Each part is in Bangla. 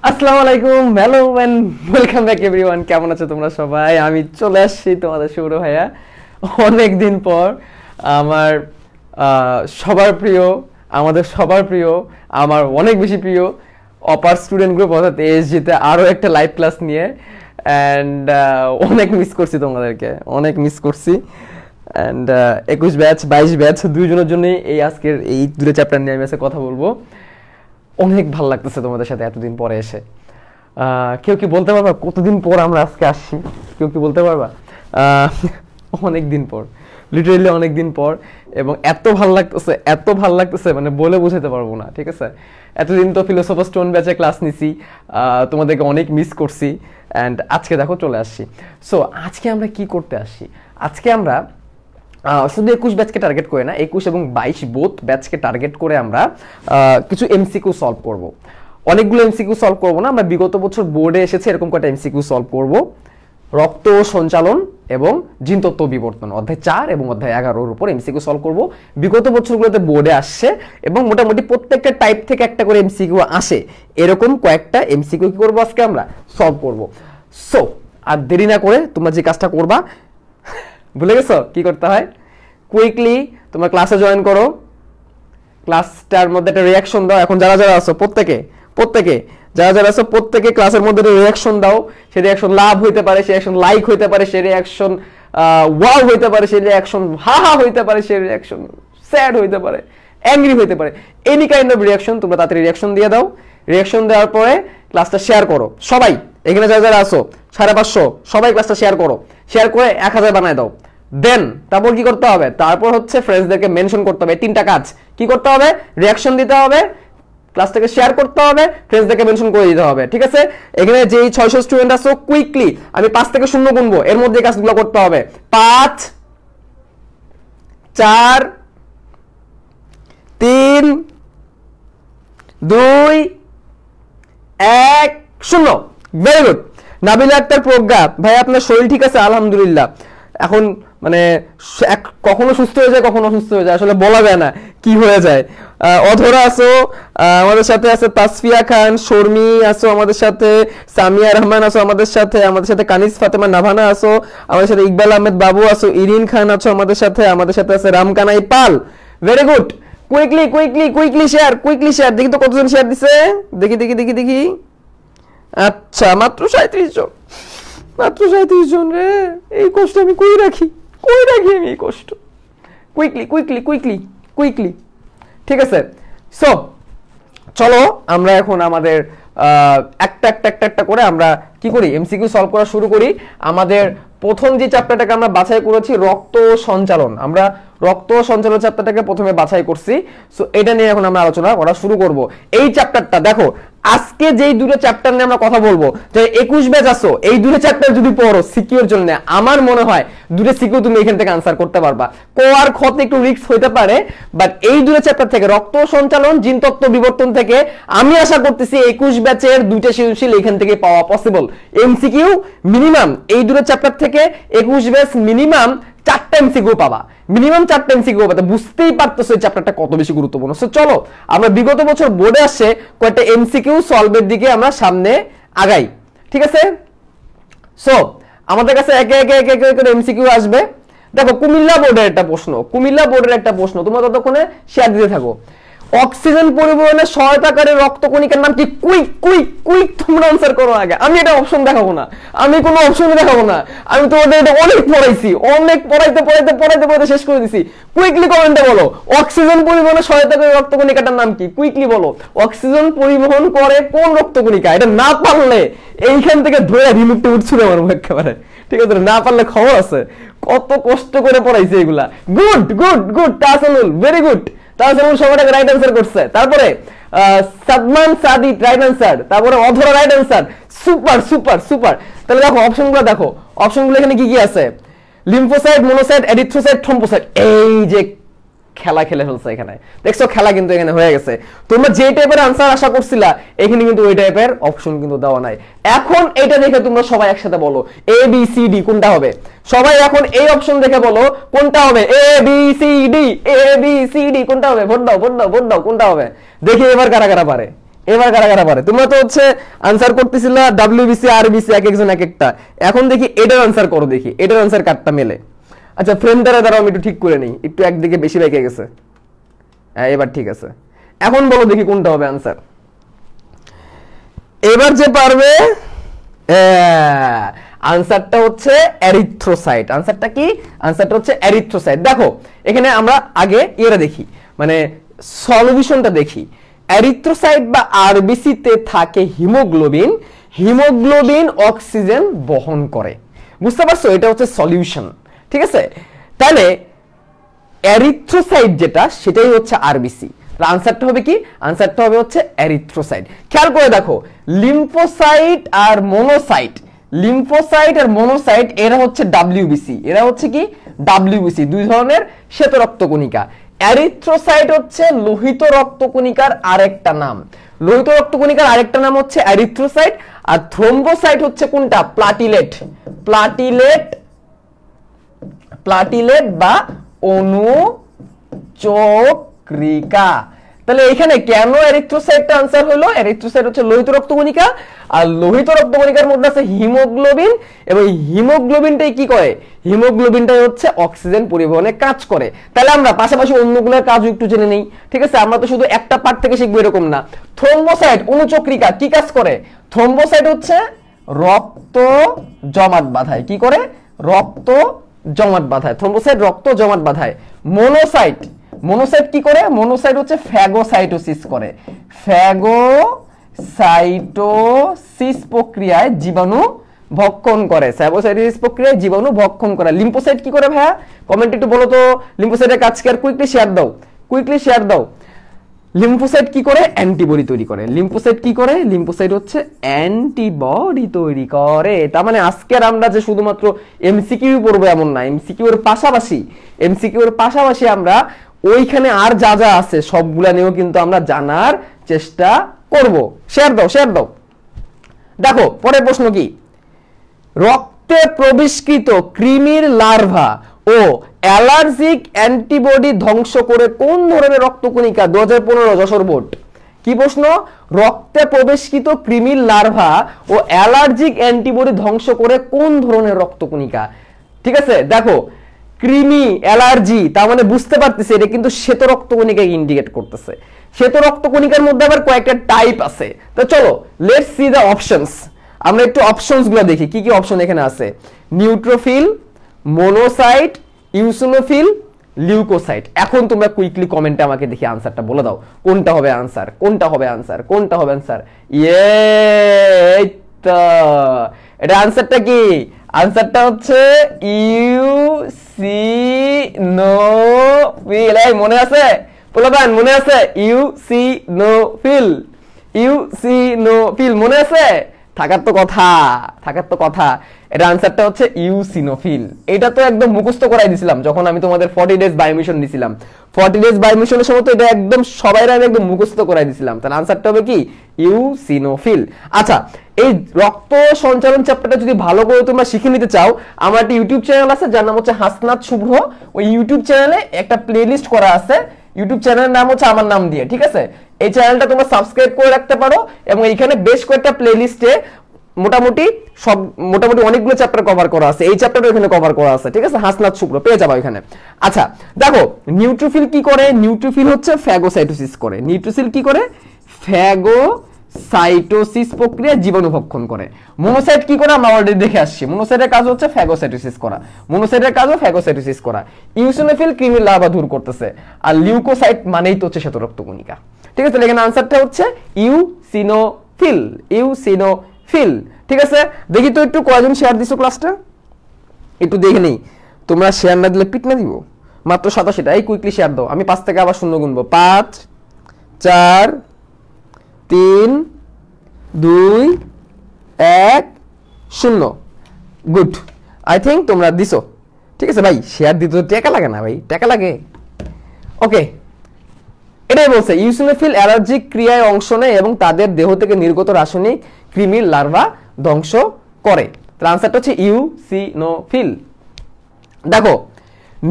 আসসালামু আলাইকুম, hello and welcome back everyone. কেমন আছো তোমরা সবাই? আমি চলে আসছি তোমাদের সৌর ভাইয়া অনেক দিন পর। আমার সবার প্রিয়, আমাদের সবার প্রিয়, আমার অনেক বেশি প্রিয় অপার স্টুডেন্ট গ্রুপ অর্থাৎ এএসজিতে আরও একটা লাইভ ক্লাস নিয়ে। অ্যান্ড অনেক মিস করছি তোমাদেরকে, অনেক মিস করছি। অ্যান্ড 21 ব্যাচ 22 ব্যাচ দুইজনের জন্যই আজকের এই দুটো চ্যাপ্টার নিয়ে আমি আজকে কথা বলবো। অনেক ভালো লাগতেছে তোমাদের সাথে এতদিন পরে এসে। কেউ কি বলতে পারবা কতদিন পর আমরা আজকে আসছি? কেউ কি বলতে পারবা? অনেক দিন পর, লিটারেলি অনেক দিন পর। এবং এত ভালো লাগতেছে, এত ভালো লাগতেছে, মানে বলে বোঝাতে পারবো না। ঠিক আছে, এতদিন তো ফিলোসফার স্টোন ব্যাচে ক্লাস নিছি, তোমাদেরকে অনেক মিস করছি। অ্যান্ড আজকে দেখো চলে আসছি। সো আজকে আমরা কি করতে আসছি? আজকে আমরা শুধু 21 ব্যাচকে টার্গেট করে না, 21 এবং 22 বোথ ব্যাচকে টার্গেট করে আমরা কিছু এমসিকিউ সলভ করব। অনেকগুলো এমসিকিউ সলভ করব না, আমরা বিগত বছর বোর্ডে এসেছে এরকম কয়েকটা এমসিকিউ সলভ করব। রক্ত সঞ্চালন এবং জিনতত্ত্ব বিবর্তন অধ্যায় 4 এবং অধ্যায় 11-র উপর এমসিকিউ সলভ করব। বিগত বছরগুলোতে বোর্ডে আসছে এবং মোটামুটি প্রত্যেকটা টাইপ থেকে একটা করে এমসিকিউ আসে। এরকম কয়েকটা এমসিকিউ কি করবো আজকে আমরা সলভ করব। সো আর দেরি না করে তোমরা যে কাজটা করবা, ভুলে গেছো কি করতে হয়? কুইকলি তোমরা ক্লাসে জয়েন করো, ক্লাসটার মধ্যে একটা রিয়াকশন দাও। এখন যারা যারা আছো প্রত্যেকে যারা যারা আছো প্রত্যেকে ক্লাসের মধ্যে রিয়াকশন দাও। সেই রিয়াকশন লাভ হইতে পারে, সেই রিয়াকশন লাইক হইতে পারে, সেই রিয়াকশন ওয়াও হইতে পারে, সেই রিয়াকশন হা হা হইতে পারে, সেই রিয়াকশন স্যাড হইতে পারে, অ্যাংরি হইতে পারে। এনি কাইন্ড অফ রিয়াকশন তোমরা তাড়াতাড়ি রিয়াকশন দিয়ে দাও। রিয়াকশন দেওয়ার পরে ক্লাসটা শেয়ার করো। সবাই এখানে যারা যারা আছো 550 সবাই ক্লাসটা শেয়ার করো। শেয়ার করে 1000 বানায় দাও। দেন তারপর কি করতে হবে? তারপর হচ্ছে ফ্রেন্ডসদেরকে মেনশন করতে হবে। 3টা কাজ কি করতে হবে? রিয়াকশন দিতে হবে, ক্লাসটাকে শেয়ার করতে হবে, ফ্রেন্ডসদেরকে মেনশন করে দিতে হবে। ঠিক আছে, এখানে যেই 600 স্টুডেন্ট আছো কুইকলি আমি 5 থেকে 0 গুনবো, এর মধ্যে কাজগুলো করতে হবে। 5 4 3 2 1 0। Very good. নাবিলা আক্তার প্রজ্ঞা ভাই, আপনার শরীর ঠিক আছে? আলহামদুলিল্লাহ। এখন মানে কখনো সুস্থ হয়ে যায়, কখনো অসুস্থ হয়ে যায়, আসলে বলা যায় না কি হয়ে যায়। অধরা আছো আমাদের সাথে, আছে তাসফিয়া খান, শর্মি আছো আমাদের সাথে, সামিয়া রহমান আছো আমাদের সাথে কানিজ ফাতেমা নাভানা আছো আমাদের সাথে, ইকবাল আহমেদ বাবু আছো, ইরিন খান আছো আমাদের সাথে আছে Ramkanai Pal. Very good. Quickly share, দেখি তো কতজন শেয়ার দিছে, দেখি। আচ্ছা মাত্র 37 জন, মাত্র 37 জন রে। এই কষ্ট আমি কই রাখি আমি এই কষ্ট। কুইকলি। ঠিক আছে, সো চলো আমরা এখন আমাদের একটা করে আমরা কি করি, এমসিকিউ সলভ করা শুরু করি। আমাদের প্রথম যে চ্যাপ্টারটাকে আমরা বাছাই করেছি রক্ত সঞ্চালন, আমরা রক্ত সঞ্চালন চ্যাপ্টারটাকে প্রথমে বাছাই করছি। সো এটা নিয়ে এখন আমরা আলোচনা করা শুরু করব। এই চ্যাপ্টারটা দেখো, আজকে যেই দুটো চ্যাপ্টার নিয়ে আমরা কথা বলবো, যে 21 ব্যাচ আছো এই দুটো চ্যাপ্টার যদি পড়ো সিকিউর জন্য, আমার মনে হয় দুটো সিকিউ তুমি এখান থেকে আনসার করতে পারবা। ক আর খ তে একটু রিস্ক হইতে পারে, বাট এই দুটো চ্যাপ্টার থেকে রক্ত সঞ্চালন জিনতত্ত্ব বিবর্তন থেকে আমি আশা করতেছি 21 ব্যাচের দুইটা সৃজনশীল এখান থেকে পাওয়া পসিবল। এমসিকিউ মিনিমাম এই দুটো চ্যাপ্টার থেকে 21 ব্যাচ মিনিমাম 4টা এমসিকিউ পাবা, মিনিমাম 4টা এমসিকিউ পাবা। বুঝতেই পারতেছো এই চ্যাপ্টারটা কত বেশি গুরুত্বপূর্ণ। সো চলো আমরা বিগত বছর বোর্ডে আসছে কয়েকটা এমসিকিউ সলভের দিকে আমরা সামনে আগাই। ঠিক আছে, সো আমাদের কাছে একে করে এমসিকিউ আসবে। দেখো কুমিল্লা বোর্ডের একটা প্রশ্ন, তোমরা ততক্ষণে শেয়ার দিতে থাকো। অক্সিজেন পরিবহনে সহায়তাকারী রক্তকণিকার নাম কি? কুইক তোমরা আনসার করো আগে। আমি এটা অপশন দেখাবো না, আমি কোনো অপশন দেখাবো না। আমি তোমাদের এটা অনেক পড়াইছি, পড়াইতে শেষ করে দিছি। কুইকলি কমেন্টে বলো অক্সিজেন পরিবহনে সহায়তাকারী রক্তকণিকাটার নাম কি? কুইকলি বলো অক্সিজেন পরিবহন করে কোন রক্তকণিকা? এটা না পারলে এইখান থেকে ধরে রিমুভটা উঠছিল আমার একেবারে। ঠিক আছে, না পারলে খবর আছে, কত কষ্ট করে পড়াইছি এগুলা। Good Tasanul, very good. Tasanul সবাইকে রাইট অ্যানসার করছে। তারপরে সাদমান সাদিক রাইট অ্যানসার, তারপরে অধরা রাইট অ্যানসার। সুপার। তাহলে দেখো অপশনগুলো এখানে কি আছে? Lymphocyte, monocyte, erythrocyte, thrombocyte. এই যে খেলা খেলে ফেলছে এখানে, দেখছো খেলা কিন্তু এখানে হয়ে গেছে। তোমরা যে টাইপের আনসার আশা করছিলা এখানে কিন্তু ওই টাইপের অপশন কিন্তু দেওয়া নাই। এখন এটা দেখে তোমরা সবাই একসাথে বলো এ বি সি ডি কোনটা হবে। সবাই এখন এই অপশন দেখে বলো কোনটা হবে। এ বি সি ডি কোনটা হবে? ভোট দাও কোনটা হবে। দেখি এবার কারা কারা পারে। এবার কারা কারা পারে? তোমরা তো হচ্ছে আনসার করতেছিলা ডব্লিউবিসি আরবিসি এক একজন এক একটা, এখন দেখি এটার আনসার করো, দেখি এটার আনসার কাটটা মেলে। আচ্ছা ফ্রেম দ্বারা আমি একটু ঠিক করে নিই, একটু একদিকে বেশি বেঁকে গেছে। হ্যাঁ এবার ঠিক আছে, এখন বলো দেখি কোনটা হবে আনসার। এবার যে পারবে আনসারটা হচ্ছে এরিথ্রোসাইট। আনসারটা কি? আনসারটা হচ্ছে এরিথ্রোসাইট। দেখো এখানে আমরা আগে এরা দেখি, মানে সলিউশনটা দেখি। এরিথ্রোসাইট বা আরবিসি তে থাকে হিমোগ্লোবিন, হিমোগ্লোবিন অক্সিজেন বহন করে। বুঝতে পারছো? এটা হচ্ছে সলিউশন, ঠিক আছে? তাহলে এরিথ্রোসাইট যেটা সেটাই হচ্ছে আরবিসি। আনসারটা হবে কি? আনসারটা হবে হচ্ছে এরিথ্রোসাইট। খেয়াল করে দেখো, লিম্ফোসাইট আর মোনোসাইট, লিম্ফোসাইট আর মোনোসাইট এরা হচ্ছে ডাব্লিউবিসি, এরা হচ্ছে কি ডাব্লিউবিসি, দুই ধরনের শ্বেত রক্তকণিকা। এরিথ্রোসাইট হচ্ছে লোহিত রক্তকণিকার আরেকটা নাম। লোহিত রক্তকণিকার আরেকটা নাম হচ্ছে এরিথ্রোসাইট। আর থ্রোম্বোসাইট হচ্ছে কোনটা? প্লাটিলেট, প্লাটিলেট, প্লাটিলেট বা অনুচক্রিকা। তাহলে এখানে কেন এরিথ্রোসাইটটা আনসার হলো? এরিথ্রোসাইট হচ্ছে লোহিত রক্তকণিকা, আর লোহিত রক্তকণিকার মধ্যে আছে হিমোগ্লোবিন, এবং হিমোগ্লোবিনটাই কি করে? হিমোগ্লোবিনটাই হচ্ছে অক্সিজেন পরিবহনে কাজ করে। তাহলে আমরা পাশাপাশি অন্যগুলোর কাজও একটু জেনে নেই, ঠিক আছে? আমরা তো শুধু একটা পার্ট থেকে শিখবো এরকম না। থ্রোম্বোসাইট অনুচক্রিকা কি কাজ করে? থ্রোম্বোসাইট হচ্ছে রক্ত জমাট বাঁধায়। কি করে? রক্ত জমাট বাঁধায়। থ্রোম্বোসাইট রক্ত জমাট বাঁধায়। মোনোসাইট, মোনোসাইট কি করে? মোনোসাইট হচ্ছে ফ্যাগোসাইটোসিস করে। ফ্যাগোসাইটোসিস প্রক্রিয়ায় জীবাণু ভক্ষণ করে। ফ্যাগোসাইটোসিস প্রক্রিয়ায় জীবাণু ভক্ষণ করে। লিম্ফোসাইট কি করে ভাইয়া? কমেন্ট একটু বলো তো লিম্ফোসাইটের কাজ কি, আর কুইকলি শেয়ার দাও, কুইকলি শেয়ার দাও। লিম্ফোসাইট কি করে? অ্যান্টিবডি তৈরি করে। লিম্ফোসাইট কি করে? লিম্ফোসাইট হচ্ছে অ্যান্টিবডি তৈরি করে। তার মানে আজকের আমরা যে শুধুমাত্র এমসিকিউ পড়বো এমন না, এমসিকিউ এর পাশাপাশি, এমসিকিউ এর পাশাপাশি আমরা ওইখানে আর যা যা আছে সবগুলা নিয়েও কিন্তু আমরা জানার চেষ্টা করব। শেয়ার দাও, শেয়ার দাও। দেখো পরের প্রশ্ন কি? রক্তে প্রবেশকৃত কৃমির লার্ভা ও অ্যালার্জিক অ্যান্টিবডি ধ্বংস করে কোন ধরনের রক্তকণিকা? 2015 যশোর বোর্ড। কি প্রশ্ন? রক্তে প্রবেশকৃত কৃমির লার্ভা ও অ্যালার্জিক অ্যান্টিবডি ধ্বংস করে কোন ধরনের রক্তকণিকা? ঠিক আছে, দেখো কৃমি, অ্যালার্জি, তার মানে বুঝতে পারতেছে এটা কিন্তু শ্বেত রক্তকণিকাকে ইন্ডিকেট করতেছে। শ্বেত রক্তকণিকার মধ্যে আবার কয়েকটা টাইপ আছে। তো চলো লেটস সি দ্য অপশনস। আমরা একটু অপশনস গুলো দেখি কি কি অপশন এখানে আছে। Neutrophil, monocyte, eosinophil, leucocyte. এখন তোমরা কুইকলি কমেন্টে আমাকে দেখি আনসারটা বলে দাও, কোনটা হবে আনসার, কোনটা হবে আনসার, কোনটা হবে আনসার। এটা আনসারটা কি? আনসারটা হচ্ছে ইউসিনোফিল। এই মনে আছে পোলাপান? মনে আছে? ইউসিনোফিল, ইউসিনোফিল মনে আছে? থাকার তো কথা, থাকার তো কথা। এটা আনসারটা হচ্ছে ইউসিনোফিল। এটা তো একদম মুখস্থ করাই দিছিলাম যখন আমি তোমাদের 40 ডেজ বায়োমিশন দিছিলাম। 40 ডেজ বায়োমিশনের সময় তো এটা একদম সবাই আমি একদম মুখস্থ করাই দিছিলাম। তাহলে আনসারটা হবে কি? ইউসিনোফিল। আচ্ছা, এই রক্ত সঞ্চালন চ্যাপ্টারটা যদি ভালো করে তোমরা শিখে নিতে চাও, আমার একটা ইউটিউব চ্যানেল আছে যার নাম হচ্ছে হাসনাত শুভ্র। ওই ইউটিউব চ্যানেলে একটা প্লেলিস্ট করা আছে, ইউটিউব চ্যানেলের নাম হচ্ছে আমার নাম দিয়ে, ঠিক আছে? এই চ্যানেলটা তোমরা সাবস্ক্রাইব করে রাখতে পারো, এবং এখানে বেশ কয়েকটা প্লেলিস্টে মোটামুটি অনেকগুলো চ্যাপ্টার কভার করা আছে। এই চ্যাপ্টারটা এখানে কভার করা আছে, ঠিক আছে? হাসনাত শুভ্র পেয়ে যাবে এখানে। আচ্ছা দেখো, নিউট্রোফিল কি করে? নিউট্রোফিল হচ্ছে ফ্যাগোসাইটোসিস করে। নিউট্রোফিল কি করে? ফ্যাগোসাইটোসিস প্রক্রিয়া জীবাণু ভক্ষণ করে। মোনোসাইট কি করে? আমরা অলরেডি দেখে আসছি। মোনোসাইটের কাজ হচ্ছে ফ্যাগোসাইটোসিস করা। মোনোসাইটের কাজও ফ্যাগোসাইটোসিস করা। ইউসিনোফিল কৃমির লার্ভা দূর করতেছে। আর লিউকোসাইট মানেই তো হচ্ছে শ্বেত রক্তকণিকা, ঠিক আছে? এখানে আনসারটা হচ্ছে ইউসিনোফিল, ইউসিনোফিল, ঠিক আছে? দেখি তো একটু কয়জন শেয়ার দিছো ক্লাসটা, একটু দেখে নেই। তোমরা শেয়ার না দিলে পিট না দিব। মাত্র 87টা। এই কুইকলি শেয়ার দাও, আমি 5 থেকে আবার শূন্য গুনবো। 5 4 3 2 1 0। গুড, আই থিঙ্ক তোমরা দিছো, ঠিক আছে ভাই? শেয়ার দিতে তো টাকা লাগে না ভাই, টাকা লাগে। ওকে, এটাই বলছে ইউসিনোফিল অ্যালার্জিক ক্রিয়ায় অংশ নেয় এবং তাদের দেহ থেকে নির্গত রাসায়নিক কৃমির লার্ভা ধ্বংস করে। তার আনসারটা হচ্ছে ইউসিনোফিল। দেখো,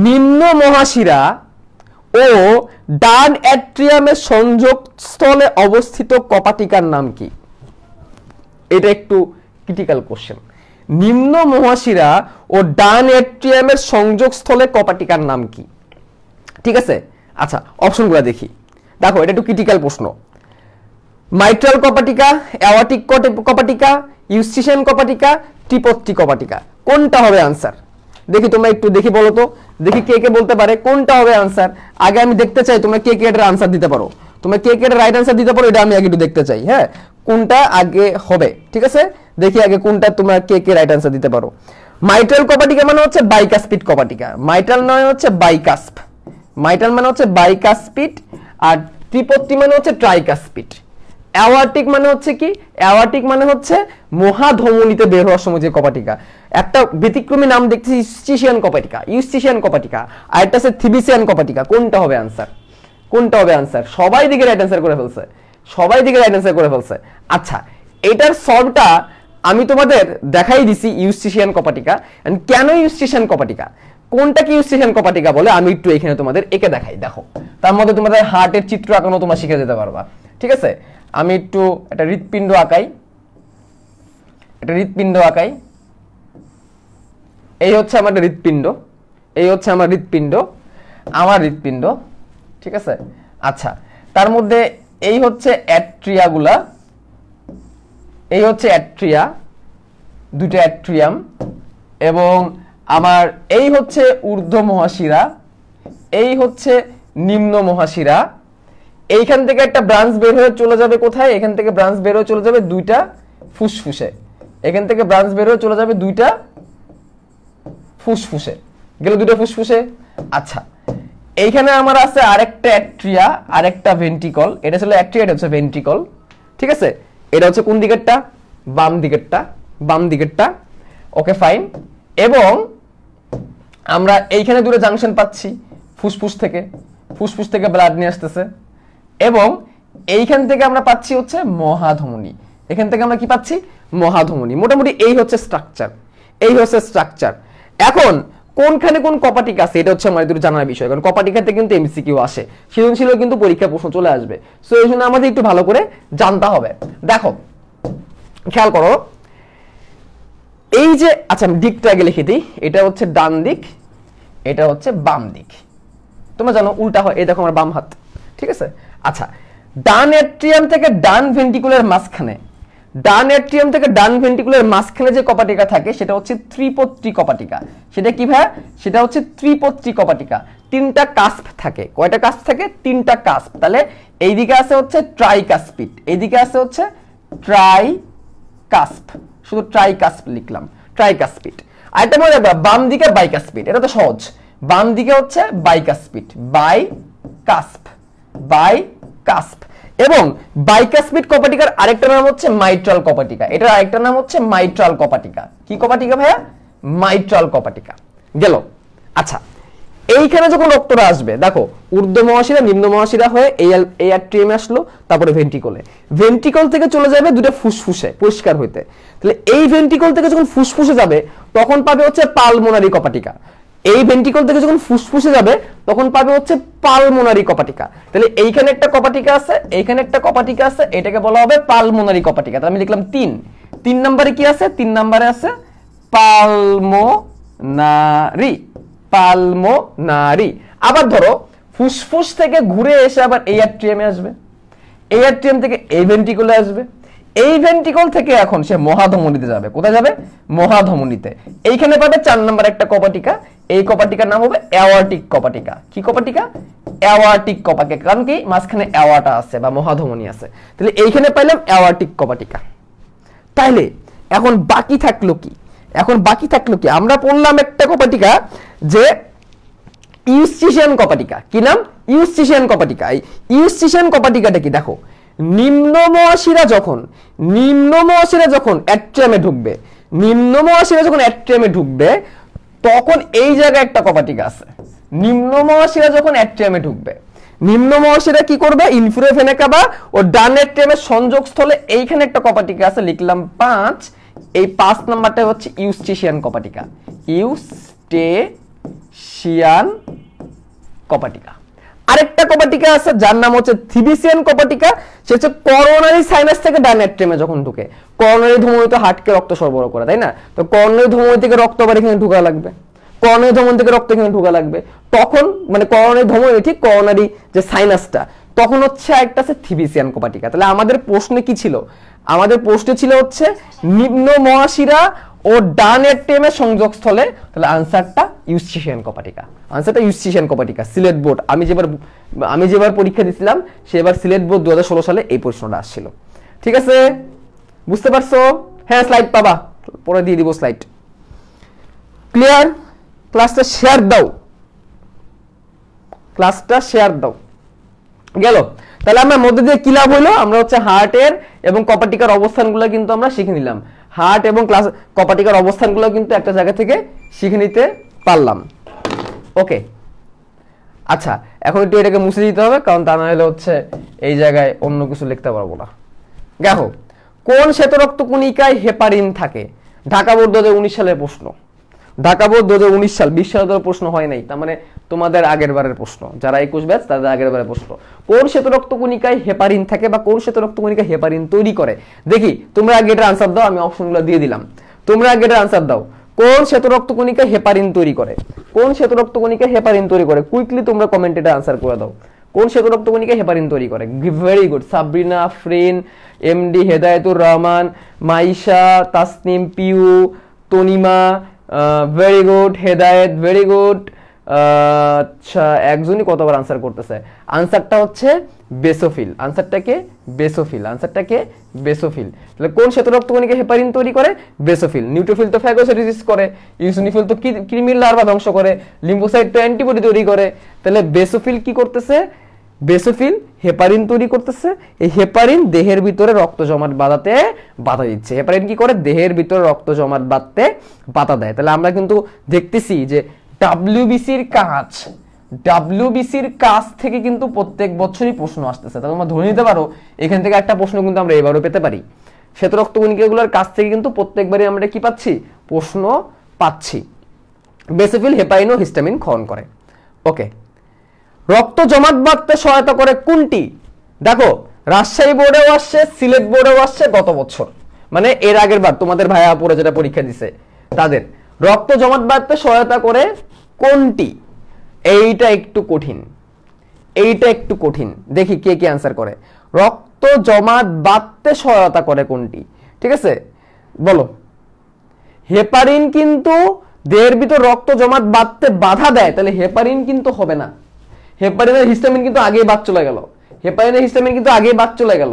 নিম্ন মহাশিরা ও ডান অ্যাট্রিয়ামের সংযোগস্থলে অবস্থিত কপাটিকার নাম কি? এটা একটু ক্রিটিক্যাল কোশ্চেন। নিম্ন মহাশিরা ও ডান অ্যাট্রিয়ামের সংযোগস্থলে কপাটিকার নাম কি? ঠিক আছে, আচ্ছা অপশনগুলো দেখি। দেখো এটা একটু ক্রিটিক্যাল প্রশ্ন। মাইট্রাল কপাটিকা, অ্যাওয়ার্টিক কপাটিকা, ইউস্টিশিয়ান কপাটিকা, ট্রিপোট্রি কপাটিকা, কোনটা হবে আনসার? দেখি তোমরা একটু দেখি বলো তো, দেখি কে কে বলতে পারে কোনটা হবে আনসার। আগে আমি দেখতে চাই তোমরা কে কে এটার আনসার দিতে পারো, তোমরা কে কে এটার রাইট আনসার দিতে পারো, এটা আমি আগে একটু দেখতে চাই। হ্যাঁ, কোনটা আগে হবে, ঠিক আছে, দেখি আগে কোনটা তোমরা কে কে রাইট আনসার দিতে পারো। মাইট্রাল কপাটিকা মানে হচ্ছে বাইকাস্পিড কপাটিকা, মাইট্রাল নয় হচ্ছে বাইকাস্প, মাইট্রাল মানে হচ্ছে বাইকাস্পিড, আর ট্রিপোট্রি মানে হচ্ছে ট্রাইকাস্পিড। অ্যাওয়ার্টিক মানে হচ্ছে কি? অ্যাওয়ার্টিক মানে হচ্ছে মহাধমনীতে বের হওয়ার সময় যে কপাটিকা। একটা ব্যতিক্রমী নাম দেখতেছি ইউস্টিশিয়ান কপাটিকা, ইউস্টিশিয়ান কপাটিকা, আর একটা হচ্ছে থিবিসিয়ান কপাটিকা। কোনটা হবে আনসার? কোনটা হবে আনসার? সবাই দিকে রাইট আনসার করে ফেলছে, সবাই দিকে রাইট আনসার করে ফেলছে। আচ্ছা, এটার সলভটা আমি তোমাদের দেখাই দিছি, ইউস্টিশিয়ান কপাটিকা। কেন ইউস্টিশিয়ান কপাটিকা, কোনটা কি ইউস্টিশিয়ান কপাটিকা বলে আমি একটু এখানে তোমাদের একে দেখাই। দেখো, তার মধ্যে তোমাদের হার্টের চিত্র আঁকানো তোমরা শিখে যেতে পারবা। ঠিক আছে, আমি একটু একটা হৃৎপিণ্ড আঁকাই, একটা হৃৎপিণ্ড আঁকাই। এই হচ্ছে আমার হৃৎপিণ্ড, এই হচ্ছে আমার হৃৎপিণ্ড, আমার হৃৎপিণ্ড। ঠিক আছে, আচ্ছা তার মধ্যে এই হচ্ছে অ্যাট্রিয়াগুলা, এই হচ্ছে অ্যাট্রিয়া, দুটো অ্যাট্রিয়াম, এবং আমার এই হচ্ছে ঊর্ধ্ব মহাশিরা, এই হচ্ছে নিম্ন মহাশিরা। এইখান থেকে একটা ব্রাঞ্চ বের হয়ে চলে যাবে কোথায়? এখান থেকে ব্রাঞ্চ বের হয়ে চলে যাবে দুইটা ফুসফুসে, এখান থেকে ব্রাঞ্চ বের হয়ে চলে যাবে দুইটা ফুসফুসে, গেল দুইটা ফুসফুসে। আচ্ছা, এইখানে আমার আছে আরেকটা অ্যাট্রিয়া, আরেকটা ভেন্ট্রিকল। এটা ছিল অ্যাট্রিয়া, এটা হচ্ছে ভেন্ট্রিকল। ঠিক আছে, এটা হচ্ছে কোন দিকেরটা? বাম দিকেরটা, বাম দিকেরটা। Okay fine. এবং আমরা এইখানে দুটো জাংশন পাচ্ছি ফুসফুস থেকে, ফুসফুস থেকে ব্লাড নিয়ে আসতেছে, এবং এইখান থেকে আমরা পাচ্ছি হচ্ছে মহাধমনী। এখান থেকে আমরা কি পাচ্ছি? মহাধমনী। মোটামুটি এই হচ্ছে স্ট্রাকচার, এই হচ্ছে স্ট্রাকচার। এখন কোনখানে কোন কপাটিকা আছে এটা হচ্ছে আমাদের দুটো জানার বিষয়, কারণ কপাটিকাতে কিন্তু এমসিকিউ আসে, সৃজনশীল কিন্তু পরীক্ষা প্রশ্ন চলে আসবে। সো এই জন্য আমাদের একটু ভালো করে জানতে হবে। দেখো খেয়াল করো, এই যে, আচ্ছা আমি দিকটা আগে লিখে দিই, এটা হচ্ছে ডান দিক, এটা হচ্ছে বাম দিক। তোমরা জানো উল্টা হয়, এই দেখো আমার বাম হাত। ঠিক আছে, আচ্ছা ডান অ্যাট্রিয়াম থেকে ডান ভেন্ট্রিকুলার মাঝখানে, ডান অ্যাট্রিয়াম থেকে ডান ভেন্ট্রিকুলার মাঝখানে যে কপাটিকা থাকে সেটা হচ্ছে ত্রিপোট্রি কপাটিকা। সেটা কি ভাই? সেটা হচ্ছে ত্রিপোট্রি কপাটিকা। তিনটা কাস্প থাকে। কয়টা কাস্প থাকে? তিনটা কাস্প। তাহলে এইদিকে আছে হচ্ছে ট্রাইকাস্পিড, এইদিকে আছে হচ্ছে ট্রাইকাস্প, শুধু ট্রাইকাস্প লিখলাম, ট্রাইকাস্পিড। আর এটা মনে রাখবা, বাম দিকে বাইকাস্পিড, এটা তো সহজ। বাম দিকে হচ্ছে বাইকাস্পিড, বাইকাস্প, বাইকাস্প। এবং বাইকাস্পিড কপাটিকার আরেকটা নাম হচ্ছে মাইট্রাল কপাটিকা। এটার আরেকটা নাম হচ্ছে মাইট্রাল কপাটিকা। কি কপাটিকা ভাইয়া? মাইট্রাল কপাটিকা। গেল। আচ্ছা, এইখানে যখন রক্তটা আসবে, দেখো ঊর্ধ্ব মহাশিরা নিম্ন মহাশিরা হয়ে এই অ্যাট্রিয়ামে আসলো, তারপরে ভেন্ট্রিকলে, ভেন্ট্রিকল থেকে চলে যাবে দুটো ফুসফুসে পরিষ্কার হইতে। তাহলে এই ভেন্ট্রিকল থেকে যখন ফুসফুসে যাবে তখন পাবে হচ্ছে পালমোনারি কপাটিকা। এই ভেন্ট্রিকল থেকে যখন ফুসফুসে যাবে তখন পাবে হচ্ছে পালমোনারি কপাটিকা। তাহলে এইখানে একটা কপাটিকা আছে, এইখানে একটা কপাটিকা আছে, এটাকে বলা হবে পালমোনারি কপাটিকা। তাহলে আমি লিখলাম 3। 3 নম্বরে কি আছে? 3 নম্বরে আছে পালমোনারি, পালমোনারি। আবার ধরো ফুসফুস থেকে ঘুরে এসে আবার এই অ্যাট্রিয়ামে আসবে, এই অ্যাট্রিয়াম থেকে এই ভেন্ট্রিকলে আসবে, এই ভেন্ট্রিকল থেকে এখন সে মহাধমনীতে যাবে। কোথায় যাবে? মহাধমনীতে। এইখানে পাবে 4 নম্বর একটা কপাটিকা, এই কপাটিকার নাম হবে অ্যাওয়ার্টিক কপাটিকা। কি কপাটিকা? অ্যাওয়ার্টিক কপাটিকা। কারণ কি? মাঝখানে অ্যাওয়ার্টা আছে বা মহাধমনী আছে। তাহলে এইখানে পাইলাম অ্যাওয়ার্টিক কপাটিকা। তাইলে এখন বাকি থাকলো কি? এখন বাকি থাকলো কি? আমরা পড়লাম একটা কপাটিকা যে ইউস্টিশিয়ান কপাটিকা। কি নাম? ইউস্টিশিয়ান কপাটিকা। এই ইউস্টিশিয়ান কপাটিকাটা কি? দেখো, নিম্ন মহাশিরা যখন অ্যাট্রিয়ামে ঢুকবে, নিম্ন মহাশিরা যখন অ্যাট্রিয়ামে ঢুকবে তখন এই জায়গায় একটা কপাটিকা আছে। নিম্ন মহাশিরা যখন অ্যাট্রিয়ামে ঢুকবে, নিম্ন মহাশিরা কি করবে? ইনফিরিয়র ভেনা কাভা ও ডান অ্যাট্রিয়ামের সংযোগস্থলে এইখানে একটা কপাটিকা আছে, লিখলাম 5। এই 5 নাম্বারটা হচ্ছে ইউস্টিশিয়ান কপাটিকা, ইউস্টেশিয়ান কপাটিকা। আরেকটা কপাটিকা আছে যার নাম হচ্ছে থিবিসিয়ান কপাটিকা। সে হচ্ছে করোনারি সাইনাস থেকে ডায়ানেট্রেমে যখন ঢুকে, করোনারি ধমনী তো হার্টকে রক্ত সরবরাহ করে, তাই না? তো করোনারি ধমনী থেকে রক্ত আবার এখানে ঢোকা লাগবে, করোনারি ধমনী থেকে রক্ত এখানে ঢোকা লাগবে, তখন মানে করোনারি ধমনী ঠিক করোনারি যে সাইনাসটা, তখন হচ্ছে একটা আছে থিবিসিয়ান কপাটিকা। তাহলে আমাদের প্রশ্নে কি ছিল? আমাদের প্রশ্ন ছিল হচ্ছে নিম্ন মহাশিরা ও ডায়ানেট্রেমের সংযোগস্থলে। তাহলে আনসারটা ইউস্টিশিয়ান কপাটিকা, আনসারটা ইউস্টিশিয়ান কপাটিকা। সিলেট বোর্ড আমি যেবার পরীক্ষা দিয়েছিলাম সেবার সিলেট বোর্ড 2016 সালে এই প্রশ্নটা আসছিল। ঠিক আছে, বুঝতে পারছো? হ্যাঁ, স্লাইড পাবা, পরে দিয়ে দিব স্লাইড। ক্লিয়ার? ক্লাসটা শেয়ার দাও, ক্লাসটা শেয়ার দাও। গেল। তাহলে আমরা মধ্যে দিয়ে কি লাভ হলো? আমরা হচ্ছে হার্টের এবং কপাটিকার অবস্থানগুলো কিন্তু আমরা শিখে নিলাম। হার্ট এবং কপাটিকার অবস্থানগুলো কিন্তু একটা জায়গা থেকে শিখে নিতে পারলাম। ওকে, আচ্ছা, এখন একটু এটাকে মুছে দিতে হবে, কারণ তা না হলে হচ্ছে এই জায়গায় অন্য কিছু লিখতে পারবো না। দেখো, কোন শ্বেতরক্ত কণিকায় হেপারিন থাকে? ঢাকা বোর্ড 2019 সালের প্রশ্ন। ঢাকা বোর্ড 2019 সাল, 20 সালে তো প্রশ্ন হয় নাই, তার মানে তোমাদের আগের বারের প্রশ্ন, যারা 21 ব্যাচ তাদের আগের বারের প্রশ্ন। কোন শ্বেতরক্ত কণিকায় হেপারিন থাকে বা কোন শ্বেতরক্ত কণিকায় হেপারিন তৈরি করে? দেখি, তোমরা আগে এটার আনসার দাও, আমি অপশনগুলো দিয়ে দিলাম, তোমরা আগে এটার আনসার দাও। কোন শ্বেতরক্ত কণিকায় হেপারিন তৈরি করে? কোন শ্বেতরক্ত কণিকায় হেপারিন তৈরি করে? কুইকলি তোমরা কমেন্টে এটা আনসার করে দাও। কোন শ্বেতরক্ত কণিকায় হেপারিন তৈরি করে? Very good, Sabrina, Afrin, MD, Hedayetur Rahman, Maisha, Tasnim, Piu, Tanima, very good, Hedayet, very good. আচ্ছা, একজনই কতবার আনসার করতেছে। আনসারটা হচ্ছে বেসোফিল। আনসারটাকে বেসোফিল, আনসারটাকে বেসোফিল। তাহলে কোন শ্বেতরক্ত কণিকা হেপারিন তৈরি করে? বেসোফিল। নিউট্রোফিল তো ফ্যাগোসাইটোসিস করে, ইউসিনোফিল তো কৃমির লার্ভা ধ্বংস করে, লিম্ফোসাইট তো অ্যান্টিবডি তৈরি করে। তাহলে বেসোফিল কি করতেছে? বেসোফিল হেপারিন তৈরি করতেছে। এই হেপারিন দেহের ভিতরে রক্ত জমাট বাঁধাতে বাধা দিচ্ছে। হেপারিন কি করে? দেহের ভিতরে রক্ত জমাট বাঁধতে বাধা দেয়। তাহলে আমরা কিন্তু দেখতেছি যে ডাব্লিউবিসির কাছ থেকে কিন্তু প্রত্যেক বছরই প্রশ্ন আসতেছে। তাহলে তোমরা ধরে নিতে পারো এখান থেকে একটা প্রশ্ন কিন্তু আমরা এবারও পেতে পারি। শ্বেতরক্ত কণিকাগুলোর কাছ থেকে কিন্তু প্রত্যেকবারই আমরা কি পাচ্ছি? প্রশ্ন পাচ্ছি। বেসোফিল হেপারিন ও হিস্টামিন ক্ষরণ করে। ওকে, রক্ত জমাট বাঁধতে সহায়তা করে কোনটি? দেখো, রাজশাহী বোর্ডেও আসছে, সিলেট বোর্ডেও আসছে গত বছর, মানে এর আগের বার তোমাদের ভাইয়া পরে যেটা পরীক্ষা দিছে তাদের। রক্ত জমাট বাঁধতে সহায়তা করে কোনটি? এইটা একটু কঠিন, এইটা একটু কঠিন। দেখি কে কি আনসার করে। রক্ত জমাট বাঁধতে সহায়তা করে কোনটি? ঠিক আছে, বলো। হেপারিন কিন্তু দেহের ভিতর রক্ত জমাট বাঁধতে বাধা দেয়, তাহলে হেপারিন কিন্তু হবে না। হেপারিনের হিস্টামিন কিন্তু আগেই বাদ চলে গেল, হেপারিনের হিস্টামিন কিন্তু আগেই বাদ চলে গেল।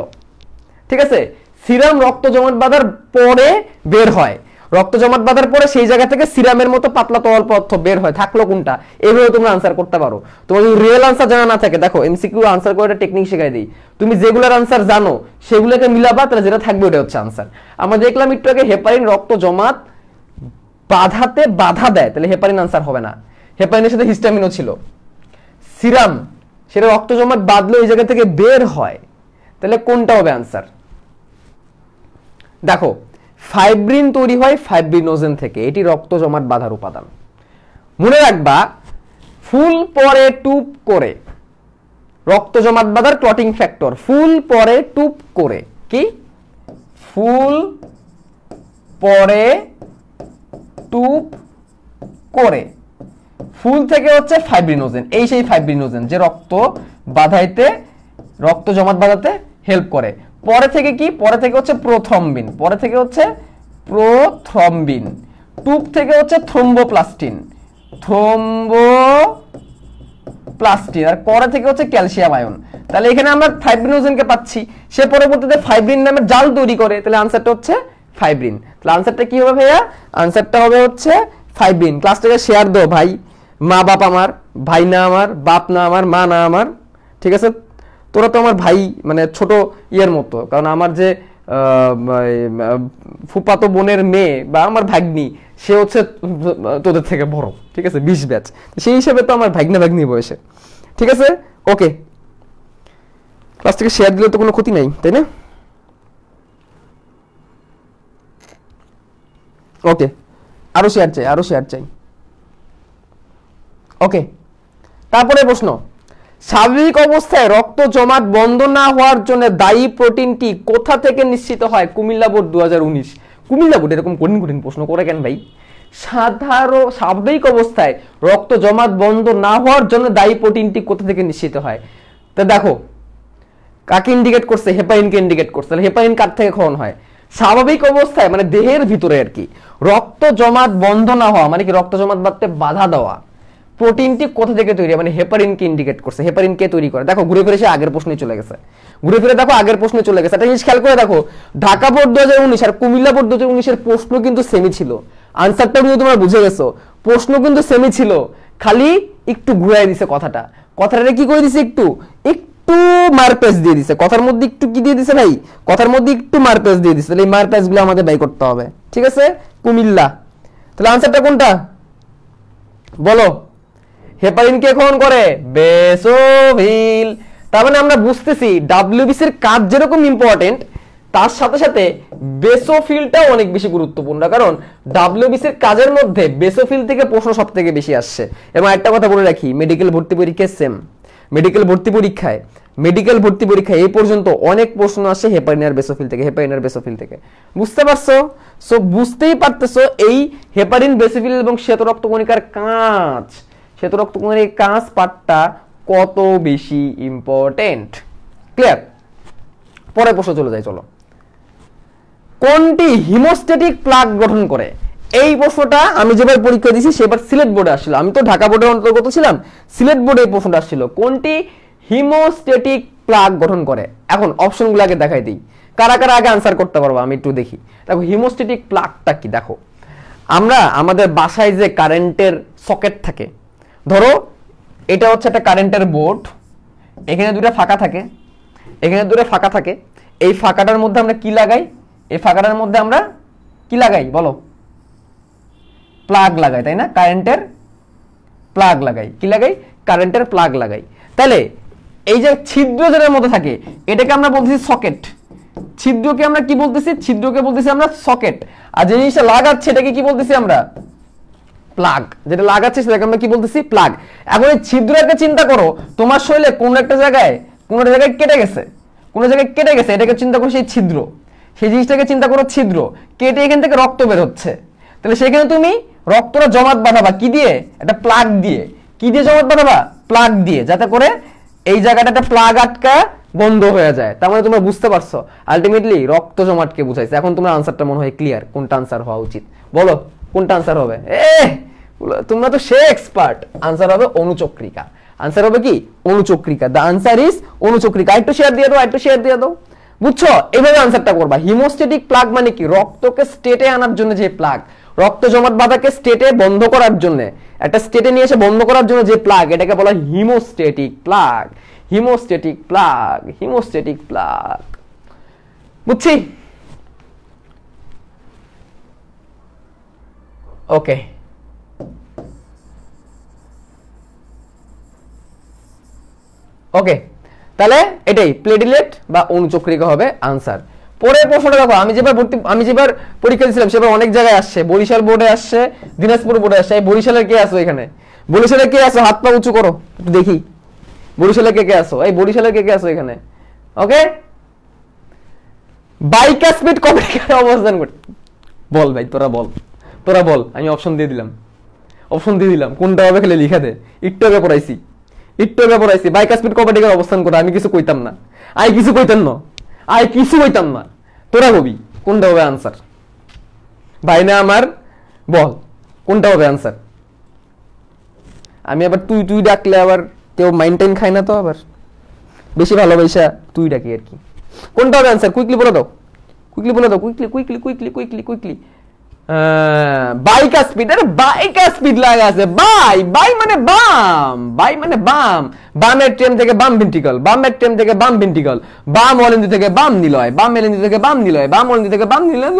ঠিক আছে, সিরাম রক্ত জমাট বাঁধার পরে বের হয়, রক্ত জমাট বাঁধার পরে সেই জায়গা থেকে সিরামের মতো পাতলা তরল পদার্থ বের হয়। থাকলো কোনটা? এইভাবে তোমরা আনসার করতে পারো। তোমার যদি রিয়েল আনসার জানা না থাকে, দেখো এমসিকিউ আনসার করে একটা টেকনিক শেখাই দিই। তুমি যেগুলোর আনসার জানো সেগুলোকে মিলাবা, তাহলে যেটা থাকবে ওটা হচ্ছে আনসার। আমরা দেখলাম একটু আগে হেপারিন রক্ত জমাট বাঁধাতে বাধা দেয়, তাহলে হেপারিন আনসার হবে না। হেপারিনের সাথে হিস্টামিনও ছিল। সিরাম সেটা রক্ত জমাট বাঁধলে ওই জায়গা থেকে বের হয়, তাহলে কোনটা হবে আনসার? দেখো, ফাইব্রিন তৈরি হয় ফাইব্রিনোজেন থেকে, এটি রক্ত জমাট বাঁধার উপাদান। মনে রাখবা, ফুল পরে টুপ করে, রক্ত জমাট বাঁধার ক্লটিং ফ্যাক্টর। ফুল পরে টুপ করে, কি? ফুল পরে টুপ করে, ফুল থেকে হচ্ছে ফাইব্রিনোজেন। এই সেই ফাইব্রিনোজেন যে রক্ত বাঁধাইতে, রক্ত জমাট বাঁধাতে হেল্প করে। পরে থেকে কি? পরে থেকে হচ্ছে প্রোথ্রম্বিন, পরে থেকে হচ্ছে প্রোথ্রম্বিন। টুপ থেকে হচ্ছে থ্রোম্বোপ্লাস্টিন, থ্রোম্বোপ্লাস্টিন। আর পরে থেকে হচ্ছে ক্যালসিয়াম আয়ন। তাহলে এখানে আমরা ফাইব্রিনোজেনকে পাচ্ছি, সে পরবর্তীতে ফাইব্রিন নামে জাল তৈরি করে, তাহলে আনসারটা হচ্ছে ফাইব্রিন। তাহলে আনসারটা কি হবে ভাইয়া? আনসারটা হবে হচ্ছে ফাইব্রিন। ক্লাসটাকে শেয়ার দাও ভাই। মা বাপ আমার, ভাই না আমার, বাপ না আমার, মা না আমার। ঠিক আছে, তোরা তো আমার ভাই, মানে ছোট ইয়ের মতো, কারণ আমার যে ফুপাতো বোনের মেয়ে বা আমার ভাগ্নি, সে হচ্ছে তোদের থেকে বড়। ঠিক আছে, 20 ব্যাচ, সেই হিসেবে তো আমার ভাগ্না ভাগ্নি বয়সে। ঠিক আছে, ওকে, ক্লাস থেকে শেয়ার দিলে তো কোনো ক্ষতি নাই, তাই না? ওকে, আরো শেয়ার চাই, আরো শেয়ার চাই। ওকে, তারপরে প্রশ্ন, স্বাভাবিক অবস্থায় রক্ত জমাট বন্ধ না হওয়ার জন্য দায়ী প্রোটিনটি কোথা থেকে নিশ্চিত হয়? কুমিল্লা বোর্ড 2019। কুমিল্লা বোর্ড এরকম কঠিন কঠিন প্রশ্ন করে কেন ভাই? স্বাভাবিক অবস্থায় রক্ত জমাট বন্ধ না হওয়ার জন্য দায়ী প্রোটিনটি কোথা থেকে নিশ্চিত হয়? তা দেখো কাকে ইন্ডিকেট করছে? হেপারিনকে ইন্ডিকেট করছে। তাহলে হেপারিন কার থেকে ক্ষরণ হয়? স্বাভাবিক অবস্থায় মানে দেহের ভিতরে আর কি রক্ত জমাট বন্ধ না হওয়া মানে কি রক্ত জমাট বাঁধতে বাধা দেওয়া প্রোটিনটি কোথা থেকে তৈরি হয়? মানে হেপারিনকে ইন্ডিকেট করছে। হেপারিন কে তৈরি করে? দেখো ঘুরে ফিরে সে আগের প্রশ্নে চলে গেছে, ঘুরে ফিরে দেখো আগের প্রশ্নে চলে গেছে। একটা জিনিস খেয়াল করে দেখো, ঢাকা বোর্ড 2019 আর কুমিল্লা বোর্ড 2019 এর প্রশ্ন কিন্তু সেমই ছিল। আনসারটা কিন্তু তোমরা বুঝে গেছো, প্রশ্ন কিন্তু সেমই ছিল, খালি একটু ঘুরাই দিছে কথাটা। কথাটা কি করে দিছে? একটু একটু মারপেস দিয়ে দিছে কথার মধ্যে। একটু কি দিয়ে দিছে ভাই? কথার মধ্যে একটু মারপেস দিয়ে দিছে। তাহলে এই মারপেস গুলো আমাদের বাই করতে হবে, ঠিক আছে? কুমিল্লা। তাহলে আনসারটা কোনটা বলো? হেপারিন কে ক্ষরণ করে? বেসোফিল। তার মানে আমরা বুঝতেছি ডাব্লিউবিসি এর কাজ যেরকম ইম্পর্টেন্ট তার সাথে সাথে বেসোফিলটাও অনেক বেশি গুরুত্বপূর্ণ, কারণ ডাব্লিউবিসি এর কাজের মধ্যে বেসোফিল থেকে প্রশ্ন সবথেকে বেশি আসছে। এবং একটা কথা বলে রাখি, মেডিকেল ভর্তি পরীক্ষায় সেম, মেডিকেল ভর্তি পরীক্ষায় এই পর্যন্ত অনেক প্রশ্ন আসে হেপারিন আর বেসোফিল থেকে, হেপারিন আর বেসোফিল থেকে। বুঝতে পারছো? সো বুঝতেই পারতেছো এই হেপারিন, বেসোফিল এবং শ্বেত রক্তকণিকার কাজ, শ্বেত রক্তকণিকার কাজ পার্টটা কত বেশি ইম্পর্টেন্ট। ক্লিয়ার? পরে প্রশ্ন চলে যায়, চলো। কোনটি হিমোস্ট্যাটিক প্লাগ গঠন করে? এই প্রশ্নটা আমি যেবার পরীক্ষা দিয়েছি সেবার সিলেট বোর্ডে আসছিল। আমি তো ঢাকা বোর্ডের অন্তর্গত ছিলাম, সিলেট বোর্ডে এই প্রশ্নটা আসছিল, কোনটি হিমোস্ট্যাটিক প্লাগ গঠন করে। এখন অপশনগুলো আগে দেখাই দিই, কারা কারা আগে আনসার করতে পারবো আমি একটু দেখি। দেখো হিমোস্ট্যাটিক প্লাগটা কি, দেখো আমরা আমাদের বাসায় যে কারেন্টের সকেট থাকে, ধরো এটা হচ্ছে একটা কারেন্টের বোর্ড, এখানে দুটো ফাঁকা থাকে, এখানে দুটো ফাঁকা থাকে, এই ফাঁকাটার মধ্যে আমরা কি লাগাই? এই ফাঁকাটার মধ্যে আমরা কি লাগাই বলো? প্লাগ লাগাই, তাই না? কারেন্টের প্লাগ লাগাই। কি লাগাই? কারেন্টের প্লাগ লাগাই। তাহলে এই যে ছিদ্র যেটার মধ্যে থাকে এটাকে আমরা বলতেছি সকেট। ছিদ্রকে আমরা কি বলতেছি? ছিদ্রকে বলতেছি আমরা সকেট। আর যে জিনিসটা লাগাচ্ছে এটাকে কি বলতেছি আমরা? প্লাগ। যেটা লাগাচ্ছে সেটাকে আমরা কি বলতেছি? প্লাগ। এখন এই ছিদ্রটাকে চিন্তা করো, তোমার শরীরে কোন একটা জায়গায় কেটে গেছে, কোন জায়গায় কেটে গেছে, এটাকে চিন্তা করো সেই ছিদ্র, সেই জিনিসটাকে চিন্তা করো ছিদ্র, কেটে এখান থেকে রক্ত বের হচ্ছে। তাহলে সেখানে তুমি রক্তটা জমাট বাঁধাবা কি দিয়ে? একটা প্লাগ দিয়ে। কি দিয়ে জমাট বাঁধাবা? প্লাগ দিয়ে, যাতে করে এই জায়গাটা একটা প্লাগ আটকা বন্ধ হয়ে যায়। তার মানে তোমরা বুঝতে পারছো আলটিমেটলি রক্ত জমাটকে বুঝাইছে। এখন তোমরা আনসারটা মনে হয় ক্লিয়ার, কোনটা আনসার হওয়া উচিত বলো? কোনটা আনসার হবে? তোমরা তো সে এক্সপার্ট। আনসার হবে অনুচক্রিকা। আনসার হবে কি? অনুচক্রিকা। দ্য আনসার ইজ অনুচক্রিকা। একটু শেয়ার দিয়ে দাও, একটু শেয়ার দিয়ে দাও। বুঝছো? এভাবে আনসারটা করবা। হিমোস্ট্যাটিক প্লাগ মানে কি? রক্তকে স্টেটে আনার জন্য যে প্লাগ, রক্ত জমাট বাঁধাকে স্টেটে বন্ধ করার জন্য, একটা স্টেটে নিয়ে এসে বন্ধ করার জন্য যে প্লাগ, এটাকে বলা হয় haemostatic plug. Haemostatic plug, haemostatic plug. বুঝছি? ওকে, ওকে, তাহলে এটাই প্লেটিলেট বা অনুচক্রিকা হবে আনসার। পরের প্রশ্নটা দেখো, আমি যেবার পরীক্ষা দিয়েছিলাম সেবার অনেক জায়গায় আসছে, বরিশাল বোর্ডে আসছে, দিনাজপুর বোর্ডে আসছে। বরিশালের কে আসো এখানে? বরিশালের কে আসো? হাত পা উঁচু করো একটু দেখি। বরিশালের কে কে আসো? এই বরিশালের কে কে আসো এখানে? ওকে, বাইকাসপিড কমিটিকার অবস্থান করে বল ভাই, তোরা বল, তোরা বল। আমি অপশন দিয়ে দিলাম, অপশন দিয়ে দিলাম, কোনটা হবে খালি লিখা দে। একটু আগে পড়াইছি বাইকাসপিড কমিটিকার অবস্থান করে। আমি কিছু কইতাম না, কিছু কইতাম না, তোরা হবি কোনটা হবে আনসার? ভাই না আমার, বল কোনটা হবে আনসার? আমি আবার তুই ডাকলে আবার কেউ মাইন্টেন খায় না, তো আবার বেশি ভালোবাসা তুই ডাকি আর কি। কোনটা হবে আনসার? কুইকলি বলে দাও, কুইকলি। বাইকাসপিড। আরে বাইকাসপিড লাগা আছে। বাই মানে বাম, বামের ট্রেন থেকে বাম ভেন্ট্রিকল, বামের ট্রেন থেকে বাম ভেন্ট্রিকল, বাম অলিন্দি থেকে বাম নিলয়, বাম এলিন্দি থেকে বাম নিলয়, বাম অলিন্দি থেকে বাম নিলয়।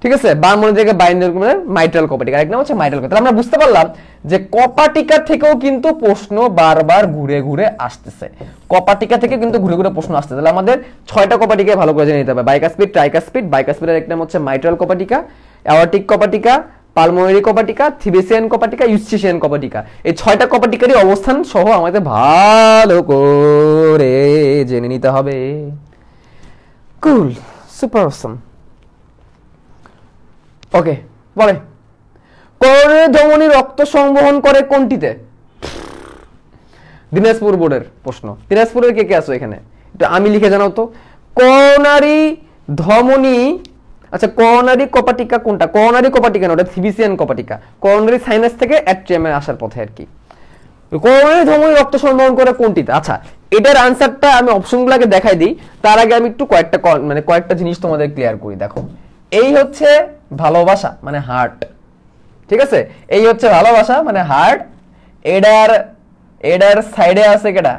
ঠিক আছে, বাম অলিন্দি থেকে মাইট্রাল কপাটিকা, আরেক নাম হচ্ছে মাইট্রাল কপাটিকা। আমরা বুঝতে পারলাম যে কপাটিকা থেকেও কিন্তু প্রশ্ন বারবার ঘুরে ঘুরে আসতেছে। কপাটিকা থেকে কিন্তু ঘুরে ঘুরে প্রশ্ন আসতেছে। তাহলে আমাদের 6টা কপাটিকা ভালো করে জেনে নিতে হবে। বাইকাসপিড, ট্রাইকাসপিড, বাইকাসপিডের এক নাম হচ্ছে মাইট্রাল কপাটিকা, অ্যাওর্টিক কপাটিকা, পালমোনারি কপাটিকা, থিবেসিয়ান কপাটিকা, ইউস্টিশিয়ান কপাটিকা, এই 6টা কপাটিকারই অবস্থান সহ আমাদের ভালো করে জেনে নিতে হবে। কুল, সুপার অসম। ওকে, বলে করোনারি ধমনী রক্ত সংবহন করে কোনটিতে? দিনাজপুর বোর্ডের প্রশ্ন। দিনাজপুরের কে কে আছো এখানে? এটা আমি লিখে জানাও তো। করোনারি ধমনী, আচ্ছা করোনারি কপাটিকা কোনটা? করোনারি কপাটিকা না, ওটা থিবিসিয়ান কপাটিকা। করোনারি সাইনাস থেকে অ্যাট্রিয়ামে আসার পথে আর কি। করোনারি ধমনী রক্ত সংবহন করে কোনটিতে? আচ্ছা, এটার আনসারটা আমি অপশনগুলোকে দেখাই দিই, তার আগে আমি একটু কয়েকটা জিনিস তোমাদের ক্লিয়ার করি। দেখো, এই হচ্ছে ভালোবাসা মানে হার্ট, ঠিক আছে? এই হচ্ছে ভালোবাসা মানে হার্ট। এটার সাইডে আছে কেটা?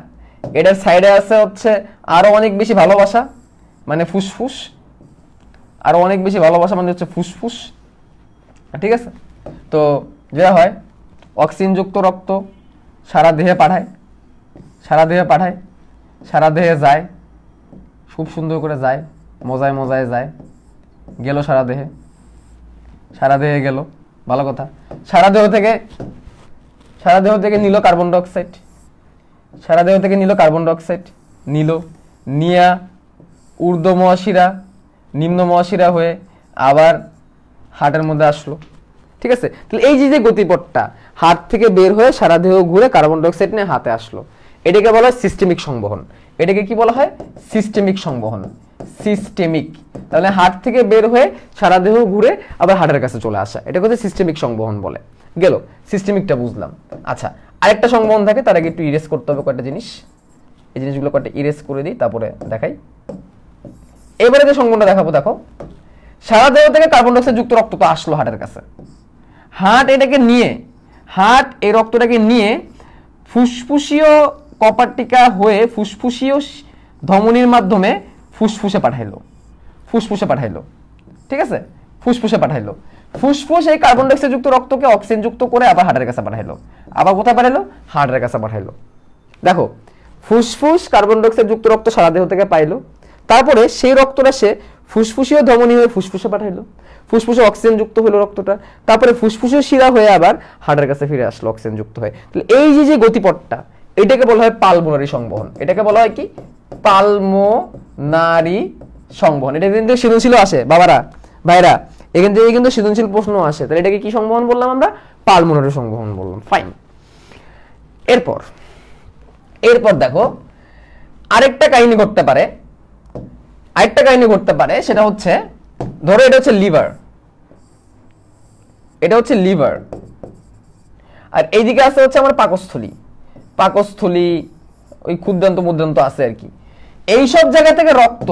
এটার সাইডে আছে হচ্ছে আরো অনেক বেশি ভালোবাসা মানে ফুসফুস। আরো অনেক বেশি ভালোবাসা মানে হচ্ছে ফুসফুস, ঠিক আছে? তো যেটা হয়, অক্সিজেনযুক্ত রক্ত সারা দেহে পাঠায়, সারা দেহে যায়, খুব সুন্দর করে যায়, মজায় মজায় যায়, গেল সারা দেহে গেল, ভালো কথা। সারা দেহ থেকে নিল কার্বন ডাইঅক্সাইড, নিয়া ঊর্ধ্ব মহাশিরা নিম্ন মহাশিরা হয়ে আবার হার্টের মধ্যে আসলো, ঠিক আছে? তাহলে এই যে গতিপথটা হার্ট থেকে বের হয়ে সারা দেহ ঘুরে কার্বন ডাইঅক্সাইড নিয়ে হাতে আসলো, এটাকে বলা হয় সিস্টেমিক সংবহন। এটাকে কি বলা হয়? সিস্টেমিক সংবহন। সিস্টেমিক, তাহলে হার্ট থেকে বের হয়ে সারা দেহ ঘুরে আবার হার্টের কাছে চলে আসা, এটাকে হচ্ছে সিস্টেমিক সংবহন বলে। গেল, সিস্টেমিকটা বুঝলাম। আচ্ছা, আরেকটা সংবহন থাকে, তার আগে একটু ইরেজ করতে হবে কয়েকটা জিনিস। এই জিনিসগুলো কয়েকটা ইরেজ করে দিই, তারপরে দেখাই। এবারে যে সংবহনটা দেখাবো, দেখো, সারা দেহ থেকে কার্বন ডাইঅক্সাইড যুক্ত রক্ত তো আসলো হার্টের কাছে। হার্ট এই রক্তটাকে নিয়ে ফুসফুসীয় কপাটিকা হয়ে ফুসফুসীয় ধমনীর মাধ্যমে ফুসফুসে পাঠাইলো, ঠিক আছে? ফুসফুসে পাঠাইলো। ফুসফুস এই কার্বন ডাইঅক্সাইড যুক্ত রক্তকে অক্সিজেন যুক্ত করে আবার হার্টের কাছে পাঠাইলো। আবার কোথায় পাঠাইলো? হার্টের কাছে পাঠাইলো। দেখো, ফুসফুস কার্বন ডাইঅক্সাইড যুক্ত রক্ত সারা দেহ থেকে পাইলো, তারপরে সেই রক্তটা সে ফুসফুসীয় ধমনী হয়ে ফুসফুসে পাঠাইলো, ফুসফুসে অক্সিজেন যুক্ত হলো রক্তটা, তারপরে ফুসফুসের শিরা হয়ে আবার হার্টের কাছে ফিরে আসলো অক্সিজেন যুক্ত হয়ে। তাহলে এই যে গতিপথটা, এটাকে বলা হয় পালমোনারি সংবহন। এটাকে বলা হয় কি? পালমোনারি সংবহন। এটা কিন্তু সৃজনশীল আসে বাবারা, ভাইরা, এখান থেকে কিন্তু সৃজনশীল প্রশ্ন আসে। তাহলে এটাকে কি সংবহন বললাম আমরা? পালমোনারি সংবহন বললাম। ফাইন। এরপর দেখো, আরেকটা কাহিনী ঘটতে পারে, সেটা হচ্ছে, ধরো এটা হচ্ছে লিভার, আর এইদিকে আছে হচ্ছে আমার পাকস্থলী, ওই ক্ষুদ্রান্ত মুদ্রান্ত আছে আর কি। এইসব জায়গা থেকে রক্ত,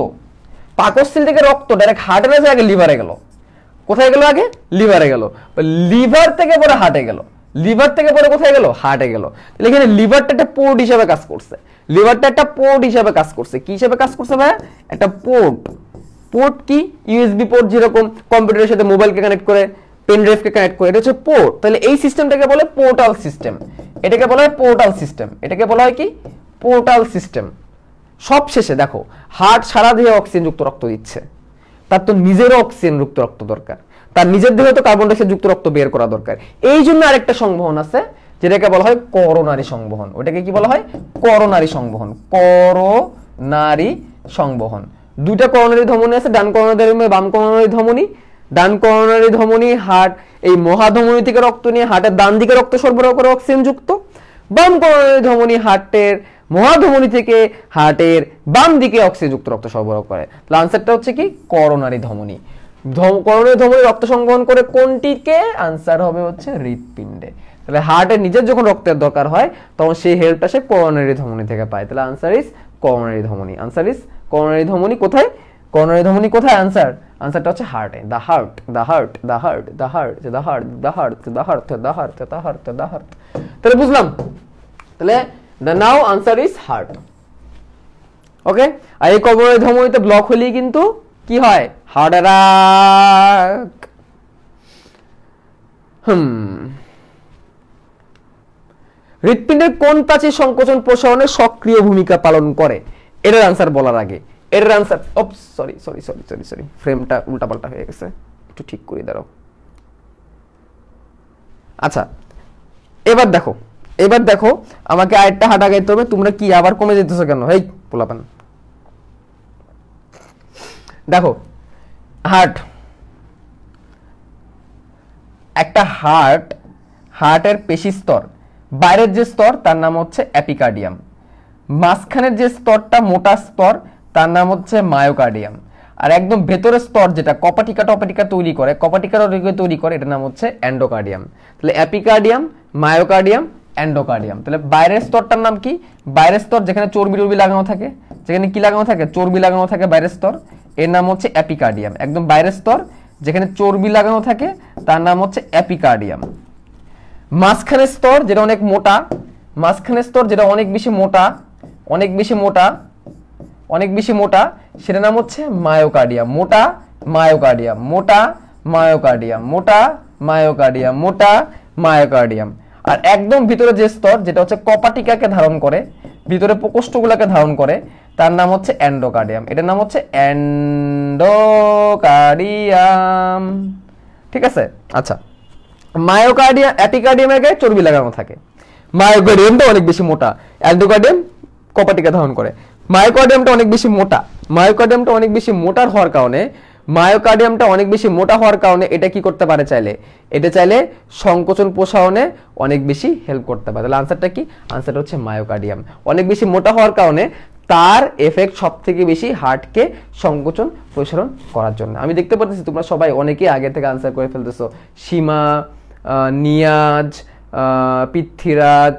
পাকস্থলী থেকে রক্ত ডাইরেক্ট হার্টের জায়গায় লিভারে গেল। কোথায় গেল? আগে লিভারে গেল, লিভার থেকে পরে হার্টে গেল, লিভার থেকে পরে কোথায় গেল? হার্টে গেল। তাহলে এখানে লিভারটা একটা পোর্ট হিসেবে কাজ করছে। কি হিসেবে কাজ করছে ভাই? একটা পোর্ট কি? ইউএসবি পোর্ট, যেরকম কম্পিউটারের সাথে মোবাইলকে কানেক্ট করে, পেন ড্রাইভকে কানেক্ট করে, এটা হচ্ছে পোর্ট। তাহলে এই সিস্টেমটাকে বলে পোর্টাল সিস্টেম। এটাকে বলা হয় কি? Portal system. সব শেষে দেখো, হার্ট সারা দেহে অক্সিজেন যুক্ত রক্ত দিচ্ছে, তার তো নিজেরও অক্সিজেন যুক্ত রক্ত দরকার, তার নিজের দেহে তো কার্বন ডাইঅক্সাইড যুক্ত রক্ত বের করা দরকার। এই জন্য আরেকটা সংবহন আছে, যেটাকে বলা হয় করোনারি সংবহন। ওটাকে কি বলা হয়? করোনারি সংবহন। দুইটা করোনারি ধমনী আছে, ডান করোনারি ধমনী, বাম করোনারি ধমনী। ডান করোনারি ধমনী হার্ট এই মহাধমনী থেকে রক্ত নিয়ে হার্টের ডান দিকে রক্ত সরবরাহ করে অক্সিজেন যুক্ত। বাম করোনারি ধমনী হার্টের মহাধমনী থেকে হার্টের বাম দিকে অক্সিজেন যুক্ত রক্ত সরবরাহ করে। তাহলে আনসারটা হচ্ছে কি? করোনারি ধমনী। করোনারি ধমনী রক্ত সংবহন করে কোনটিকে? আনসার হবে হচ্ছে হৃৎপিণ্ডে। তাহলে হার্টের নিজের যখন রক্তের দরকার হয়, তখন সেই হেল্পটা সে করোনারি ধমনী থেকে পায়। তাহলে আনসার ইজ করোনারি ধমনী। করোনারি ধমনী কোথায়? আনসারটা হচ্ছে হার্টে। তাহলে বুঝলাম? তাহলে নাও আনসার ইজ হার্ট। ওকে, আর এই করোনারি ধমনীতে ব্লক হলেই কিন্তু কি হয়? Heart attack. হৃৎপিণ্ডের কোন প্রাচীর সংকোচন প্রসারণে সক্রিয় ভূমিকা পালন করে? এটার আনসার বলার আগে, এটার আনসার, সরি, ফ্রেমটা উল্টাপাল্টা হয়ে গেছে, একটু ঠিক করে দাঁড়াও। আচ্ছা, এবার দেখো আমাকে আরেকটা হার্ট আগাইতে হবে। তোমরা কি আবার কমে যেতেছো কেন? হেই পোলাপান, দেখো হার্ট, একটা হার্টের পেশি স্তর, বাইরের যে স্তর তার নাম হচ্ছে অ্যাপিকার্ডিয়াম, মাঝখানের যে স্তরটা মোটা স্তর তার নাম হচ্ছে মায়োকার্ডিয়াম, আর একদম ভেতরের স্তর যেটা কপাটিকা তৈরি করে এটার নাম হচ্ছে এন্ডোকার্ডিয়াম। তাহলে অ্যাপিকার্ডিয়াম, মায়োকার্ডিয়াম, এন্ডোকার্ডিয়াম। তাহলে বাইরের স্তরটার নাম কি? বাইরের স্তর যেখানে চর্বি লাগানো থাকে, যেখানে কি লাগানো থাকে? চর্বি লাগানো থাকে বাইরের স্তর, এর নাম হচ্ছে অ্যাপিকার্ডিয়াম। একদম বাইরের স্তর যেখানে চর্বি লাগানো থাকে তার নাম হচ্ছে অ্যাপিকার্ডিয়াম। মাঝখানের স্তর যেটা অনেক মোটা, অনেক বেশি মোটা সেটার নাম হচ্ছে মায়োকার্ডিয়াম। মোটা মায়োকার্ডিয়াম। আর একদম ভিতরে যে স্তর যেটা হচ্ছে কপাটিকাকে ধারণ করে, ভিতরে প্রকোষ্ঠগুলোকে ধারণ করে, তার নাম হচ্ছে এন্ডোকার্ডিয়াম। এটার নাম হচ্ছে এন্ডোকার্ডিয়াম। ঠিক আছে? আচ্ছা, মায়োকার্ডিয়াম, অ্যাপিকার্ডিয়ামের গায়ে চর্বি লাগানো থাকে, মায়োকার্ডিয়ামটা অনেক বেশি মোটা, এন্ডোকার্ডিয়াম কপাটিকা ধারণ করে। মায়োকার্ডিয়ামটা অনেক বেশি মোটা হওয়ার কারণে এটা কি করতে পারে? এটা চাইলে সংকোচন প্রসারণে অনেক বেশি হেল্প করতে পারে। তাহলে আনসারটা কি? আনসারটা হচ্ছে মায়োকার্ডিয়াম। অনেক বেশি মোটা হওয়ার কারণে তার এফেক্ট সব থেকে বেশি হার্টকে সংকোচন প্রসারণ করার জন্য। আমি দেখতে পাচ্ছি তোমরা সবাই অনেকেই আগে থেকে আনসার করে ফেলতেছো। সীমা, নিয়াজ, পৃথ্বীরাজ,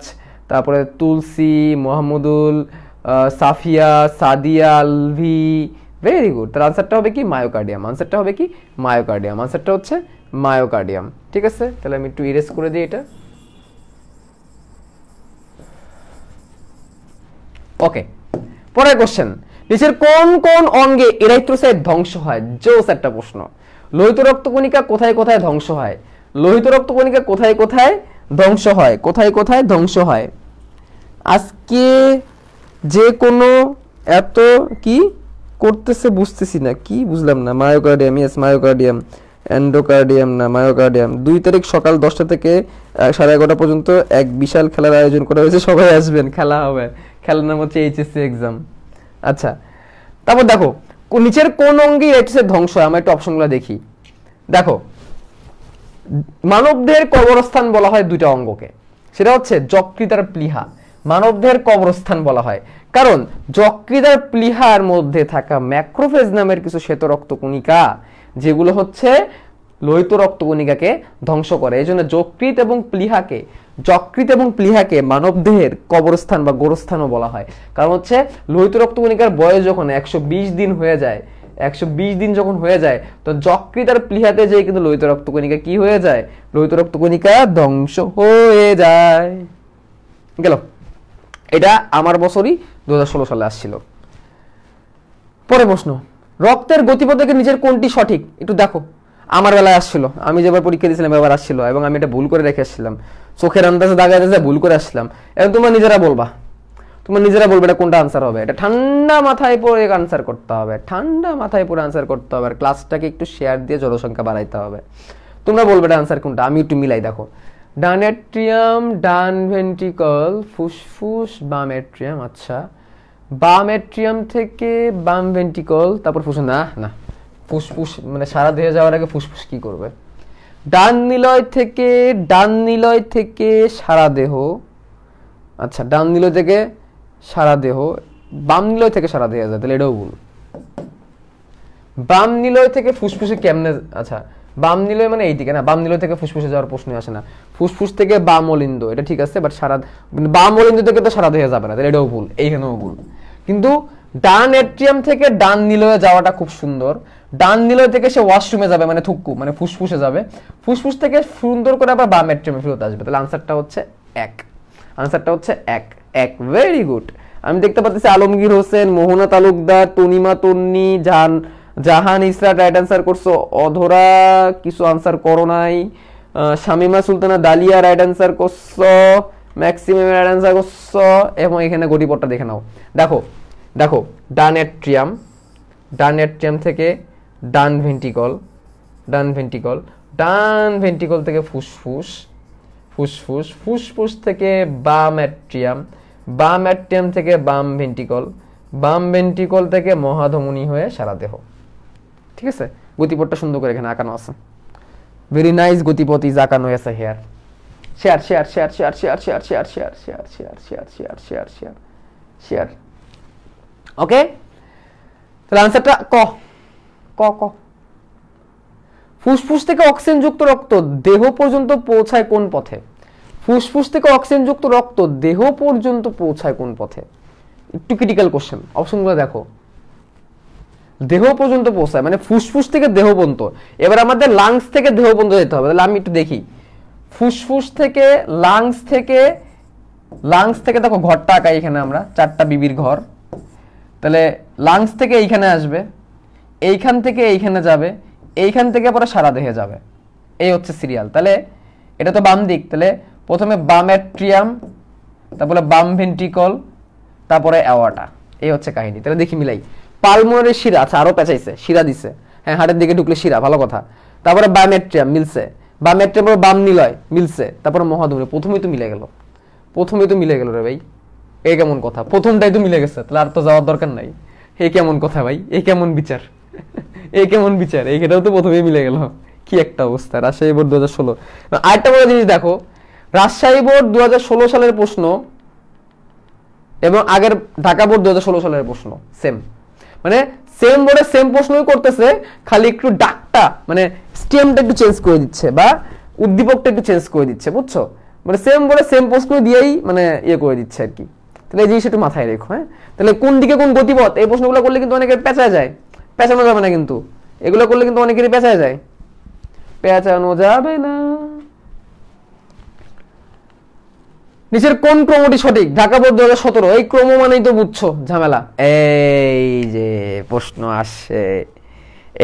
তারপরে তুলসী, মোহাম্মদুল, সাফিয়া, সাদিয়া, আলভি, ভেরি গুড। তার আনসারটা হবে কি? মায়োকার্ডিয়াম। আনসারটা হচ্ছে মায়োকার্ডিয়াম। ঠিক আছে, তাহলে আমি একটু ইরেজ করে দিই এটা। ওকে, পরের কোশ্চেন, নিচের কোন কোন অঙ্গে এরাইথ্রোসাইট ধ্বংস হয়? জোস একটা প্রশ্ন। লোহিত রক্তকণিকা কোথায় কোথায় ধ্বংস হয়? আজকে যে কোনো এত কি করতেছে বুঝতেছি না, কি বুঝলাম না। মায়োকার্ডিয়াম, ইয়েস মায়োকার্ডিয়াম, এন্ডোকার্ডিয়াম না মায়োকার্ডিয়াম। 2 তারিখ সকাল 10টা থেকে 11:30 পর্যন্ত এক বিশাল খেলার আয়োজন করা হয়েছে, সবাই আসবেন, খেলা হবে। খেলার নাম হচ্ছে এইচএসসি এক্সাম। আচ্ছা, তারপর দেখো নিচের কোন অঙ্গে এরাইথ্রোসাইট ধ্বংস হয়? আমরা একটু অপশনগুলো দেখি। দেখো, মানবদেহের কবরস্থান বলা হয় 2টা অঙ্গকে, সেটা হচ্ছে যকৃৎ আর প্লীহা। মানবদেহের কবরস্থান বলা হয় কারণ যকৃৎ আর প্লীহার মধ্যে থাকা ম্যাক্রোফেজ নামের কিছু শ্বেত রক্তকণিকা, যেগুলো হচ্ছে লোহিত রক্তকণিকাকে ধ্বংস করে। এই জন্য যকৃৎ এবং প্লীহাকে মানবদেহের কবরস্থান বা গোরস্থানও বলা হয়। কারণ হচ্ছে লোহিত রক্তকণিকার বয়স যখন 120 দিন হয়ে যায়, 120 দিন যখন হয়ে যায়, তো যকৃৎ আর প্লীহাতে যেয়ে কিন্তু লোহিত রক্তকণিকা কি হয়ে যায়? লোহিত রক্তকণিকা ধ্বংস হয়ে যায়। গেল, এটা আমার বছরই 2016 সালে আসছিল। পরে প্রশ্ন, রক্তের গতিপথকে নিচের কোনটি সঠিক? একটু দেখো, আমার বেলায় আসছিল, আমি যেবার পরীক্ষা দিয়েছিলাম এবার আসছিল, এবং আমি এটা ভুল করে রেখে আসছিলাম, চোখের আন্দাজে দাগায় ভুল করে আসছিলাম। এবং তোমরা নিজেরা বলবে এটা কোনটা আনসার হবে। এটা ঠান্ডা মাথায় পড়ে আনসার করতে হবে, আর ক্লাসটাকে একটু শেয়ার দিয়ে জনসংখ্যা বাড়াইতে হবে। তোমরা বলবে এটা আনসার কোনটা, আমি একটু মিলাই। দেখো, ডান এট্রিয়াম, ডান ভেন্ট্রিকল, ফুসফুস, বাম এট্রিয়াম। আচ্ছা, বাম এট্রিয়াম থেকে বাম ভেন্ট্রিকল, তারপর ফুসফুস। না, ফুসফুস মানে সারা দেহে যাওয়ার আগে ফুসফুস কি করবে? ডান নিলয় থেকে সারা দেহ। আচ্ছা, ডান নিলয় থেকে সারা দেহ, বাম নিলয় থেকে সারা দেহ যায়, তাহলে এটাও ভুল। বাম নিলয় থেকে ফুসফুসে কেমনে? আচ্ছা, বাম নিলয় মানে এইদিকে না, বাম নিলয় থেকে ফুসফুসে যাওয়ার প্রশ্ন আসে না। ফুসফুস থেকে বাম অলিন্দ, এটা ঠিক আছে, বাট বাম অলিন্দ থেকে তো সারা দেহে যাবে না, তাহলে এটাও ভুল, এইখানেও ভুল। কিন্তু ডান এট্রিয়াম থেকে ডান নিলয়ে যাওয়াটা খুব সুন্দর। ডান নিলয় থেকে সে ওয়াশরুমে যাবে, মানে থুক্কু, মানে ফুসফুসে যাবে। ফুসফুস থেকে সুন্দর করে আবার বাম এট্রিয়ামে ফেরত আসবে। তাহলে আনসারটা হচ্ছে এক। Very good. আমি দেখতে পাচ্ছি আলমগীর হোসেন, মোহনা তালুকদার, তনিমা তন্নি, জাহান ইসরা রাইট আনসার করছো। অধরা কিছু আনসার করো নাই। শামিমা সুলতানা দালিয়া রাইট আনসার করছো। ম্যাক্সিমাম রাইট আনসার করছো। এবং এখানে গতিপথটা দেখে নাও। দেখো ডান এট্রিয়াম থেকে ডান ভেন্ট্রিকল থেকে ফুসফুস, ফুসফুস, ফুসফুস থেকে বাম অ্যাট্রিয়াম, বাম অ্যাট্রিয়াম থেকে বাম ভেন্ট্রিকল, বাম ভেন্ট্রিকল থেকে মহাধমনী হয়ে সারা দেহ। ঠিক আছে, গতিপথটা সুন্দর করে এখানে আঁকানো আছে, ভেরি নাইস গতিপথ ইজ আঁকানো আছে here. Share share share share share share share share share share share share share share share. Okay, তাহলে আনসারটা ক ক ক। ফুসফুস থেকে অক্সিজেনযুক্ত রক্ত দেহ পর্যন্ত পৌঁছায় কোন পথে? ফুসফুস থেকে অক্সিজেনযুক্ত রক্ত দেহ পর্যন্ত পৌঁছায় কোন পথে? একটু ক্রিটিক্যাল কোশ্চেন, অপশনগুলো দেখো। দেহ পর্যন্ত পৌঁছায় মানে ফুসফুস থেকে দেহ পর্যন্ত। এবার আমাদের লাংস থেকে দেহ পর্যন্ত যেতে হবে, তাহলে আমি একটু দেখি। ফুসফুস থেকে লাংস থেকে দেখো ঘরটা আঁকাই এখানে আমরা, 4টা বিবির ঘর। তাহলে লাংস থেকে এইখানে আসবে, এইখান থেকে এইখানে যাবে, এইখান থেকে পরে সারা দেহে যাবে, এই হচ্ছে সিরিয়াল। তাহলে এটা তো বাম দিক, তাহলে প্রথমে বাম অ্যাট্রিয়াম, তারপরে বাম ভেন্ট্রিকল, তারপরে অ্যাওয়াটা, এই হচ্ছে কাহিনী। তাহলে দেখি মিলাই। পালমোনারি শিরা, আচ্ছা আরো পেঁচাইছে, শিরা দিছে, হ্যাঁ হার্টের দিকে ঢুকলে শিরা, ভালো কথা। তারপরে বাম অ্যাট্রিয়াম মিলছে, বাম অ্যাট্রিয়াম বাম নিলয় মিলছে, তারপরে মহাধমনী, প্রথমেই তো মিলে গেল, প্রথমেই তো মিলে গেল রে ভাই। এই কেমন কথা, প্রথমটাই তো মিলে গেছে, তাহলে আর তো যাওয়ার দরকার নাই। এই কেমন কথা ভাই, এই কেমন বিচার, এই কেমন বিচার, এইটাও তো প্রথমেই মিলে গেল। কি একটা অবস্থা। রাজশাহী বোর্ড 2016। আরেকটা বড় জিনিস দেখো, রাজশাহী বোর্ড 2016 সালের প্রশ্ন এবং আগের ঢাকা বোর্ড 2016 সালের প্রশ্ন সেম, মানে সেম বোর্ডে সেম প্রশ্নই করতেছে, খালি একটু ডাকটা মানে স্টেমটা একটু চেঞ্জ করে দিচ্ছে বা উদ্দীপকটা একটু চেঞ্জ করে দিচ্ছে, বুঝছো? মানে সেম বোর্ডে সেম প্রশ্ন দিয়েই মানে ইয়ে করে দিচ্ছে আর কি। তাহলে এই জিনিসটা একটু মাথায় রেখো। হ্যাঁ, তাহলে কোন দিকে কোন গতিপথ, এই প্রশ্নগুলো করলে কিন্তু অনেকের পেঁচায় যায়, পেঁচানো যাবে না কিন্তু, এগুলো করলে কিন্তু অনেকেরই পেঁচায় যায়, পেঁচানো যাবে না। নিচের কোন ক্রমটি সঠিক? ঢাকা বোর্ড 2017, এই ক্রম মানেই তো বুঝছো ঝামেলা। এই যে প্রশ্ন আসছে,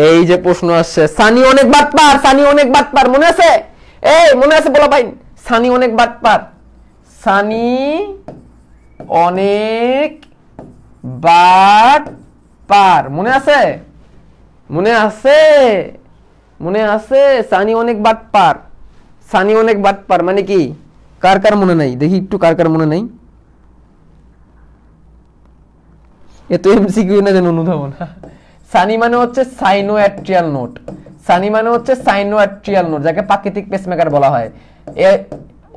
এই যে প্রশ্ন আসছে, সানি অনেক বাটপার, সানি অনেক বাটপার, মনে আছে? এই মনে আছে বলা ভাই, সানি অনেক বাটপার, সানি অনেক বাটপার, মনে আছে? মনে আছে? মনে আছে? সানি অনেক বাটপার, সানি অনেক বাটপার মানে কি? কার কার মনে নাই দেখি একটু, কার কার মনে নাই? এ তো এমসিকিউ না যেন অনুধাবন। সানি মানে হচ্ছে সাইনোঅ্যাট্রিয়াল নোড, সানি মানে হচ্ছে সাইনোঅ্যাট্রিয়াল নোড, যাকে প্রাকৃতিক পেসমেকার বলা হয়।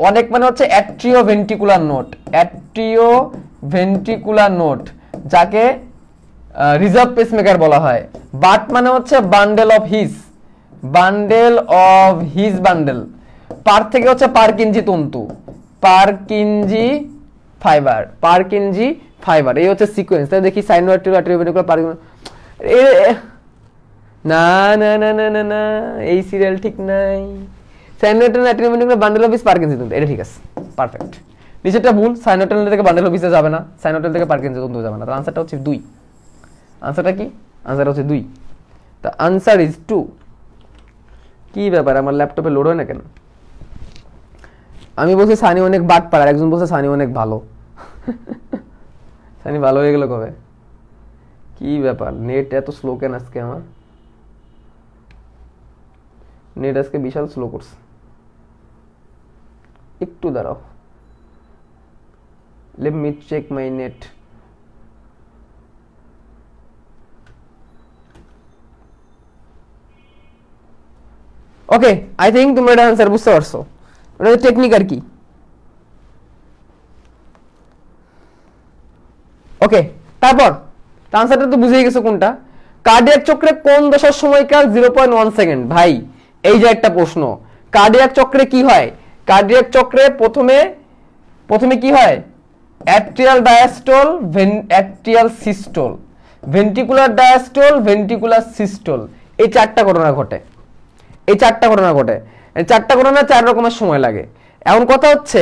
অনেক মানে হচ্ছে atrioventricular node, atrioventricular node, যাকে রিজার্ভ পেসমেকার বলা হয়। বাট মানে হচ্ছে bundle of His, bundle of His bundle. পার থেকে হচ্ছে পারকিনজি তন্তু, পারকিনজি ফাইবার, পারকিনজি ফাইবার, এই হচ্ছে সিকোয়েন্স। তাই দেখি সাইনোঅ্যাট্রিয়াল অ্যাট্রিওভেন্ট্রিকুলার পারকিন, না না না না না না, এই সিরিয়াল ঠিক নাই। Sinoatrial atrioventricular bundle of his পারকিনজি তন্তু, এটা ঠিক আছে, পারফেক্ট। নিচেরটা ভুল, সাইনোঅ্যাট্রিয়াল থেকে বান্ডেল অফ হিজে যাবে না, সাইনোঅ্যাট্রিয়াল থেকে পারকিনজি তন্তু যাবে না। তার আনসারটা হচ্ছে 2। আনসারটা কি? আনসার হচ্ছে 2। The answer is 2। কি ব্যাপার, আমার ল্যাপটপে লোড হয় না কেন? আমি বলছি সানি অনেক বাটপার, আর একজন বলছে সানি অনেক ভালো। সানি ভালো হয়ে গেল কবে? কি ব্যাপার, নেট এত স্লো কেন আজকে? আমার নেট আজকে বিশাল স্লো করছে, একটু দাঁড়াও, let me check my net. Okay, I think তোমরা এটা আনসার বুঝতে পারছো, এটা টেকনিক আর কি। ওকে, তারপর আনসারটা তো বুঝেই গেছো কোনটা। কার্ডিয়াক চক্রে কোন দশার সময়কাল 0.1 সেকেন্ড? ভাই এই যে একটা প্রশ্ন, কার্ডিয়াক চক্রে কি হয়? কার্ডিয়াক চক্রে প্রথমে কি হয়? Atrial diastole, atrial systole, ventricular diastole, ventricular systole, এই 4টা ঘটনা ঘটে, এই 4টা ঘটনা ঘটে। 4টা ঘটনা 4 রকমের সময় লাগে। এখন কথা হচ্ছে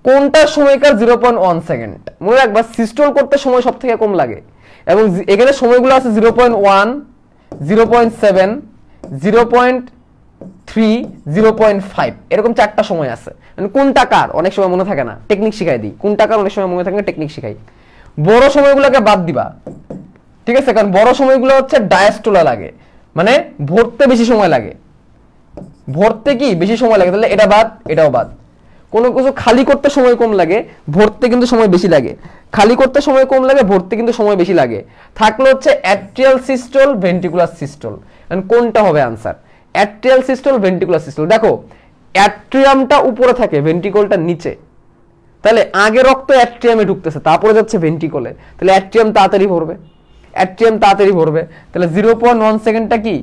কোনটার সময়কাল 0.1 সেকেন্ড? মনে রাখবা সিস্টোল করতে সময় সব থেকে কম লাগে, এবং এখানে সময়গুলো আছে 0.1, 0.7, 0.3, 0.5, এরকম 4টা সময় আছে। মানে কোনটা কার অনেক সময় মনে থাকে না, টেকনিক শিখাই দিই। কোনটা কার অনেক সময় মনে থাকে না, টেকনিক শিখাই। বড় সময়গুলোকে বাদ দিবা, ঠিক আছে? কারণ বড় সময়গুলো হচ্ছে ডায়াস্টোলা লাগে, মানে ভরতে বেশি সময় লাগে, ভরতে কি বেশি সময় লাগে, তাহলে এটা বাদ, এটাও বাদ। কোনো কিছু খালি করতে সময় কম লাগে, ভরতে কিন্তু সময় বেশি লাগে। খালি করতে সময় কম লাগে, ভরতে কিন্তু সময় বেশি লাগে। থাকলো হচ্ছে অ্যাট্রিয়াল সিস্টল, ভেন্ট্রিকুলার সিস্টল। কোনটা হবে answer? Atrial systole, ventricular systole. দেখো অ্যাট্রিয়ামটা উপরে থাকে, ভেন্ট্রিকলটা নিচে, তাহলে আগে রক্ত অ্যাট্রিয়ামে ঢুকতেছে, তারপরে যাচ্ছে ভেন্ট্রিকলে, তাহলে অ্যাট্রিয়াম তাড়াতাড়ি ভরবে, অ্যাট্রিয়াম তাড়াতাড়ি ভরবে। তাহলে 0.1 সেকেন্ডটা কি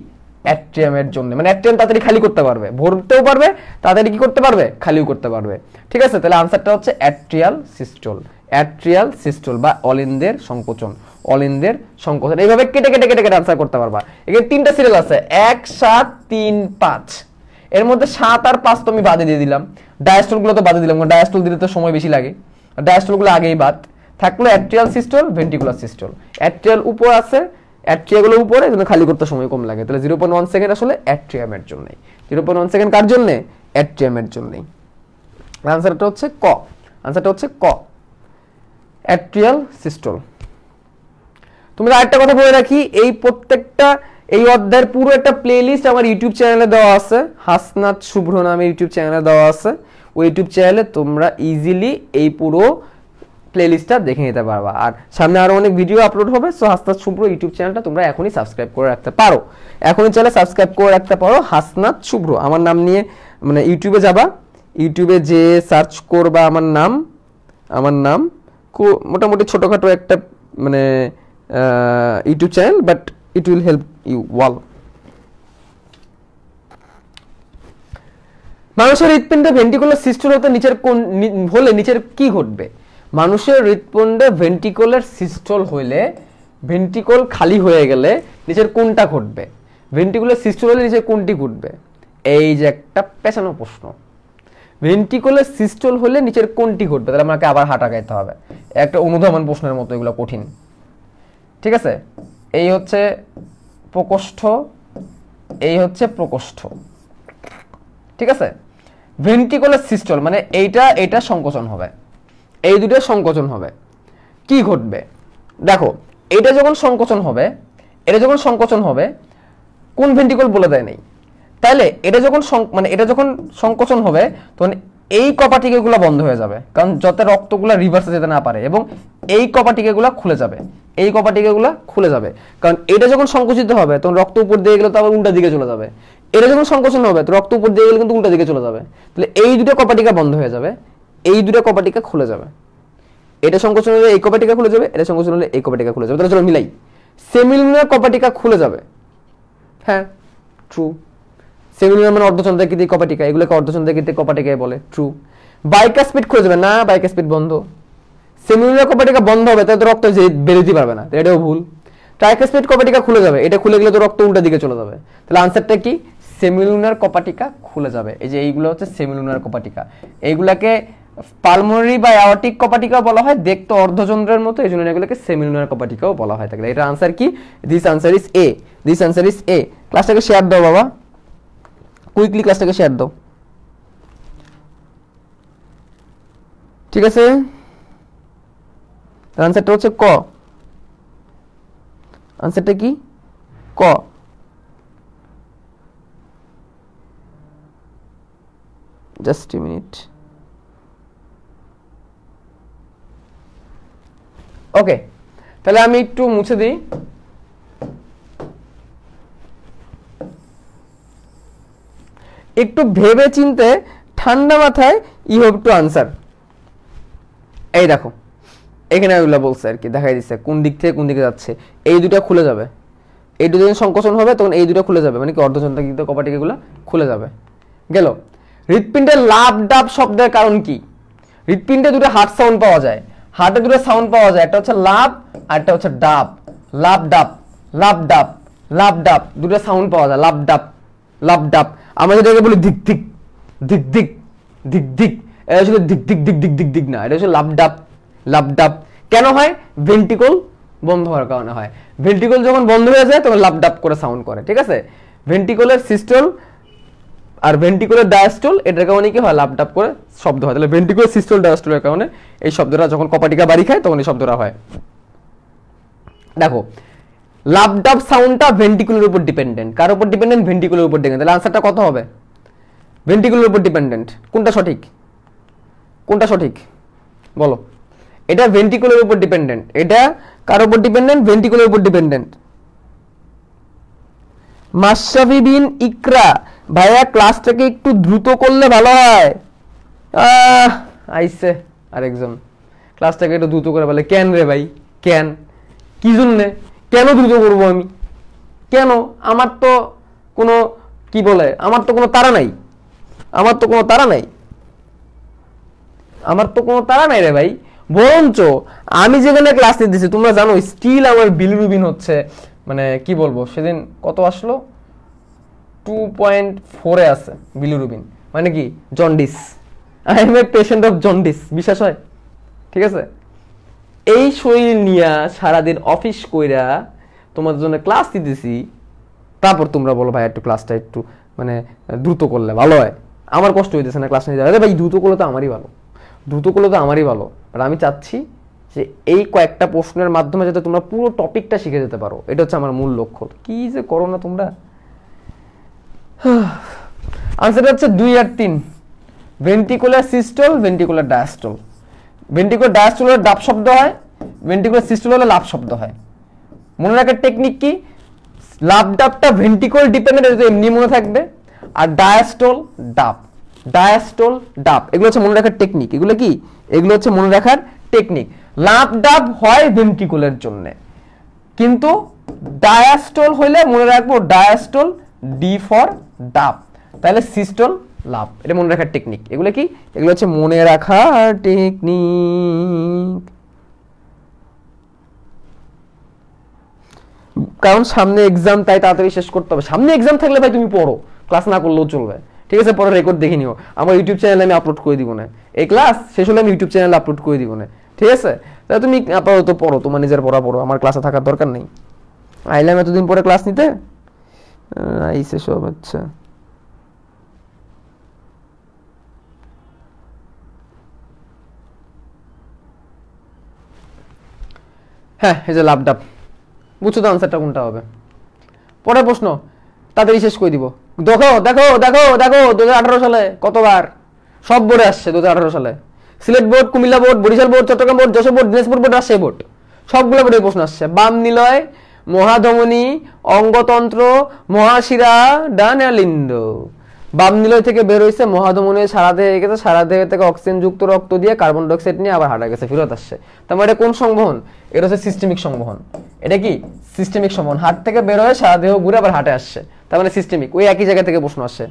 অ্যাট্রিয়ামের জন্য, মানে অ্যাট্রিয়াম তাড়াতাড়ি খালি করতে পারবে, ভরতেও পারবে, তাড়াতাড়ি কি করতে পারবে, খালিও করতে পারবে। ঠিক আছে, তাহলে আনসারটা হচ্ছে অ্যাট্রিয়াল সিস্টল। অ্যাট্রিয়াল সিস্টল বা অলিন্দের সংকোচন, অলিন্দের সংকোচন। এইভাবে কেটে কেটে কেটে কেটে আনসার করতে পারবা। এখানে 3টা সিরিয়াল আছে, 1, 7, 3, 5। এর মধ্যে 7 আর 5 তো আমি বাদে দিয়ে দিলাম, ডায়াস্টল গুলো তো বাদে দিলাম, কারণ ডায়াস্টল দিলে তো সময় বেশি লাগে, ডায়াস্টল গুলো আগেই বাদ। থাকলো atrial systole, ventricular systole. Atrial উপর আছে, অ্যাট্রিয়াগুলো উপরে, এজন্য খালি করতে সময় কম লাগে। তাহলে 0.1 সেকেন্ড আসলে অ্যাট্রিয়ামের জন্যই। 0.1 সেকেন্ড কার জন্য? অ্যাট্রিয়ামের জন্যই। আনসারটা হচ্ছে ক। আনসারটা হচ্ছে ক, অ্যাট্রিয়াল সিস্টল। তুমি আরেকটা কথা বলে রাখি, এই প্রত্যেকটা এই অধ্যায়ের পুরো একটা প্লেলিস্ট আমার ইউটিউব চ্যানেলে দেওয়া আছে, হাসনাত শুভ্র নামে ইউটিউব চ্যানেলে দেওয়া আছে। ওই ইউটিউব চ্যানেলে তোমরা ইজিলি এই পুরো প্লেলিস্টটা দেখে নিতে পারবা। আর সামনে আরো অনেক ভিডিও আপলোড হবে, সো হাসনাত শুভ্র ইউটিউব চ্যানেলটা তোমরা এখনই সাবস্ক্রাইব করে রাখতে পারো, এখনই চ্যানেলে সাবস্ক্রাইব করে রাখতে পারো। হাসনাত শুভ্র আমার নাম নিয়ে মানে ইউটিউবে যাবা, ইউটিউবে যে সার্চ করবা আমার নাম, আমার নাম মোটামুটি ছোটখাটো একটা মানে YouTube channel, but it will help you well. মানুষের হৃৎপিণ্ডে ভেন্ট্রিকুলার সিস্টল হতে নিচের কোন হলে নিচের কি ঘটবে? মানুষের হৃৎপিণ্ডে ভেন্ট্রিকুলার সিস্টল হইলে, ভেন্ট্রিকল খালি হয়ে গেলে নিচের কোনটা ঘটবে? ভেন্ট্রিকুলার সিস্টল হলে নিচের কোনটি ঘটবে? এই যে একটা পেছানো প্রশ্ন, ভেন্ট্রিকুলার সিস্টল হলে নিচের কোনটি ঘটবে? তাহলে আমাকে আবার হাঁটা গাইতে হবে, একটা অনুধাবন প্রশ্নের মতো, এগুলো কঠিন। ঠিক আছে, এই হচ্ছে প্রকোষ্ঠ, এই হচ্ছে প্রকোষ্ঠ। ঠিক আছে, ভেন্ট্রিকুলার সিস্টল মানে এইটা সংকোচন হবে, এই দুটো সংকোচন হবে। কি ঘটবে দেখো, এটা যখন সংকোচন হবে, এটা যখন সংকোচন হবে, কোন ভেন্ট্রিকল বলে দেয় নাই, তাহলে এটা যখন মানে এটা যখন সংকোচন হবে তখন এই কপাটিকাগুলো বন্ধ হয়ে যাবে, কারণ যাতে রক্তগুলো রিভার্সে যেতে না পারে, এবং এই কপাটিকাগুলো খুলে যাবে, এই কপাটিকাগুলো খুলে যাবে। কারণ এটা যখন সংকুচিত হবে তখন রক্ত উপর দিয়ে গেলে তো আবার উল্টা দিকে চলে যাবে, এটা যখন সংকোচন হবে তো রক্ত উপর দিয়ে গেলে কিন্তু উল্টা দিকে চলে যাবে। তাহলে এই দুটো কপাটিকা বন্ধ হয়ে যাবে, এই দুটো কপাটিকা খুলে যাবে। এটা সংকোচন হলে এই কপাটিকা খুলে যাবে, এটা সংকোচন হলে এই কপাটিকা খুলে যাবে। তাহলে চলো মিলাই, সেমিলুনার কপাটিকা খুলে যাবে, হ্যাঁ ট্রু। সেমিলুনার মানে অর্ধচন্দ্রাকৃতি কপাটিকা, এগুলোকে অর্ধচন্দ্রাকৃতি কপাটিকা বলে, ট্রু। বাইকাসপিড খুলে যাবে না, বাইকাসপিড বন্ধ। সেমিলুনার কপাটিকা বন্ধ হবে, তাহলে তো রক্ত বেরোতে পারবে না, এটাও ভুল। ট্রাইকাসপিড কপাটিকা খুলে যাবে, এটা খুলে গেলে তো রক্ত উল্টা দিকে চলে যাবে। তাহলে আনসারটা কি? সেমিলুনার কপাটিকা খুলে যাবে। এই যে এইগুলো হচ্ছে সেমিলুনার কপাটিকা, এইগুলাকে পালমোনারি বা অ্যাওর্টিক কপাটিকাও বলা হয়, দেখতে অর্ধচন্দ্রের মতো, এই জন্য এগুলোকে সেমিলুনার কপাটিকাও বলা হয়। তাহলে এটা আনসার কি? This answer is A, this answer is A. ক্লাসটাকে শেয়ার দাও বাবা, কুইকলি ক্লাসটাকে শেয়ার দাও। ঠিক আছে, আনসারটা হচ্ছে ক। আনসারটা কি? ক। Just a minute. ওকে, তাহলে আমি একটু মুছে দিই। একটু ভেবে চিনতে ঠান্ডা মাথায় ইউ হ্যাভ টু আনসার। এই দেখো এখানে ওগুলো বলছে আর কি, দেখাই দিচ্ছে কোন দিক থেকে কোন দিকে যাচ্ছে। এই দুটো খুলে যাবে, এই দুটো যখন সংকোচন হবে তখন এই দুটো খুলে যাবে, মানে কি অর্ধচন্দ্রাকৃত কপাটিকাগুলো খুলে যাবে। গেল। হৃৎপিণ্ডের লাভ ডাব শব্দের কারণ কি? হৃৎপিণ্ডে দুটো হার্ট সাউন্ড পাওয়া যায়, হার্টে দুটো সাউন্ড পাওয়া যায়, একটা হচ্ছে লাভ আর একটা হচ্ছে ডাব। লাভ ডাব, লাভ ডাব, লাভ ডাব, দুটো সাউন্ড পাওয়া যায়, লাভ ডাব, লাভ ডাব। আমরা যেটাকে বলি দিক দিক, দিক দিক, দিক দিক, এটা আসলে দিক দিক দিক দিক দিক দিক না, এটা হচ্ছে লাভ ডাব, লাভ ডাব। কেন হয়? ভেন্ট্রিকল বন্ধ হওয়ার কারণে হয়। ভেন্ট্রিকল যখন বন্ধ হয়ে যায় তখন লাভ ডাব করে সাউন্ড করে। ঠিক আছে, ভেন্ট্রিকলের সিস্টল আর ভেন্ট্রিকুলার ডায়াস্টল, এটার কারণে কি হয়? লাভ ডাব করে শব্দ হয়। তাহলে ভেন্ট্রিকুলার সিস্টল ডায়াস্টলের কারণে এই শব্দটা, যখন কপাটিকা বাড়ি খায় তখন এই শব্দটা হয়। দেখো লাভ ডাব সাউন্ডটা ভেন্ট্রিকুলার উপর ডিপেন্ডেন্ট। কার উপর ডিপেন্ডেন্ট? ভেন্ট্রিকুলার উপর ডিপেন্ডেন্ট। তাহলে আনসারটা কত হবে? ভেন্ট্রিকুলার উপর ডিপেন্ডেন্ট। কোনটা সঠিক? কোনটা সঠিক বলো? এটা ভেন্ট্রিকুলের উপর ডিপেন্ডেন্ট, এটা কার উপর ডিপেন্ডেন্ট? ভেন্ট্রিকুলের উপর ডিপেন্ডেন্ট। মাশরাফি বিন ইকরা, ভাইয়া ক্লাসটাকে একটু দ্রুত করলে ভালো হয়। আইসে আরেকজন, ক্লাসটাকে একটু দ্রুত করে বলে। কেন রে ভাই, কেন, কি জন্যে, কেন দ্রুত করবো আমি? কেন? আমার তো কোনো কি বলে, আমার তো কোনো তাড়া নাই, আমার তো কোনো তাড়া নাই, আমার তো কোনো তাড়া নাই রে ভাই। বরঞ্চ আমি যেখানে ক্লাস নিতেছি তোমরা জানো স্টিল আমার বিলিরুবিন হচ্ছে, মানে কি বলবো, সেদিন কত আসলো, 2.4 আছে বিলিরুবিন, মানে কি jaundice. I M a patient of jaundice, বিশ্বাস হয়? ঠিক আছে, এই শরীর নিয়ে সারাদিন অফিস কইরা তোমাদের জন্য ক্লাস দিতেছি, তারপর তোমরা বলো ভাই একটু ক্লাসটা একটু মানে দ্রুত করলে ভালো হয়। আমার কষ্ট হইতেছে না ক্লাস নিতে, আরে ভাই দ্রুত করলে তো আমারই ভালো, দ্রুত করলে তো আমারই ভালো। আর আমি চাচ্ছি যে এই কয়েকটা প্রশ্নের মাধ্যমে যাতে তোমরা পুরো টপিকটা শিখে যেতে পারো, এটা হচ্ছে আমার মূল লক্ষ্য। কি যে করো না তোমরা। আনসারটা হচ্ছে 2 আর 3, ventricular systole, ventricular diastole. Ventricular diastole হলে ডাব শব্দ হয়, ভেন্ট্রিকুলার সিস্টল হলে লাভ শব্দ হয়। মনে রাখার টেকনিক কি, লাভ ডাবটা ভেন্ট্রিকুলার ডিপেন্ডেন্ট, এটা এমনি মনে থাকবে, আর ডায়াস্টল ডাব, ডায়াস্টল ডাব, এগুলো হচ্ছে মনে রাখার টেকনিক। এগুলো কি, এগুলো হচ্ছে মনে রাখার টেকনিক। লাভ ডাব হয় ভেন্ট্রিকুলার জন্য, কিন্তু ডায়াস্টল হইলে মনে রাখবো ডায়াস্টল, ডি ফর ডাব, তাহলে সিস্টল লাভ, এটা মনে রাখার টেকনিক। এগুলো কি, এগুলো হচ্ছে মনে রাখার টেকনিক। কারণ সামনে এক্সাম, তাই তাড়াতাড়ি শেষ করতে হবে। সামনে এক্সাম থাকলে ভাই তুমি পড়ো, ক্লাস না করলেও চলবে, ঠিক আছে? পরে রেকর্ড দেখে নিও, আমার ইউটিউব চ্যানেলে আমি আপলোড করে দিব না। এই ক্লাস শেষ হলে আমি ইউটিউব চ্যানেলে আপলোড করে দিব না, ঠিক আছে? তাহলে তুমি আপাতত পড়ো, তোমার নিজের পড়া পড়ো, আমার ক্লাসে থাকার দরকার নেই। আইলাম এতদিন পরে ক্লাস নিতে, আইসে সব। আচ্ছা, হ্যাঁ, এই যে লাভ ডাব, বুঝছো তো আনসারটা কোনটা হবে? পরের প্রশ্ন তাড়াতাড়ি শেষ করে দিব। দেখো দেখো দেখো দেখো 2018 সালে কতবার সব বোর্ডে আসছে। 2018 সালে Sylhet board, Comilla board, Barisal board, Chattogram board, Jessore board, Dinajpur board, Rajshahi board, সবগুলো বোর্ডে প্রশ্ন আসছে। বাম নিলয়, মহাধমনী, অঙ্গতন্ত্র, মহাশিরা, ডানালিন্দ। বাম নিলয় থেকে বের হয়েছে, মহাধমনী সারা দেহে গেছে, সারা দেহ থেকে অক্সিজেন যুক্ত রক্ত দিয়ে কার্বন ডাইঅক্সাইড নিয়ে আবার হাঁটা গেছে, ফেরত আসছে। তার মানে এটা কোন সংবহন? এটা হচ্ছে সিস্টেমিক সংবহন। এটা কি সিস্টেমিক সংবহন, হাট থেকে বের হয়ে সারা দেহ ঘুরে আবার হাটে আসছে, তার মানে সিস্টেমিক। ওই একই জায়গা থেকে প্রশ্ন আসছে।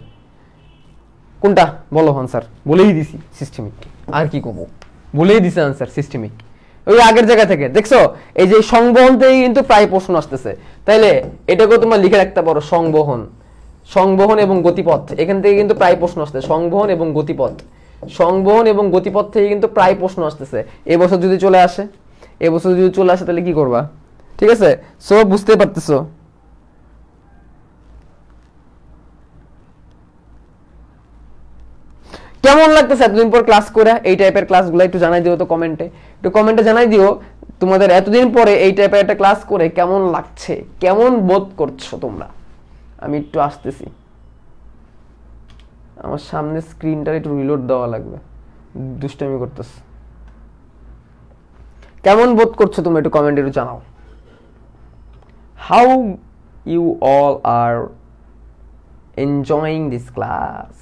কোনটা বলো আনসার? বলেই দিছি সিস্টেমিক, আর কি করবো, বলেই দিছে আনসার সিস্টেমিক। ওই আগের জায়গা থেকে দেখছো, এই যে সংবহন থেকে কিন্তু প্রায় প্রশ্ন আসতেছে, তাইলে এটাকেও তোমরা লিখে রাখতে পারো, সংবহন, সংবহন এবং গতিপথ। এখান থেকে কিন্তু প্রায় প্রশ্ন আসতেছে, সংবহন এবং গতিপথ, সংবহন এবং গতিপথ থেকে কিন্তু প্রায় প্রশ্ন আসতেছে। এবছর যদি চলে আসে, এবছর যদি চলে আসে তাহলে কি করবা? ঠিক আছে, সো বুঝতে পারতেছো। কেমন লাগতেছে এতদিন পর ক্লাস করে? এই টাইপের ক্লাসগুলো একটু জানাই দিও তো কমেন্টে, একটু কমেন্টে জানাই দিও তোমাদের এতদিন পরে এই টাইপের একটা ক্লাস করে কেমন লাগছে, কেমন বোধ করছো তোমরা। আমি একটু আসতেছি, আমার সামনে স্ক্রিনটা একটু রিলোড দেওয়া লাগবে, দুষ্টামি করতেছে। কেমন বোধ করছো তোমরা একটু কমেন্টে একটু জানাও। How you all are enjoying this class?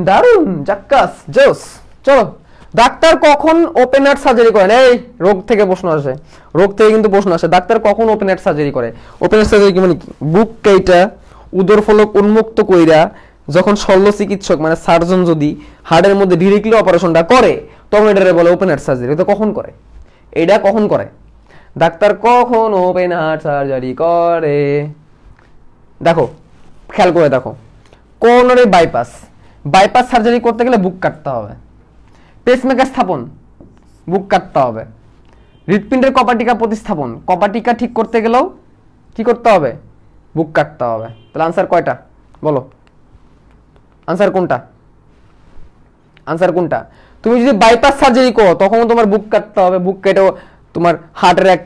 দারুন, জাক্কাস, জোস। চলো, ডাক্তার কখন ওপেন হার্ট সার্জারি করেন? এই রোগ থেকে প্রশ্ন আসে, রোগ থেকে কিন্তু প্রশ্ন আসে। ডাক্তার কখন ওপেন হার্ট সার্জারি করে? ওপেন হার্ট সার্জারি কি মানে বুক কেইটা উদর ফলক উন্মুক্ত কইরা যখন শল্য চিকিৎসক মানে সার্জন যদি হার্টের মধ্যে ডিরেক্টলি অপারেশনটা করে তখন এটারে বলে ওপেন হার্ট সার্জারি। এটা কখন করে? এটা কখন করে? ডাক্তার কখন ওপেন হার্ট সার্জারি করে? দেখো, খেয়াল করে দেখো, কোরোনারি বাইপাস, বাইপাস সার্জারি করতে গেলে বুক কাটতে হবে। পেসমেকার স্থাপন, বুক কাটতে হবে। হৃৎপিণ্ডের কপাটিকা প্রতিস্থাপন, কপাটিকা ঠিক করতে গেলেও কি করতে হবে? বুক কাটতে হবে। তাহলে আনসার কয়টা বলো? আনসার কোনটা? আনসার কোনটা? তুমি যদি বাইপাস সার্জারি করো তখন তোমার বুক কাটতে হবে, বুক কেটেও তোমার হার্টের এক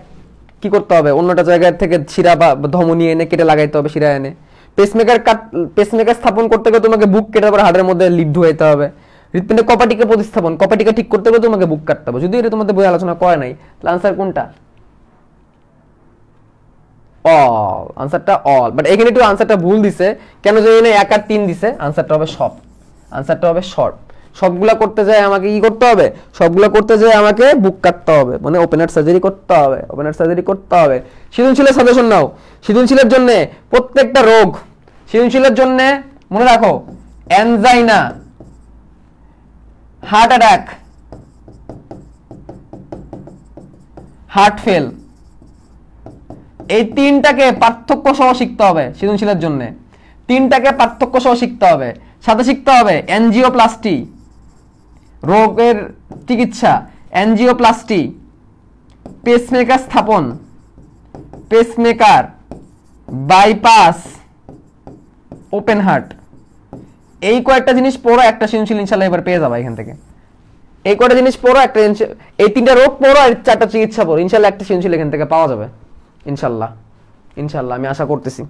কি করতে হবে, অন্যটা জায়গা থেকে শিরা বা ধমনী এনে কেটে লাগাইতে হবে, শিরা এনে। পেসমেকার স্থাপন করতে গেলে তোমাকে বুক কেটে তারপর হার্টের মধ্যে লিড ঢুকাইতে হবে। হৃৎপিণ্ডে কপাটিকা প্রতিস্থাপন, কপাটিকা ঠিক করতে গেলে তোমাকে বুক কাটতে হবে। যদি এটা তোমাদের বই আলোচনা করে নাই, তাহলে আনসার কোনটা? অল, আনসারটা অল। বাট এখানে একটু আনসারটা ভুল দিছে, কেন জানি না 1 আর 3 দিছে। আনসারটা হবে সব, আনসারটা হবে শর্ট। সবগুলা করতে যায় আমাকে কি করতে হবে? সবগুলা করতে যায় আমাকে বুক কাটতে হবে, মানে ওপেন হার্ট সার্জারি করতে হবে, ওপেন হার্ট সার্জারি করতে হবে। সৃজনশীলের সাজেশন নাও। সৃজনশীলের জন্য প্রত্যেকটা রোগ, সৃজনশীলের জন্য মনে রাখো, angina, heart attack, heart fail, এই তিনটাকে পার্থক্য সহ শিখতে হবে সৃজনশীলের জন্য। তিনটাকে পার্থক্য সহ শিখতে হবে। সাথে শিখতে হবে এনজিওপ্লাস্টি, রোগের চিকিৎসা, এনজিওপ্লাস্টি, পেসমেকার স্থাপন, পেসমেকার, বাইপাস, ওপেন হার্ট। এই কয়েকটা জিনিস পড়ো, একটা সৃজনশীল ইনশাআল্লাহ এবার পেয়ে যাবে এখান থেকে। এই কয়টা জিনিস পড়ো, একটা এই 3টা রোগ পড়ো আর 4টা চিকিৎসা পড়ো, ইনশাআল্লাহ একটা সৃজনশীল এখান থেকে পাওয়া যাবে ইনশাআল্লাহ। ইনশাআল্লাহ আমি আশা করতেছি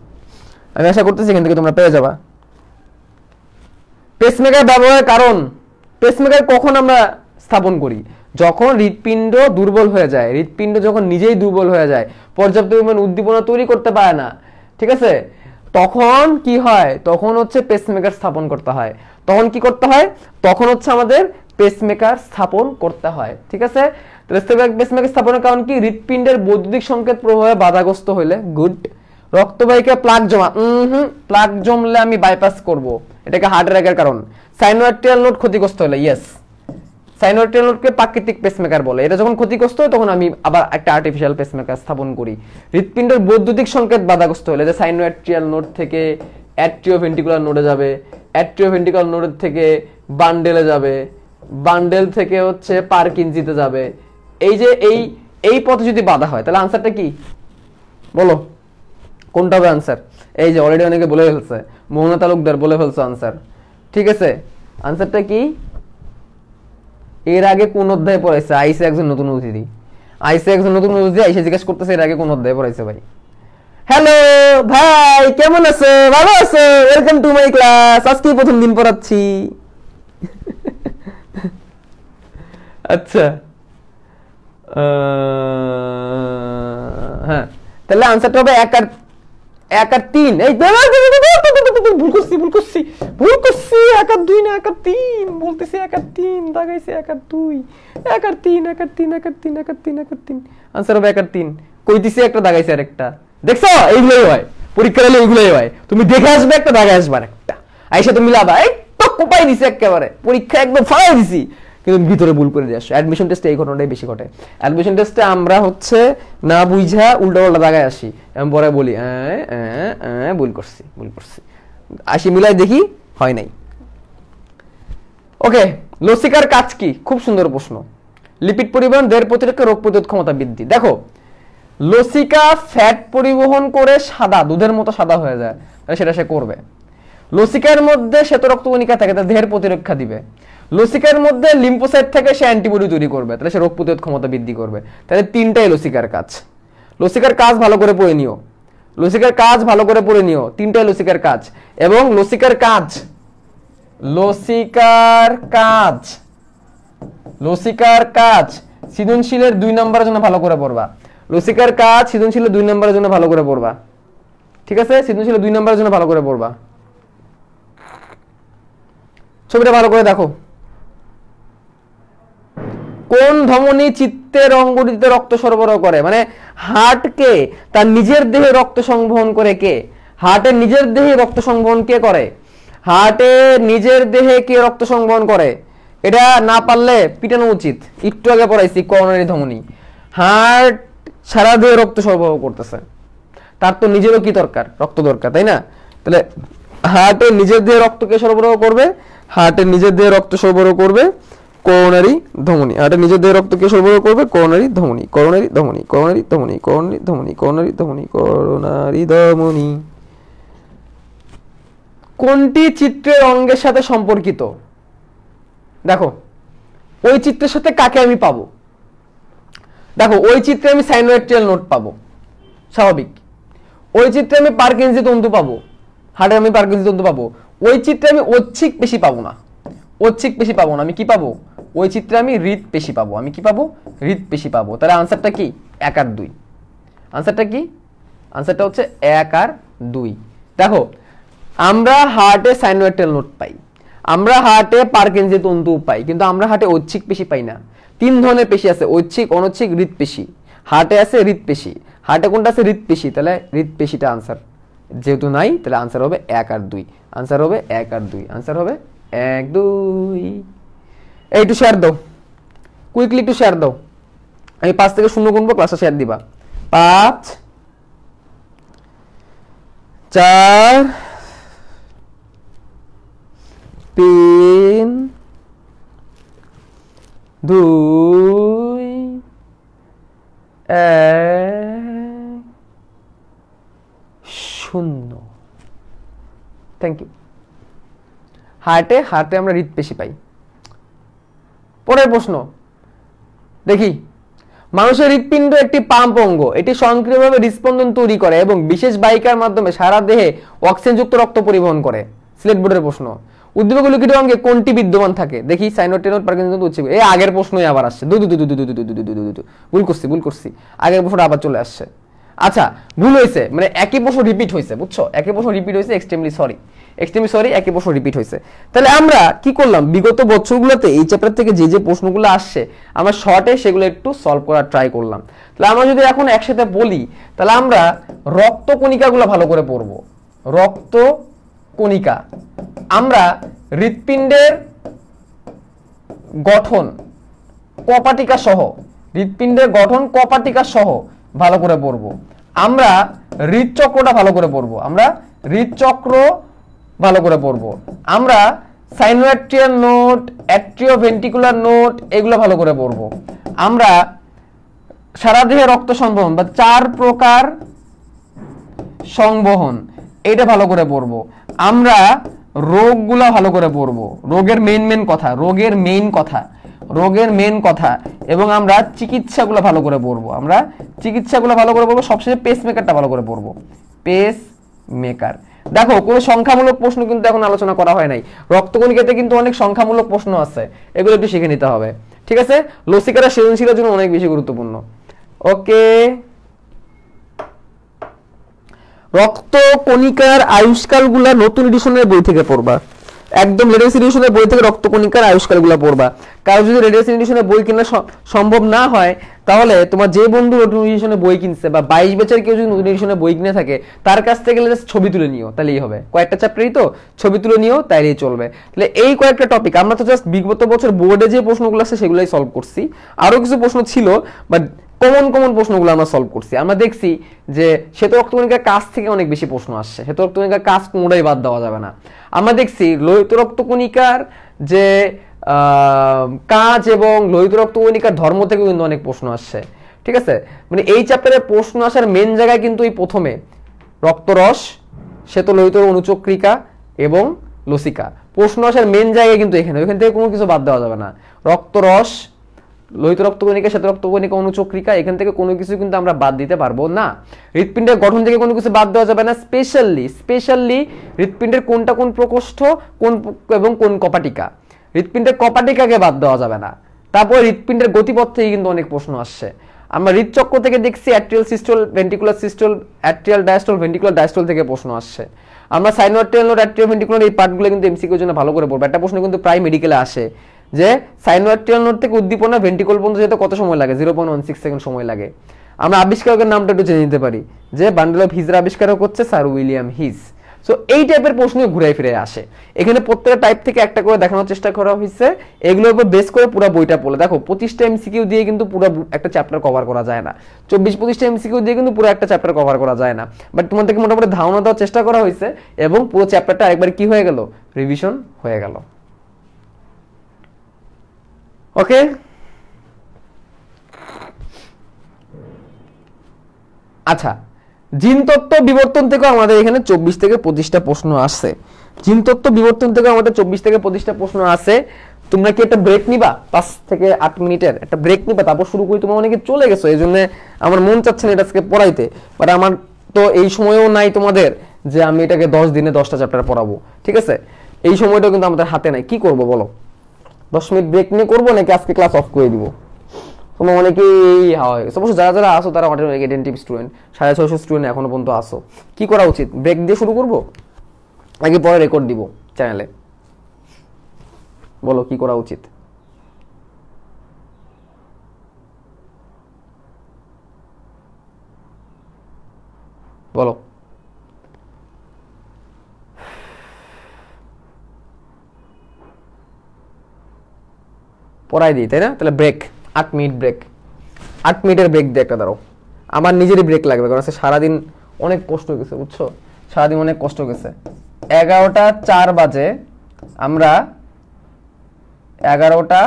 এখান থেকে তোমরা পেয়ে যাবা। পেসমেকার ব্যবহারের কারণ, পেসমেকার কখন আমরা স্থাপন করি? যখন হৃৎপিণ্ড দুর্বল হয়ে যায়। হৃৎপিণ্ড যখন নিজেই দুর্বল হয়ে যায়, পর্যাপ্ত পরিমাণ উদ্দীপনা তৈরি করতে পারে না, ঠিক আছে, তখন কি হয়? তখন হচ্ছে পেসমেকার স্থাপন করতে হয়। তখন কি করতে হয়? তখন হচ্ছে আমাদের পেসমেকার স্থাপন করতে হয়, ঠিক আছে। পেসমেকার স্থাপনের কারণ কি? হৃৎপিণ্ডের বৈদ্যুতিক সংকেত প্রবাহে বাধাগ্রস্ত হইলে, গুড। রক্তবাহিকা প্লাক জমা, প্লাক জমলে আমি বাইপাস করব, এটাকে হার্ট অ্যাটাকের কারণ। সাইনোআর্টেরিয়াল নোড ক্ষতিগ্রস্ত হলে, ইয়েস, সাইনোআর্টেরিয়াল নোডকে প্রাকৃতিক পেসমেকার বলে। এটা যখন ক্ষতিগ্রস্ত হয় তখন আমি আবার একটা আর্টিফিশিয়াল পেসমেকার স্থাপন করি। হৃৎপিণ্ডের বৈদ্যুতিক সংকেত বাধাগ্রস্ত হলে, যে সাইনোআর্টেরিয়াল নোড থেকে অ্যাট্রিওভেন্ট্রিকুলার নোডে যাবে, অ্যাট্রিওভেন্ট্রিকুলার নোড থেকে বান্ডেলে যাবে, বান্ডেল থেকে হচ্ছে পারকিনজিতে যাবে। এই যে এই পথে যদি বাধা হয়, তাহলে আনসারটা কি বলো? কোনটা হবে আনসার? এই যে অলরেডি অনেকে বলে ফেলছে, মোহনা তালুকদার বলে ফেলছে আনসার, ঠিক আছে। আনসারটা কি? এর আগে কোন অধ্যায়ে পড়াইছে? আইসে একজন নতুন অতিথি, আইসে জিজ্ঞেস করতেছে এর আগে কোন অধ্যায়ে পড়াইছে ভাই। হ্যালো ভাই, কেমন আছো? ভালো আছো? Welcome to my class. আজকে প্রথম দিন পড়াচ্ছি। আচ্ছা, হ্যাঁ, তাহলে আনসারটা হবে 1 আর 3। এই ভুল করছি 1 আর 2 না, 1 আর 3 বলতেছি, 1 আর 3 দাগাইছে, 1 আর 2, 1 আর 3, 1 আর 3, 1 আর 3, 1 আর 3, 1 আর 3। আনসার হবে 1 আর 3। কইতেছি একটা দাগাইছে আর একটা। দেখছো, এইগুলোই হয় পরীক্ষা হলে, এইগুলোই হয়। তুমি দেখে আসবে একটা, দাগাই আসবে একটা, আইসা তুমি মিলাবা, এই তো কোপাই দিছে একেবারে, পরীক্ষা একদম ফালাই দিছি, কিন্তু ভিতরে ভুল করে দিয়ে আসছো। অ্যাডমিশন টেস্টে এই ঘটনাটাই বেশি ঘটে। অ্যাডমিশন টেস্টে আমরা হচ্ছে না বুঝা উল্টা পাল্টা দাগায় আসি, এমন পরে বলি ভুল করছি আসি, মিলাই দেখি হয় নাই। ওকে, লসিকার কাজ কি? খুব সুন্দর প্রশ্ন। লিপিড পরিবহন, দেহের প্রতিরক্ষা, রোগ প্রতিরোধ ক্ষমতা বৃদ্ধি। দেখো, লসিকা ফ্যাট পরিবহন করে সাদা, দুধের মতো সাদা হয়ে যায়, তাহলে সেটা সে করবে। লসিকার মধ্যে শ্বেত রক্তকণিকা থাকে, তাহলে দেহের প্রতিরক্ষা দিবে। লসিকার মধ্যে লিম্ফোসাইট থেকে সে অ্যান্টিবডি তৈরি করবে, তাহলে সে রোগ প্রতিরোধ ক্ষমতা বৃদ্ধি করবে। তাহলে তিনটাই লসিকার কাজ। লসিকার কাজ ভালো করে পড়ে নিও, তিনটাই লসিকার কাজ। এবং লসিকার কাজ সৃজনশীলের 2 নম্বরের জন্য ভালো করে পড়বা। লসিকার কাজ সৃজনশীলের 2 নম্বরের জন্য ভালো করে পড়বা, ঠিক আছে। সৃজনশীলের 2 নম্বরের জন্য ভালো করে পড়বা। ছবিটা ভালো করে দেখো। কোন ধমনী চিত্তের অঙ্গটিতে রক্ত সরবরাহ করে? মানে হার্টকে তার নিজের দেহে রক্ত সংবহন করে কে? হার্টের নিজের দেহে রক্ত সংবহন কে করে? হার্টের নিজের দেহে কে রক্ত সংবহন করে? এটা না পারলে পিটানো উচিত। একটু আগে পড়াইছি করোনারি ধমনী। হার্ট সারা দেহে রক্ত সরবরাহ করতেছে, তার তো নিজেরও কি দরকার? রক্ত দরকার, তাই না? তাহলে হার্টের নিজের দেহে রক্ত কে সরবরাহ করবে? হার্টের নিজের দেহে রক্ত সরবরাহ করবে করোনারি ধমনী। হার্টের নিজের দেহে রক্ত কে সরবরাহ করবে? করোনারি ধমনী। কোনটি চিত্রের অঙ্গের সাথে সম্পর্কিত? দেখো, ওই চিত্রের সাথে কাকে আমি পাবো? দেখো, ওই চিত্রে আমি সাইনোআর্টেরিয়াল নোড পাবো, স্বাভাবিক। ওই চিত্রে আমি পারকিনজি তন্তু পাবো, হার্টে আমি পার্কিনসন তন্তু পাবো। ওই চিত্রে আমি ঐচ্ছিক পেশি পাবো না, ঐচ্ছিক পেশি পাবো না, আমি কি পাবো? ওই চিত্রে আমি হৃদ পেশি পাবো। আমি কি পাবো? হৃদ পেশি পাবো। তাহলে আনসারটা কি? 1 আর 2। আনসারটা কি? আনসারটা হচ্ছে 1 আর 2। দেখো আমরা হার্টে সাইনোভিয়াল নোড পাই, আমরা হার্টে পার্কিনসন তন্তু পাই, কিন্তু আমরা হার্টে ঐচ্ছিক পেশি পাই না। 3 ধরনের পেশি আছে, ঐচ্ছিক, অনৈচ্ছিক, হৃদ পেশি। হার্টে আছে হৃদ পেশি, হার্টে কোনটা আছে? হৃদ পেশি। তাহলে হৃদ পেশিটা আনসার যেহেতু নাই, তাহলে আনসার হবে 1 আর 2। আনসার হবে 1 আর 2। আনসার হবে 1 2। এই একটু শেয়ার দাও, কুইকলি একটু শেয়ার দাও। আমি 5 থেকে 0 গুনবো, ক্লাসটা শেয়ার দিবা। 5 4 3 2 1 0। Thank you. হার্টে আমরা হৃদপেশি পাই। পরের প্রশ্ন দেখি, মানুষের হৃৎপিণ্ড একটি পাম্প অঙ্গ, এটি স্বয়ংক্রিয়ভাবে হৃদস্পন্দন তৈরি করে এবং বিশেষ বাহিকার মাধ্যমে সারা দেহে অক্সিজেনযুক্ত রক্ত পরিবহন করে। সিলেট বোর্ডের প্রশ্ন, উদ্দীপক লিখিত অঙ্গে কোনটি বিদ্যমান থাকে? দেখি সাইনোভিয়াল নোড, পার্কিনসন তন্তু, ঐচ্ছিক। এই আগের প্রশ্নই আবার আসছে, ভুল করছি, আগের প্রশ্নটা আবার চলে আসছে। আচ্ছা ভুল হয়েছে, মানে একই প্রশ্ন রিপিট হয়েছে, বুঝছো? একই প্রশ্ন রিপিট হয়েছে, এক্সট্রিমলি সরি, একই প্রশ্ন রিপিট হয়েছে। তাহলে আমরা কি করলাম, বিগত বছরগুলোতে এই চ্যাপ্টার থেকে যে যে প্রশ্নগুলো আসছে আমরা শর্টে সেগুলো একটু সলভ করার ট্রাই করলাম। তাহলে আমরা যদি এখন একসাথে বলি, তাহলে আমরা রক্তকণিকাগুলো ভালো করে পড়বো। রক্তকণিকা, আমরা হৃৎপিণ্ডের গঠন কপাটিকা সহ, হৃৎপিণ্ডের গঠন কপাটিকা সহ ভালো করে পড়বো। আমরা হৃদচক্রটা ভালো করে পড়বো, আমরা হৃদচক্র ভালো করে পড়বো। আমরা সাইনোভিয়াল নোড, অ্যাট্রিওভেন্ট্রিকুলার নোড এগুলো ভালো করে পড়বো। আমরা সারা দেহে রক্ত সংবহন বা 4 প্রকার সংবহন এটা ভালো করে পড়বো। আমরা রোগগুলা ভালো করে পড়বো, রোগের মেইন কথা এবং আমরা চিকিৎসাগুলো ভালো করে পড়বো। সবশেষে পেসমেকারটা ভালো করে পড়বো, পেসমেকার। দেখো কোনো সংখ্যামূলক প্রশ্ন কিন্তু এখন আলোচনা করা হয় নাই। রক্তকণিকাতে কিন্তু অনেক সংখ্যামূলক প্রশ্ন আছে, এগুলো একটু শিখে নিতে হবে, ঠিক আছে? লসিকারা সৃজনশীলের জন্য অনেক বেশি গুরুত্বপূর্ণ। ওকে, রক্তকণিকার আয়ুষ্কালগুলা নতুন এডিশনের বই থেকে পড়বা, একদম লেটেস্ট এডিশনের বই থেকে রক্তকণিকার আয়ুষ্কালগুলা পড়বা। কারণ যদি লেটেস্ট এডিশনের বই কেনা সম্ভব না হয়, তাহলে তোমার যে বন্ধু নতুন এডিশনের বই কিনছে বা 22 ব্যাচের কেউ যদি নতুন এডিশনের বই কিনে থাকে, তার কাছ থেকে গেলে ছবি তুলে নিও, তাহলেই হবে। কয়েকটা চ্যাপ্টারই তো, ছবি তুলে নিও, তাইলেই চলবে। তাহলে এই কয়েকটা টপিক আমরা তো জাস্ট বিগত বছর বোর্ডে যে প্রশ্নগুলো আছে সেগুলোই সলভ করছি। আরো কিছু প্রশ্ন ছিল, বাট কমন প্রশ্নগুলো আমরা সলভ করছি। আমরা দেখছি যে শ্বেত রক্তকণিকার কাজ থেকে অনেক বেশি প্রশ্ন আসছে, শ্বেত রক্তকণিকার কাজ কোনোটাই বাদ দেওয়া যাবে না। আমরা দেখছি লোহিত রক্তকণিকার যে কাজ এবং লোহিত রক্তকণিকার ধর্ম থেকে কিন্তু অনেক প্রশ্ন আসছে, ঠিক আছে? মানে এই চ্যাপ্টারে প্রশ্ন আসার মেন জায়গায় কিন্তু এই প্রথমে রক্তরস, শ্বেত লোহিত অনুচক্রিকা এবং লসিকা, প্রশ্ন আসার মেন জায়গায় কিন্তু এখানে, ওইখান থেকে কোনো কিছু বাদ দেওয়া যাবে না। রক্তরস, লোহিত রক্তকণিকা, শ্বেত রক্তকণিকা, অনুচক্রিকা, এখান থেকে কোনো কিছু কিন্তু আমরা বাদ দিতে পারবো না। হৃৎপিণ্ডের গঠন থেকে কোনো কিছু বাদ দেওয়া যাবে না, স্পেশালি হৃৎপিণ্ডের কোনটা কোন প্রকোষ্ঠ এবং কোন কপাটিকা, হৃৎপিণ্ডের কপাটিকাকে বাদ দেওয়া যাবে না। তারপর হৃৎপিণ্ডের গতিপথ থেকে কিন্তু অনেক প্রশ্ন আসছে। আমরা হৃদচক্র থেকে দেখছি atrial systole, ventricular systole, atrial diastole, ventricular diastole থেকে প্রশ্ন আসছে। আমরা সাইনোভিয়াল নোড, অ্যাট্রিওভেন্ট্রিকুলার এই পার্টগুলো কিন্তু এমসিকিউর জন্য ভালো করে পড়বো। একটা প্রশ্ন কিন্তু প্রায় মেডিকেলে আসে যে সাইনোভিয়াল নোড থেকে উদ্দীপনা ভেন্ট্রিকল পর্যন্ত যেতে কত সময় লাগে? 0.16 সেকেন্ড সময় লাগে। আমরা আবিষ্কারকের নামটা একটু জেনে নিতে পারি যে বান্ডেল অফ হিজের আবিষ্কারক হচ্ছে স্যার উইলিয়াম হিজ। সো এই টাইপের প্রশ্ন ঘুরে ফিরে আসে। এখানে প্রত্যেকটা টাইপ থেকে একটা করে দেখানোর চেষ্টা করা হয়েছে, এগুলোর উপর বেস করে পুরো বইটা পড়লে দেখো 25টা এমসিকিউ দিয়ে কিন্তু পুরো একটা চ্যাপ্টার কভার করা যায় না, 24-25টা এমসিকিউ দিয়ে কিন্তু পুরো একটা চ্যাপ্টার কভার করা যায় না। বাট তোমাদেরকে মোটামুটি ধারণা দেওয়ার চেষ্টা করা হয়েছে এবং পুরো চ্যাপ্টারটা আরেকবার কি হয়ে গেল, রিভিশন হয়ে গেল। ওকে, আচ্ছা জিনতত্ত্ব বিবর্তন থেকে আমাদের এখানে 24 থেকে 25টা প্রশ্ন আসছে। জিনতত্ত্ব বিবর্তন থেকে আমাদের 24 থেকে 25টা প্রশ্ন আছে। তোমরা কি একটা ব্রেক নিবা, 5 থেকে 8 মিনিটের একটা ব্রেক নিবা, তারপর শুরু করি? তোমরা অনেকে চলে গেছো, এই জন্য আমার মন চাচ্ছে না এটা আজকে পড়াইতে, বাট আমার তো এই সময়ও নাই তোমাদের যে আমি এটাকে 10 দিনে 10টা চ্যাপ্টার পড়াবো, ঠিক আছে? এই সময়টা কিন্তু আমাদের হাতে নাই। কি করব বলো? 10 মিনিট ব্রেক নিয়ে করবো নাকি আজকে ক্লাস অফ করে দিব? তোমরা অনেকেই হয়, সাপোজ যারা যারা আসো তারা অটোমেটিক অ্যাটেনটিভ স্টুডেন্ট, 650 স্টুডেন্ট এখনো পর্যন্ত আসো, কি করা উচিত? ব্রেক দিয়ে শুরু করব নাকি পরে রেকর্ড দিব চ্যানেলে? বলো কি করা উচিত? বলো। পড়াই দিই, তাই না? তাহলে ব্রেক, 8 মিনিট ব্রেক, 8 মিনিটের ব্রেক দিয়ে একটা দাঁড়াও। আমার নিজেরই ব্রেক লাগবে, কারণ সারাদিন অনেক কষ্ট গেছে, বুঝছো? সারাদিন অনেক কষ্ট গেছে। 11টা 4 বাজে আমরা 11টা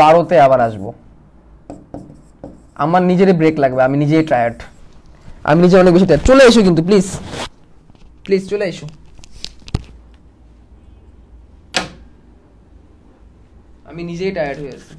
12তে আবার আসবো। আমার নিজেরই ব্রেক লাগবে, আমি নিজেই টায়ার্ড, আমি নিজে অনেক বেশি টায়ার্ড। চলে এসো কিন্তু প্লিজ, প্লিজ চলে এসো। আমি নিজেই টায়ার্ড হয়ে আছি।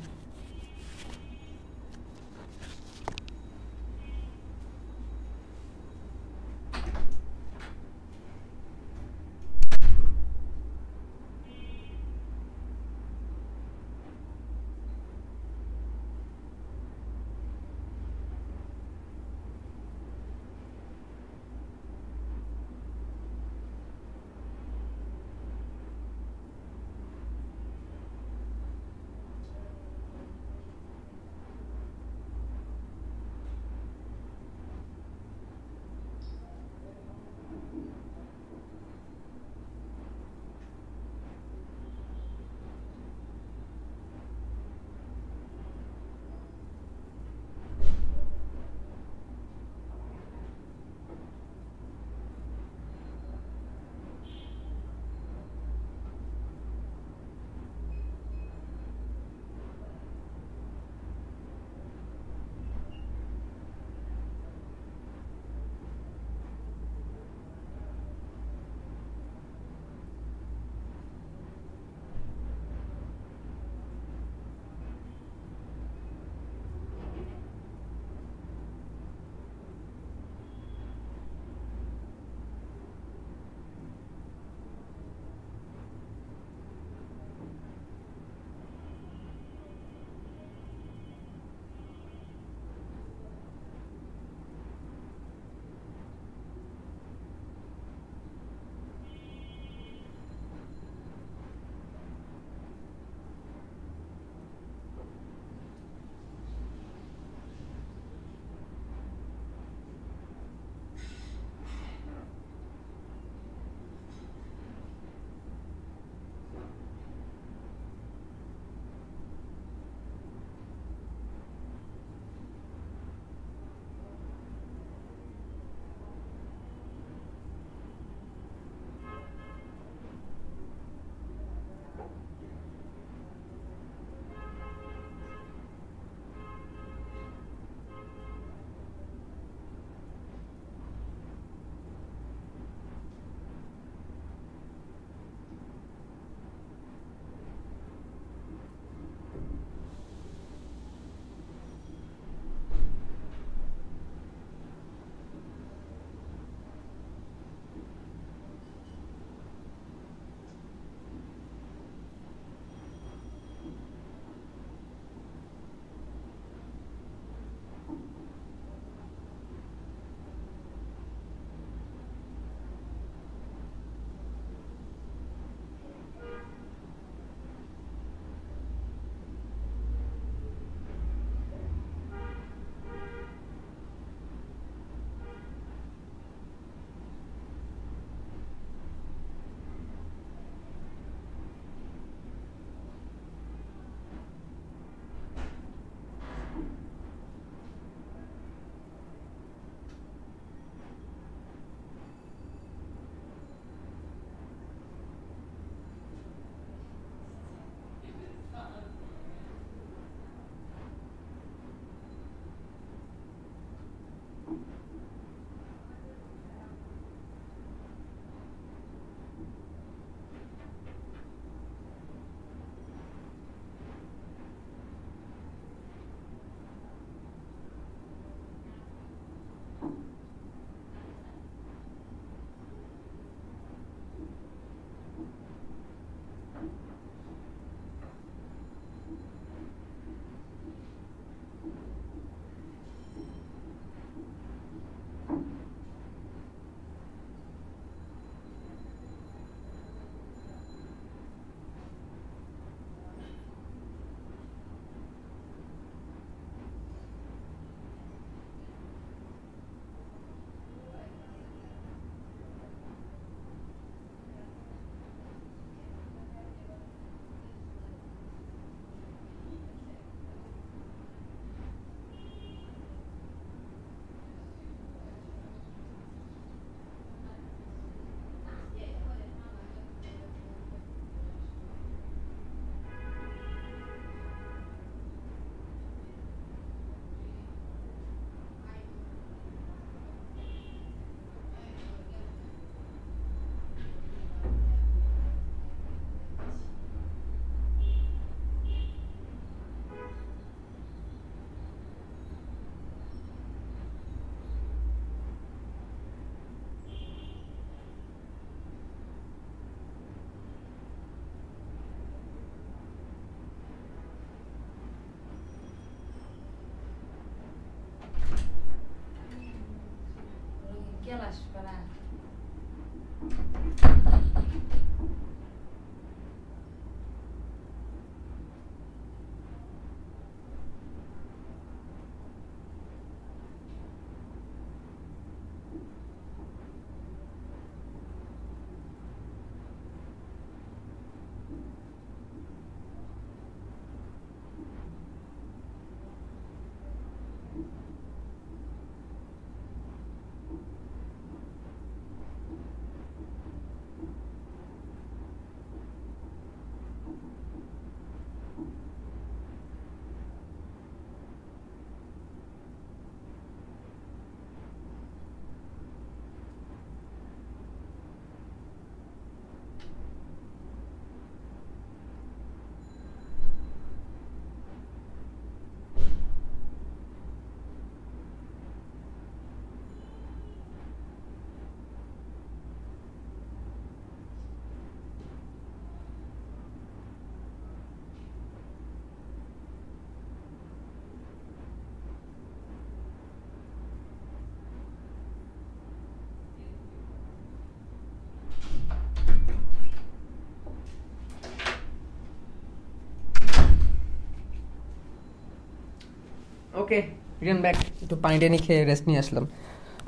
ওকে, রিটার্ন ব্যাক। একটু পানি টানি খেয়ে রেস্ট নিয়ে আসলাম।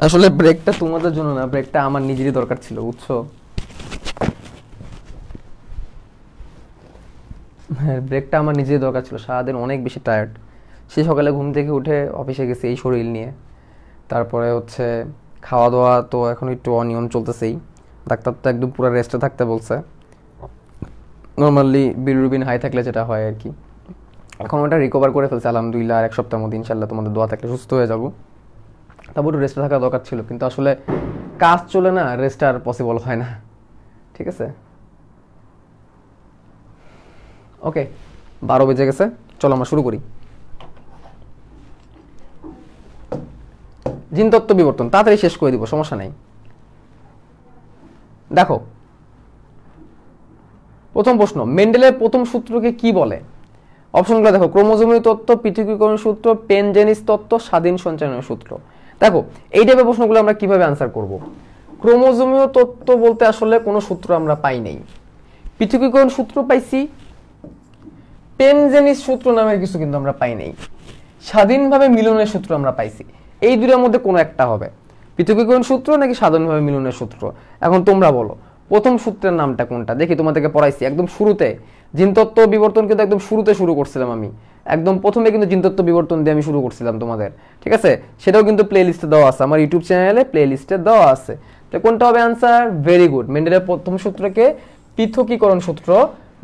আসলে ব্রেকটা তোমাদের জন্য না, ব্রেকটা আমার নিজেরই দরকার ছিল, বুঝছো? হ্যাঁ, ব্রেকটা আমার নিজেরই দরকার ছিল। সারাদিন অনেক বেশি টায়ার্ড। সেই সকালে ঘুম থেকে উঠে অফিসে গেছি এই শরীর নিয়ে। তারপরে হচ্ছে খাওয়া দাওয়া তো এখন একটু অনিয়ম চলতেছেই। ডাক্তার তো একদম পুরো রেস্টে থাকতে বলছে, নর্মালি বিলিরুবিন হাই থাকলে যেটা হয় আর কি। এখন ওটা রিকভার করে ফেলছে আলহামদুলিল্লাহ। আর এক সপ্তাহের মধ্যে ইনশাল্লাহ তোমাদের দোয়া থাকলে সুস্থ হয়ে যাবো। তারপর একটু রেস্টে থাকা দরকার ছিল, কিন্তু আসলে কাজ চলে না, রেস্ট আর পসিবল হয় না। ঠিক আছে, ওকে, 12 বেজে গেছে, চলো আমরা শুরু করি। জিনতত্ত্ব বিবর্তন তাড়াতাড়ি শেষ করে দিব, সমস্যা নাই। দেখো, প্রথম প্রশ্ন, মেন্ডেলের প্রথম সূত্রকে কি বলে? অপশনগুলো দেখো, ক্রোমোজোমীয় তত্ত্ব, পৃথকীকরণ সূত্র, পেনজেনিস তত্ত্ব, স্বাধীন সঞ্চালনের সূত্র। দেখো, এই টাইপের প্রশ্নগুলো আমরা কিভাবে আনসার করব? ক্রোমোজোমীয় তত্ত্ব বলতে আসলে কোনো সূত্র আমরা পাই নাই। পৃথকীকরণ সূত্র পাইছি, পেনজেনিস সূত্র নামের কিছু কিন্তু আমরা পাই নাই। স্বাধীনভাবে মিলনের সূত্র আমরা পাইছি। এই দুটোর মধ্যে কোনো একটা হবে, পৃথকীকরণ সূত্র নাকি স্বাধীনভাবে মিলনের সূত্র। এখন তোমরা বলো প্রথম সূত্রের নামটা কোনটা? দেখি, তোমাদেরকে পড়াইছি একদম শুরুতে। জিনতত্ত্ব বিবর্তন কিন্তু একদম শুরুতে শুরু করছিলাম আমি, একদম প্রথমে কিন্তু জিনতত্ত্ব বিবর্তন দিয়ে আমি শুরু করছিলাম তোমাদের। ঠিক আছে, সেটাও কিন্তু প্লে লিস্টে দেওয়া আছে, আমার ইউটিউব চ্যানেলে প্লে লিস্টে দেওয়া আছে। তো কোনটা হবে আনসার? ভেরি গুড, মেন্ডেলের প্রথম সূত্রকে পৃথকীকরণ সূত্র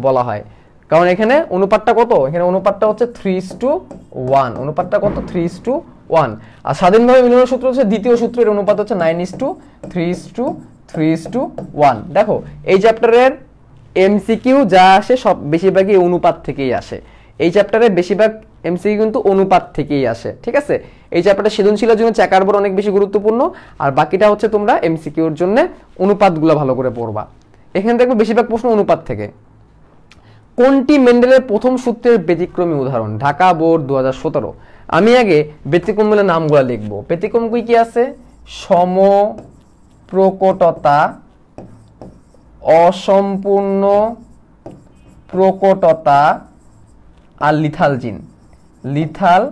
বলা হয়। কারণ এখানে অনুপাতটা কত? এখানে অনুপাতটা হচ্ছে 3:1। অনুপাতটা কত? 3:1। আর স্বাধীনভাবে মিলনের সূত্র হচ্ছে দ্বিতীয় সূত্রের অনুপাত হচ্ছে 9:3:1। দেখো, এই চ্যাপ্টারের এমসিকিউ যা আসে সব বেশিরভাগই অনুপাত থেকেই আসে। এই চ্যাপ্টারে বেশিরভাগ এমসিকিউ কিন্তু অনুপাত থেকেই আসে। ঠিক আছে, এই চ্যাপ্টারটা সৃজনশীলের জন্য চেকার বোর্ড অনেক বেশি গুরুত্বপূর্ণ, আর বাকিটা হচ্ছে তোমরা এমসিকিউর জন্য অনুপাতগুলো ভালো করে পড়বা। এখানে দেখো বেশিরভাগ প্রশ্ন অনুপাত থেকে। কোনটি মেন্ডেলের প্রথম সূত্রের ব্যতিক্রমী উদাহরণ? ঢাকা বোর্ড 2017। আমি আগে ব্যতিক্রমগুলোর নামগুলো লিখবো। ব্যতিক্রম কি আছে? সমপ্রকটতা, অসম্পূর্ণ প্রকটতা আর লিথাল জিন। লিথাল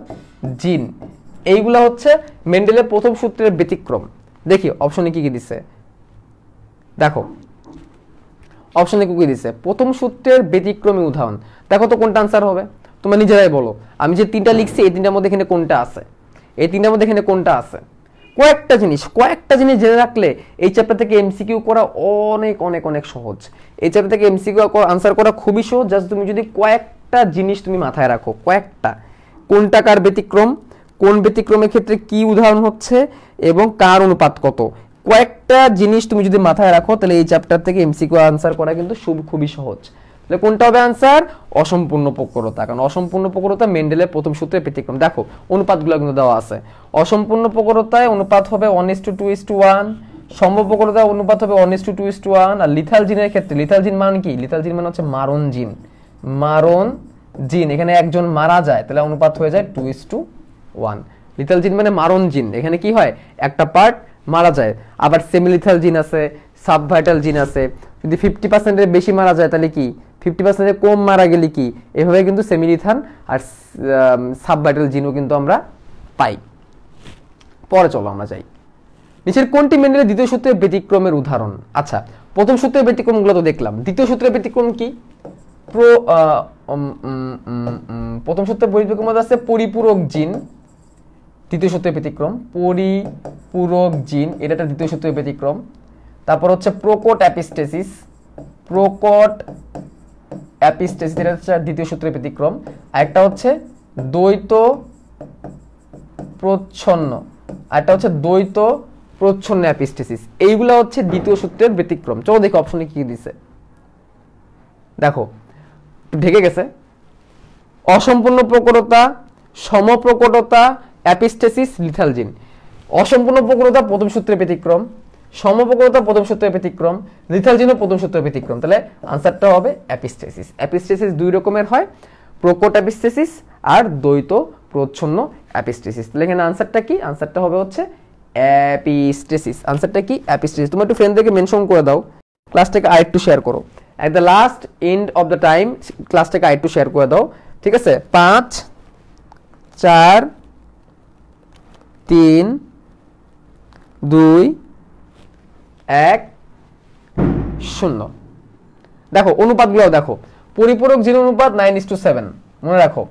জিন এইগুলা হচ্ছে মেন্ডেলের প্রথম সূত্রের ব্যতিক্রম। দেখি অপশনে কি কি দিছে। দেখো অপশনে কি কি দিছে, প্রথম সূত্রের ব্যতিক্রমী উদাহরণ। দেখো তো কোনটা আনসার হবে, তোমরা নিজেরাই বলো। আমি যে তিনটা লিখছি এই তিনটার মধ্যে এখানে কোনটা আছে? এই তিনটার মধ্যে এখানে কোনটা আছে? কয়েকটা জিনিস জেনে রাখলে এই চ্যাপ্টার থেকে এমসিকিউ করা অনেক অনেক অনেক সহজ। এই চ্যাপ্টার থেকে এমসিকিউ আনসার করা খুবই সহজ, জাস্ট তুমি যদি কয়েকটা জিনিস তুমি মাথায় রাখো। কয়েকটা, কোনটা কার ব্যতিক্রম, কোন ব্যতিক্রমের ক্ষেত্রে কি উদাহরণ হচ্ছে এবং কার অনুপাত কত, কয়েকটা জিনিস তুমি যদি মাথায় রাখো তাহলে এই চ্যাপ্টার থেকে এমসিকিউ আনসার করা কিন্তু খুবই সহজ। তাহলে কোনটা হবে আনসার? অসম্পূর্ণ প্রকটতা। কারণ অসম্পূর্ণ প্রকটতা মেন্ডেলের প্রথম সূত্রের ব্যতিক্রম। দেখো অনুপাতগুলো কিন্তু দেওয়া আছে। অসম্পূর্ণ প্রকটতায় অনুপাত হবে 1:2:1, সম্ভব প্রকটতায় অনুপাত হবে 1:2:1। আর লিথাল জিনের ক্ষেত্রে, লিথাল জিন মানে কি? লিথাল জিন মানে হচ্ছে মারণ জিন। মারণ জিন, এখানে একজন মারা যায় তাহলে অনুপাত হয়ে যায় 2:1। লিথাল জিন মানে মারণ জিন, এখানে কি হয়? একটা পার্ট মারা যায়। আবার সেমিলিথাল জিন আছে, সাবভাইটাল জিন আছে। যদি 50%-এর বেশি মারা যায় তাহলে কি, 50%-এর কম মারা গেলে কি, এভাবে কিন্তু সেমিলিথান আর সাবভাইটাল জিনও কিন্তু আমরা পাই। পরে চলো আমরা যাই, নিচের কোনটি মেন্ডেলের দ্বিতীয় সূত্রের ব্যতিক্রমের উদাহরণ? আচ্ছা, প্রথম সূত্রের ব্যতিক্রমগুলো তো দেখলাম, দ্বিতীয় সূত্রের ব্যতিক্রম কি? প্রথম সূত্রের ব্যতিক্রম আছে পরিপূরক জিন, দ্বিতীয় সূত্রের ব্যতিক্রম পরিপূরক জিন, এটা একটা দ্বিতীয় সূত্রের ব্যতিক্রম। তারপর হচ্ছে প্রকট অ্যাপিস্টেসিস, এটা হচ্ছে দ্বিতীয় সূত্রের ব্যতিক্রম। আরেকটা হচ্ছে দ্বৈত প্রচ্ছন্ন, আরেকটা হচ্ছে দ্বৈত প্রচ্ছন্ন অ্যাপিস্টেসিস, এইগুলা হচ্ছে দ্বিতীয় সূত্রের ব্যতিক্রম। চলো দেখো অপশনে কি দিছে, দেখো ঢেকে গেছে। অসম্পূর্ণ প্রকটতা, সমপ্রকটতা, অ্যাপিস্টেসিস, লিথাল জিন। অসম্পূর্ণ প্রকটতা প্রথম সূত্রের ব্যতিক্রম, সমপ্রকটতা প্রথম সূত্রের ব্যতিক্রম, লিথাল জিনও প্রথম সূত্রের ব্যতিক্রম। তাহলে আনসারটা হবে অ্যাপিস্টেসিস। অ্যাপিস্টেসিস দুই রকমের হয়, প্রকট অ্যাপিস্টেসিস আর দ্বৈত প্রচ্ছন্ন অ্যাপিস্টেসিস। তাহলে এখানে আনসারটা কি? আনসারটা হবে হচ্ছে অ্যাপিস্টেসিস। আনসারটা কি? অ্যাপিস্টেসিস। তোমরা একটু ফ্রেন্ডদেরকে মেনশন করে দাও, ক্লাসটাকে আরেকটু শেয়ার করো। At the last end of the time ক্লাসটাকে আরেকটু শেয়ার করে দাও, ঠিক আছে? 5 4 3 2 1 0। দেখো অনুপাতগুলো দেখো, পরিপূরক জিন অনুপাত 9:7, মনে রাখো।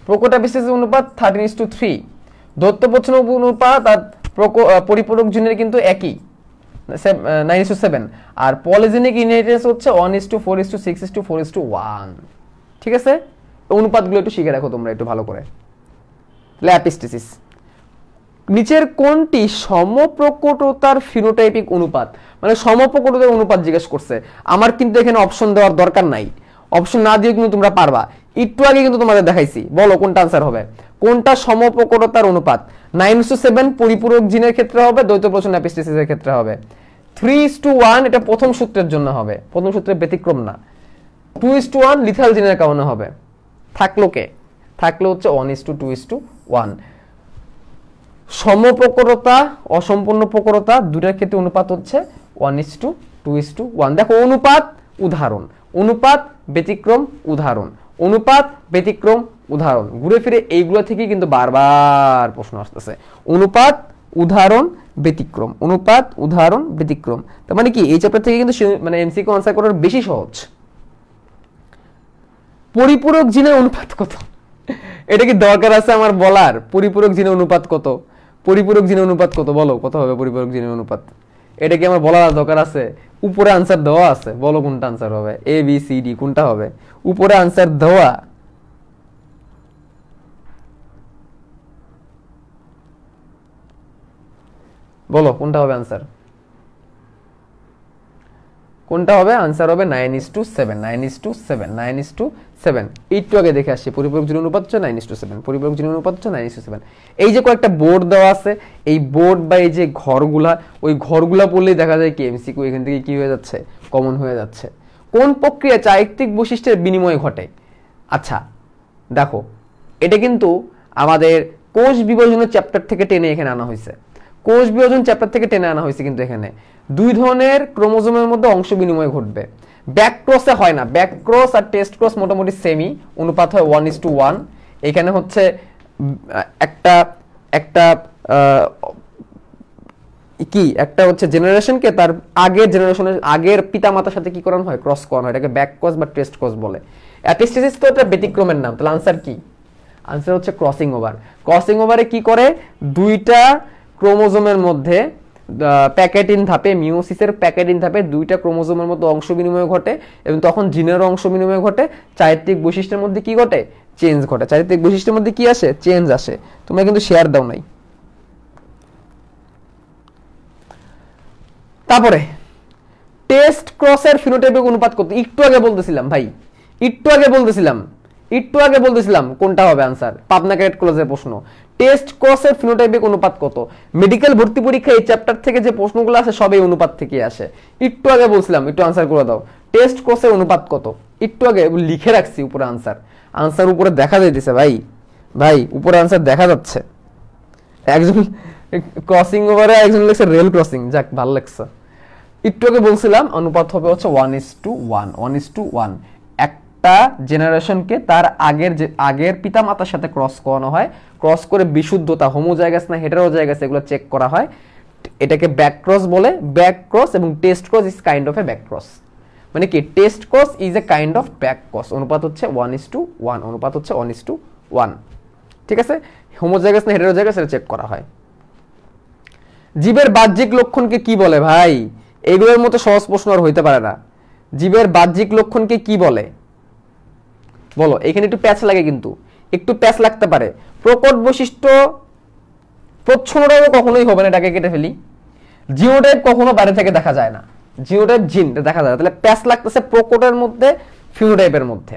প্রকট অ্যাপিস্টেসিস অনুপাত 13:3। দ্বৈত প্রচ্ছন্ন অনুপাত আর পরিপূরক জিনের কিন্তু একই, 9:7। আর পলিজেনিক ইনহেরিটেন্স হচ্ছে 1:4:6:4:1। ঠিক আছে, অনুপাতগুলো একটু শিখে রাখো তোমরা একটু ভালো করে। অ্যাপিস্টেসিস, নিচের কোনটি সমপ্রকটতার ফিনোটাইপিক অনুপাত? মানে সমপ্রকটতার অনুপাত জিজ্ঞেস করছে। আমার কিন্তু এখানে অপশন দেওয়ার দরকার নাই, অপশন না দিয়ে কিন্তু তোমরা পারবা। একটু আগে কিন্তু তোমাদের দেখাইছি, বলো কোনটা আনসার হবে, কোনটা সমপ্রকটতার অনুপাত? 9:7 পরিপূরক জিনের ক্ষেত্রে হবে, দ্বৈত প্রচ্ছন্ন অ্যাপিস্টেসিসের ক্ষেত্রে হবে। 3:1 এটা প্রথম সূত্রের জন্য হবে, প্রথম সূত্রের ব্যতিক্রম না। 2:1 লিথাল জিনের কারণে হবে। থাকলো কে? থাকলো হচ্ছে 1:2:1। সমপ্রকটতা অসম্পূর্ণ প্রকটতা দুটার ক্ষেত্রে অনুপাত হচ্ছে 1:2:1। দেখো অনুপাত উদাহরণ, অনুপাত ব্যতিক্রম উদাহরণ, অনুপাত ব্যতিক্রম উদাহরণ, ঘুরে ফিরে এইগুলো থেকে কিন্তু বারবার প্রশ্ন আসতেছে। অনুপাত উদাহরণ ব্যতিক্রম, অনুপাত উদাহরণ ব্যতিক্রম। তার মানে কি এই চ্যাপ্টার থেকে কিন্তু মানে এমসিকিউ আনসার করার বেশি সহজ। পরিপূরক জিনের অনুপাত কত? এটা কি দরকার আছে আমার বলার? পরিপূরক জিনের অনুপাত কত? পরিপূরক জিনের অনুপাত কত? বলো কত হবে পরিপূরক জিনের অনুপাত? এটা কি আমার বলার দরকার আছে? উপরে আনসার দেওয়া আছে, বলো কোনটা আনসার হবে? এ বি সি ডি কোনটা হবে? উপরে আনসার দেওয়া। বলো কোনটা হবে আনসার? কোনটা হবে আনসার? হবে 9:7, 9:7, 9:7। একটু আগে দেখে আসছি পরিপূরক জিনের অনুপাত হচ্ছে 9:7, পরিপূরক জিনের অনুপাত হচ্ছে 9:7। এই যে কয়েকটা বোর্ড দেওয়া আছে, এই বোর্ড বা এই যে ঘরগুলা, ওই ঘরগুলা পড়লেই দেখা যায় কি এমসিকিউ এখান থেকে কি হয়ে যাচ্ছে, কমন হয়ে যাচ্ছে। কোন প্রক্রিয়া চারিত্রিক বৈশিষ্ট্যের বিনিময় ঘটে? আচ্ছা দেখো, এটা কিন্তু আমাদের কোষ বিভাজনের চ্যাপ্টার থেকে টেনে এখানে আনা হয়েছে। কোষ বিভাজন চ্যাপ্টার থেকে টেনে আনা হয়েছে, কিন্তু এখানে দুই ধরনের ক্রোমোজোমের মধ্যে অংশ বিনিময় ঘটবে। ব্যাক ক্রসে হয় না, ব্যাক ক্রস আর টেস্ট ক্রস মোটামুটি সেমই, অনুপাত হয় 1:1। এখানে হচ্ছে একটা একটা কি একটা হচ্ছে জেনারেশনকে তার আগের জেনারেশনের আগের পিতামাতার সাথে কি করানো হয়, ক্রস করানো হয়, এটাকে ব্যাক ক্রস বা টেস্ট ক্রস বলে। অ্যাপিস্টেসিস তো এটা ব্যতিক্রমের নাম। তাহলে আনসার কি? আনসার হচ্ছে ক্রসিং ওভার। ক্রসিং ওভারে কি করে, দুইটা ক্রোমোজোমের মধ্যে প্যাকেটিন ধাপে, মিওসিসের প্যাকেটিন ধাপে দুইটা ক্রোমোজোমের মধ্যে অংশ বিনিময় ঘটে, এবং তখন জিনের অংশ বিনিময় ঘটে। চারিত্রিক বৈশিষ্ট্যের মধ্যে কি ঘটে, চেঞ্জ ঘটে। চারিত্রিক বৈশিষ্ট্যের মধ্যে কি আসে, চেঞ্জ আসে। তোমরা কিন্তু শেয়ার দাও নাই। তারপরে টেস্ট ক্রসের ফিনোটাইপিক অনুপাত কত? একটু আগে বলতেছিলাম ভাই, একটু আগে বলতেছিলাম কোনটা হবে আনসার। পাবনা ক্যাডেট কলেজের প্রশ্ন, টেস্ট ক্রসের ফিনোটাইপিক অনুপাত কত? মেডিকেল ভর্তি পরীক্ষা এই চ্যাপ্টার থেকে যে প্রশ্নগুলো আসে সব এই অনুপাত থেকে আসে। একটু আগে বলছিলাম, একটু আনসার করে দাও। টেস্ট ক্রসের অনুপাত কত? একটু আগে লিখে রাখছি উপরে আনসার। আনসার উপরে দেখা যাইতেছে ভাই, ভাই উপরে আনসার দেখা যাচ্ছে। একজন ক্রসিং ওভারে একজন লিখছে রেল ক্রসিং, যাক ভালো লাগছে। একটু আগে বলছিলাম অনুপাত হবে হচ্ছে 1:1 1:1। একটা জেনারেশনকে তার আগের পিতামাতার সাথে ক্রস করানো হয়, ক্রস করে বিশুদ্ধতা হোমোজাইগাস না হেটেরোজাইগাস এগুলো চেক করা হয়, এটাকে ব্যাক ক্রস বলে। ব্যাক ক্রস এবং test cross is kind of A back cross, মানে কি test cross is a kind of back cross. অনুপাত হচ্ছে 1:1, অনুপাত হচ্ছে 1:1, ঠিক আছে। হোমোজাইগাস না হেটেরোজাইগাস এটা চেক করা হয়। জীবের বাহ্যিক লক্ষণকে কি বলে ভাই? এগুলোর মতো সহজ প্রশ্ন আর হইতে পারে না। জীবের বাহ্যিক লক্ষণকে কি বলে বলো? এখানে একটু প্যাচ লাগে, কিন্তু একটু প্যাচ লাগতে পারে। প্রকট বৈশিষ্ট্য প্রচ্ছন্নটাও কখনোই হবে না, এটাকে কেটে ফেলি। জিনোটাইপ কখনো বাইরে থেকে দেখা যায় না, জিনোটাইপ জিন দেখা যায়। তাহলে প্যাচ লাগতেছে প্রকটের মধ্যে, ফিনোটাইপের মধ্যে।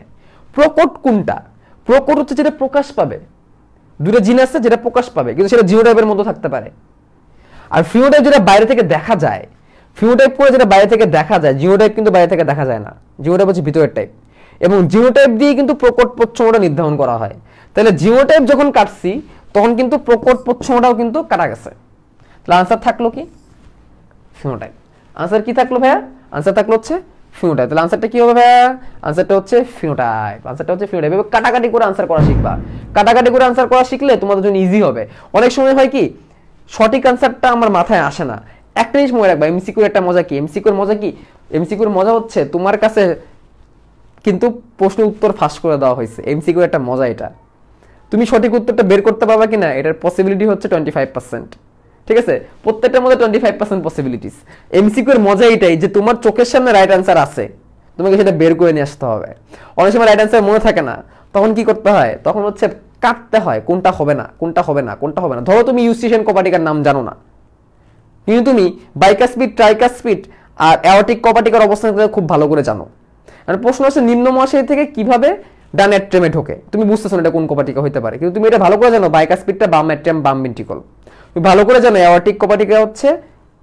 প্রকট কোনটা? প্রকট হচ্ছে যেটা প্রকাশ পাবে। দুটো জিন আছে যেটা প্রকাশ পাবে, কিন্তু সেটা জিনোটাইপের মধ্যে থাকতে পারে। আর ফিনোটাইপ যেটা বাইরে থেকে দেখা যায়, ফিনোটাইপ করে যেটা বাইরে থেকে দেখা যায়, জিনোটাইপ কিন্তু বাইরে থেকে দেখা যায় না। জিনোটাইপ হচ্ছে ভিতরের টাইপ, এবং জিনোটাইপ দিয়ে কিন্তু প্রকট প্রচ্ছন্নটা নির্ধারণ করা হয়। তাহলে জিনোটাইপ যখন কাটছি তখন কিন্তু প্রকট প্রচ্ছন্নটাও কিন্তু কাটা গেছে। তাহলে আনসার থাকলো কি? ফিনোটাইপ। আনসার কি থাকলো ভাইয়া? আনসার থাকলো হচ্ছে ফিনোটাইপ। তাহলে আনসারটা কি হবে ভাইয়া? আনসারটা হচ্ছে ফিনোটাইপ। আনসারটা হচ্ছে ফিনোটাইপ। এবার কাটাকাটি করে আনসার করা শিখবা। কাটাকাটি করে আনসার করা শিখলে তোমাদের জন্য ইজি হবে। অনেক সময় হয় কি সঠিক আনসারটা আমার মাথায় আসে না। একটা জিনিস মনে রাখবা, এমসিকিউর একটা মজা কি? এমসিকিউর মজা কি? এমসিকিউর মজা হচ্ছে তোমার কাছে কিন্তু প্রশ্ন উত্তর ফাঁস করে দেওয়া হয়েছে। এমসিকিউর একটা মজা এটা। তুমি সঠিক উত্তরটা বের করতে পারবা কিনা এটার পসিবিলিটি হচ্ছে 25%, ঠিক আছে? প্রত্যেকটার মধ্যে 25% পসিবিলিটিস। এমসিকিউর মজা এটাই যে তোমার চোখের সামনে রাইট আনসার আছে, তোমাকে সেটা বের করে নিয়ে আসতে হবে। অনেক সময় রাইট আনসার মনে থাকে না, তখন কি করতে হয়? তখন হচ্ছে কাটতে হয়, কোনটা হবে না, কোনটা হবে না, কোনটা হবে না। ধরো তুমি ইউস্টিশিয়ান কোপাটিকার নাম জানো না, কিন্তু তুমি বাইকাসপিড, ট্রাইকাসপিড আর অ্যাওর্টিক কোপাটিকার অবস্থান খুব ভালো করে জানো। আর প্রশ্ন হচ্ছে নিম্ন মহাশয় থেকে কিভাবে ডান অ্যাট্রেমে ঢোকে, তুমি বুঝতেছো না এটা কোন কোপাটিকা হতে পারে, কিন্তু তুমি এটা ভালো করে জানো বাইকাসপিডটা বাম অ্যাট্রেম, বাম ভেন্ট্রিকল। তুমি ভালো করে জানো অ্যাওর্টিক কোপাটিকা হচ্ছে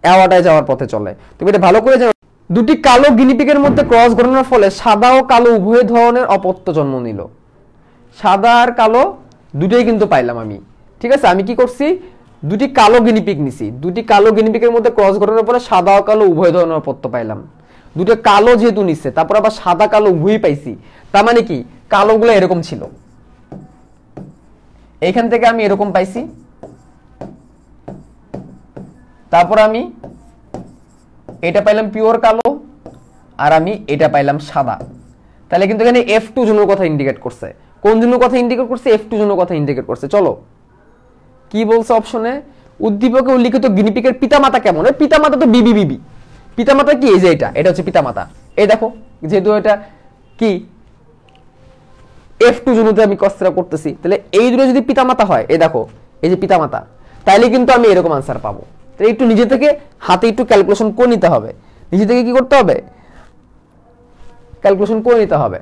অ্যাওর্টায় যাওয়ার পথে চলে, তুমি এটা ভালো করে জানো। দুটি কালো গিনিপিগের মধ্যে ক্রস ঘটানোর ফলে সাদা ও কালো উভয় ধরনের অপত্য জন্ম নিল। সাদা আর কালো দুটোই কিন্তু পাইলাম আমি, ঠিক আছে। আমি কি করছি? দুটি কালো গিনিপিগ নিছি, দুটি কালো গিনিপিগের মধ্যে ক্রস ঘটানোর পরে সাদা ও কালো উভয় ধরনের অপত্য পাইলাম। দুটো কালো যেহেতু নিচ্ছে, তারপর আবার সাদা কালো উভয়ই পাইছি, তার মানে কি কালোগুলো এরকম ছিল, এইখান থেকে আমি এরকম পাইছি, তারপর আমি এটা পাইলাম পিওর কালো, আর আমি এটা পাইলাম সাদা। তাহলে কিন্তু এখানে F2 জনের কথা ইন্ডিকেট করছে। কোন জনের কথা ইন্ডিকেট করছে? F2 জনের কথা ইন্ডিকেট করছে। চলো কি বলছে অপশনে? উদ্দীপকে উল্লিখিত গিনিপিগের পিতামাতা কেমন? পিতামাতা তো বিবি বিবি। পিতামাতা কি? এই যে এটা হচ্ছে পিতামাতা। এই দেখো, যেহেতু এটা কি F2 জনুতে আমি কষ্টটা করতেছি, তাহলে এই দুটো যদি পিতামাতা হয়, এই দেখো এই যে পিতামাতা, তাইলে কিন্তু আমি এরকম আনসার পাবো। তাই একটু নিজে থেকে হাতে একটু ক্যালকুলেশন করে নিতে হবে, নিজে থেকে কি করতে হবে? ক্যালকুলেশন করে নিতে হবে।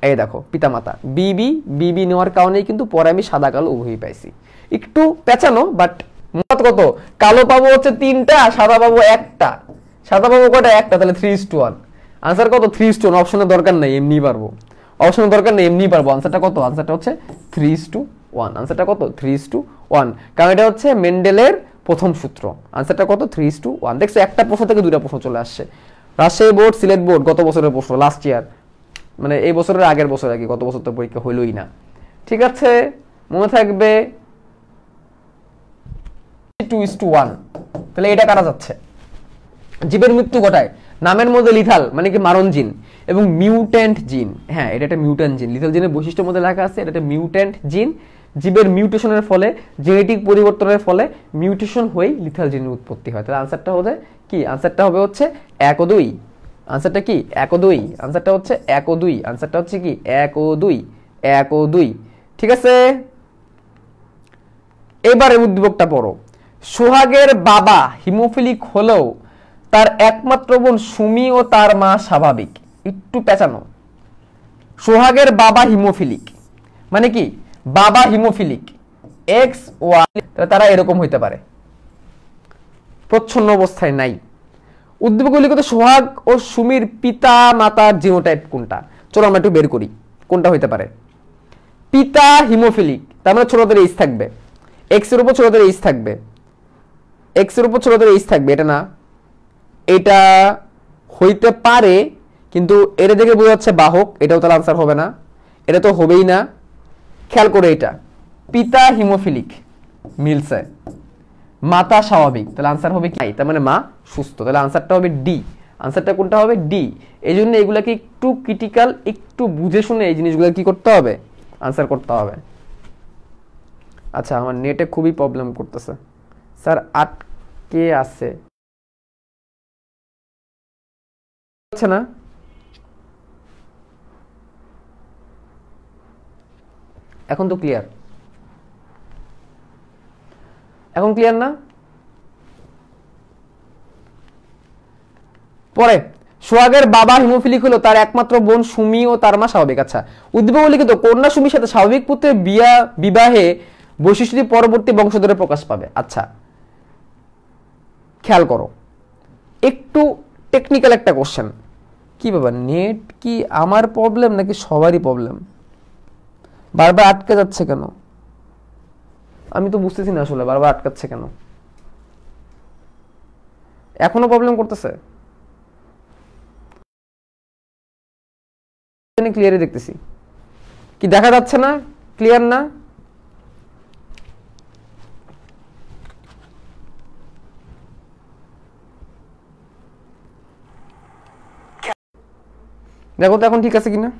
এই দেখো পিতামাতা বিবি, বিবি নেওয়ার কারণেই কিন্তু পরে আমি সাদা কালো উভয়ই পাইছি। একটু পেঁচানো, বাট মত কত? কালো পাবো হচ্ছে 3টা, সাদা পাবো 1টা। সাদা পাবো কয়টা? 1টা। তাহলে 3:1। আনসার কত? 3:1। অপশনের দরকার নেই, এমনি পারবো। অপশনের দরকার নেই, এমনি পারবো। আনসারটা কত? আনসারটা হচ্ছে 3:1। আনসারটা কত? 3:1, কারণ এটা হচ্ছে মেন্ডেলের প্রথম সূত্র। আনসারটা কত? 3:1। দেখছো একটা প্রশ্ন থেকে দুইটা প্রশ্ন চলে আসছে। রাজশাহী বোর্ড, সিলেট বোর্ড গত বছরের প্রশ্ন, লাস্ট ইয়ার, মানে এই বছরের আগের বছর আর কি, গত বছর তো পরীক্ষা হইলই না। ঠিক আছে, মনে থাকবে 2:1। তাহলে এটা কারা যাচ্ছে? জীবের মৃত্যু ঘটায় নামের মধ্যে লিথাল মানে কি মারণ জিন এবং মিউট্যান্ট জিন। হ্যাঁ, এটা একটা মিউট্যান্ট জিন। লিথাল জিনের বৈশিষ্ট্যের মধ্যে লেখা আছে এটা একটা মিউট্যান্ট জিন। জীবের মিউটেশনের ফলে, জেনেটিক পরিবর্তনের ফলে মিউটেশন হয়ে লিথাল জিনের উৎপত্তি হয়। তাহলে আনসারটা হবে কি? আনসারটা হবে হচ্ছে 1 ও 2। আনসারটা কি? 1 ও 2। আনসারটা হচ্ছে 1 ও 2। আনসারটা হচ্ছে কি? 1 ও 2। 1 ও 2, ঠিক আছে। এবারে উদ্দীপকটা পড়ো। সোহাগের বাবা হিমোফিলিক হলেও তার একমাত্র বোন সুমি ও তার মা স্বাভাবিক। একটু পেঁচানো। সোহাগের বাবা হিমোফিলিক মানে কি? বাবা হিমোফিলিক এক্স ওয়াই, তারা এরকম হইতে পারে, প্রচ্ছন্ন অবস্থায় নাই। উদ্দীপক উল্লিখিত সোহাগ ও সুমির পিতা মাতার জিনোটাইপ কোনটা? চলো আমরা একটু বের করি কোনটা হইতে পারে। পিতা হিমোফিলিক, তার মানে ছোটদের এইচ থাকবে, এক্স এর উপর ছোটদের এইচ থাকবে, এক্স এর উপর ছোটদের এইচ থাকবে, এটা না, এটা হইতে পারে, কিন্তু এটা দেখে বোঝা যাচ্ছে বাহক, এটাও তাহলে আনসার হবে না, এটা তো হবেই না। খেয়াল করে এটা পিতা হিমোফিলিক মিলছে, মাতা স্বাভাবিক, তাহলে আনসার হবে কি? তার মানে মা সুস্থ, তাহলে আনসারটা হবে ডি। আনসারটা কোনটা হবে? ডি। এই জন্য এগুলাকে একটু ক্রিটিক্যাল, একটু বুঝে শুনে এই জিনিসগুলো কি করতে হবে? আনসার করতে হবে। আচ্ছা, আমার নেটে খুবই প্রবলেম করতেছে স্যার, আটকে আছে না? এখন তো ক্লিয়ার, এখন ক্লিয়ার না? পরে সোহাগের বাবা হিমোফিলিক হলো, তার একমাত্র বোন সুমি ও তার মা স্বাভাবিক। আচ্ছা, উদ্দীপক লিখিত কন্যা সুমির সাথে স্বাভাবিক পুত্রের বিবাহে বৈশিষ্ট্যটি পরবর্তী বংশধরে প্রকাশ পাবে। আচ্ছা, খেয়াল করো, একটু টেকনিক্যাল একটা কোশ্চেন। কি বাবা, নেট কি আমার প্রবলেম নাকি সবারই প্রবলেম? বারবার আটকে যাচ্ছে কেন? আমি তো বুঝতেছি না আসলে বারবার আটকাচ্ছে কেন, এখনো প্রবলেম করতেছে? ক্লিয়ারই দেখতেছি, কি দেখা যাচ্ছে না? ক্লিয়ার না? দেখো তো এখন ঠিক আছে কিনা।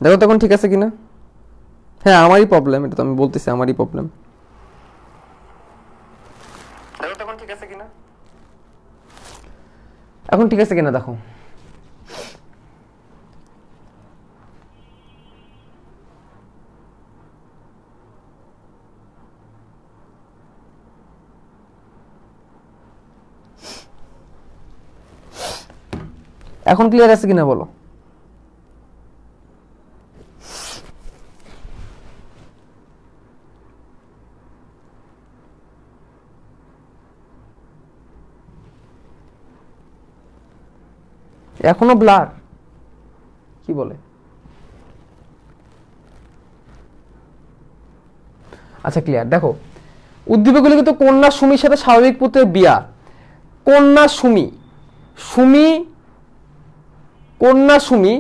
দেখো তো এখন ঠিক আছে কিনা। হ্যাঁ, আমারই প্রবলেম, এটা তো আমি বলতেছি আমারই প্রবলেম। দেখো তো এখন ঠিক আছে কিনা। এখন ঠিক আছে কিনা দেখো। এখন ক্লিয়ার আছে কিনা বলো। এখনো ব্লার, কি বলে? আচ্ছা, ক্লিয়ার। দেখো, উদ্দীপক লিখিত কন্যা সুমির সাথে স্বাভাবিক পুত্রের বিয়া। কন্যা সুমি, কন্যা সুমি,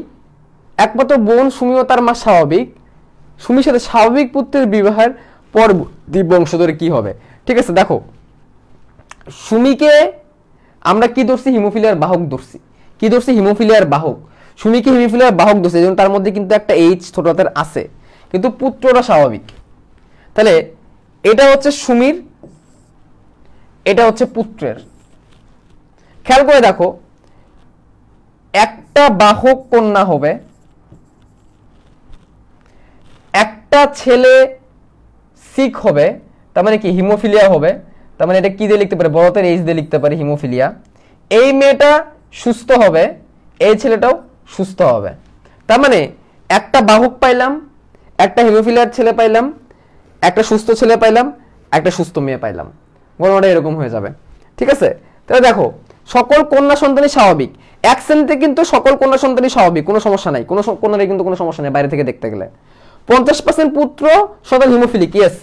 একমাত্র বোন সুমি ও তার মা স্বাভাবিক। সুমির সাথে স্বাভাবিক পুত্রের বিবাহের পরবর্তী বংশধরে কি হবে? ঠিক আছে, দেখো, সুমিকে আমরা কি ধরছি? হিমোফিলিয়ার বাহক ধরছি। কি ধরছি? হিমোফিলিয়ার বাহক। সুমিকে হিমোফিলিয়ার বাহক ধরছে, এই জন্য তার মধ্যে কিন্তু একটা এইচ ছোট হাতের আছে, কিন্তু পুত্রটা স্বাভাবিক। তাহলে এটা হচ্ছে সুমির, এটা হচ্ছে পুত্রের। খেয়াল করে দেখো, একটা বাহক কন্যা হবে, একটা ছেলে সিক হবে, তার মানে কি? হিমোফিলিয়া হবে। তার মানে এটা কি দিয়ে লিখতে পারে? বড় হাতের এইচ দিয়ে লিখতে পারে, হিমোফিলিয়া। এই মেয়েটা সুস্থ হবে, এই ছেলেটাও সুস্থ হবে। তার মানে একটা বাহক পাইলাম, একটা হিমোফিলিয়ার ছেলে পাইলাম, একটা সুস্থ ছেলে পাইলাম, একটা সুস্থ মেয়ে পাইলাম। গণনাটা এরকম হয়ে যাবে। ঠিক আছে, তাহলে দেখো, সকল কন্যা সন্তানই স্বাভাবিক। এক শ্রেণীতে কিন্তু সকল কন্যা সন্তানই স্বাভাবিক, কোনো সমস্যা নাই, কোনো কন্যারই কিন্তু কোনো সমস্যা নেই বাইরে থেকে দেখতে গেলে। 50% পুত্র সন্তান হিমোফিলিক, ইয়েস।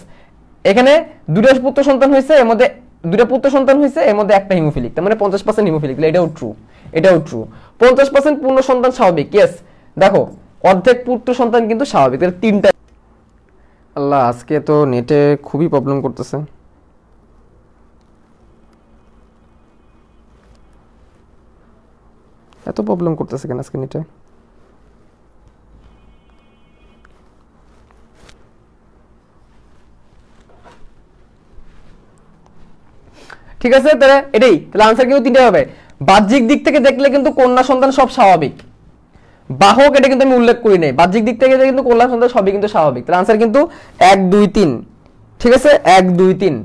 এখানে দুটো পুত্র সন্তান হয়েছে, এর মধ্যে দুটো পুত্র সন্তান হয়েছে, এর মধ্যে একটা হিমোফিলিক, তার মানে 50% হিমোফিলিক। এটাও ট্রু, এটাও ট্রু। 50% পূর্ণ সন্তান স্বাভাবিক, ইয়েস। দেখো, অর্ধেক পুত্র সন্তান কিন্তু স্বাভাবিক। তাহলে তিনটা। আল্লাহ, আজকে তো নেটে খুবই প্রবলেম করতেছে। এত প্রবলেম করতেছে কেন আজকে নেটে? ঠিক আছে, তাহলে এটাই, তাহলে আনসার কিন্তু তিনটা হবে। বাহ্যিক দিক থেকে দেখলে কিন্তু কন্যা সন্তান সব স্বাভাবিক। বাহক এটা কিন্তু আমি উল্লেখ করি নাই, বাহ্যিক দিক থেকে কিন্তু কন্যা সন্তান সবই কিন্তু স্বাভাবিক। তাহলে আনসার কিন্তু 1 2 3। ঠিক আছে, 1 2 3।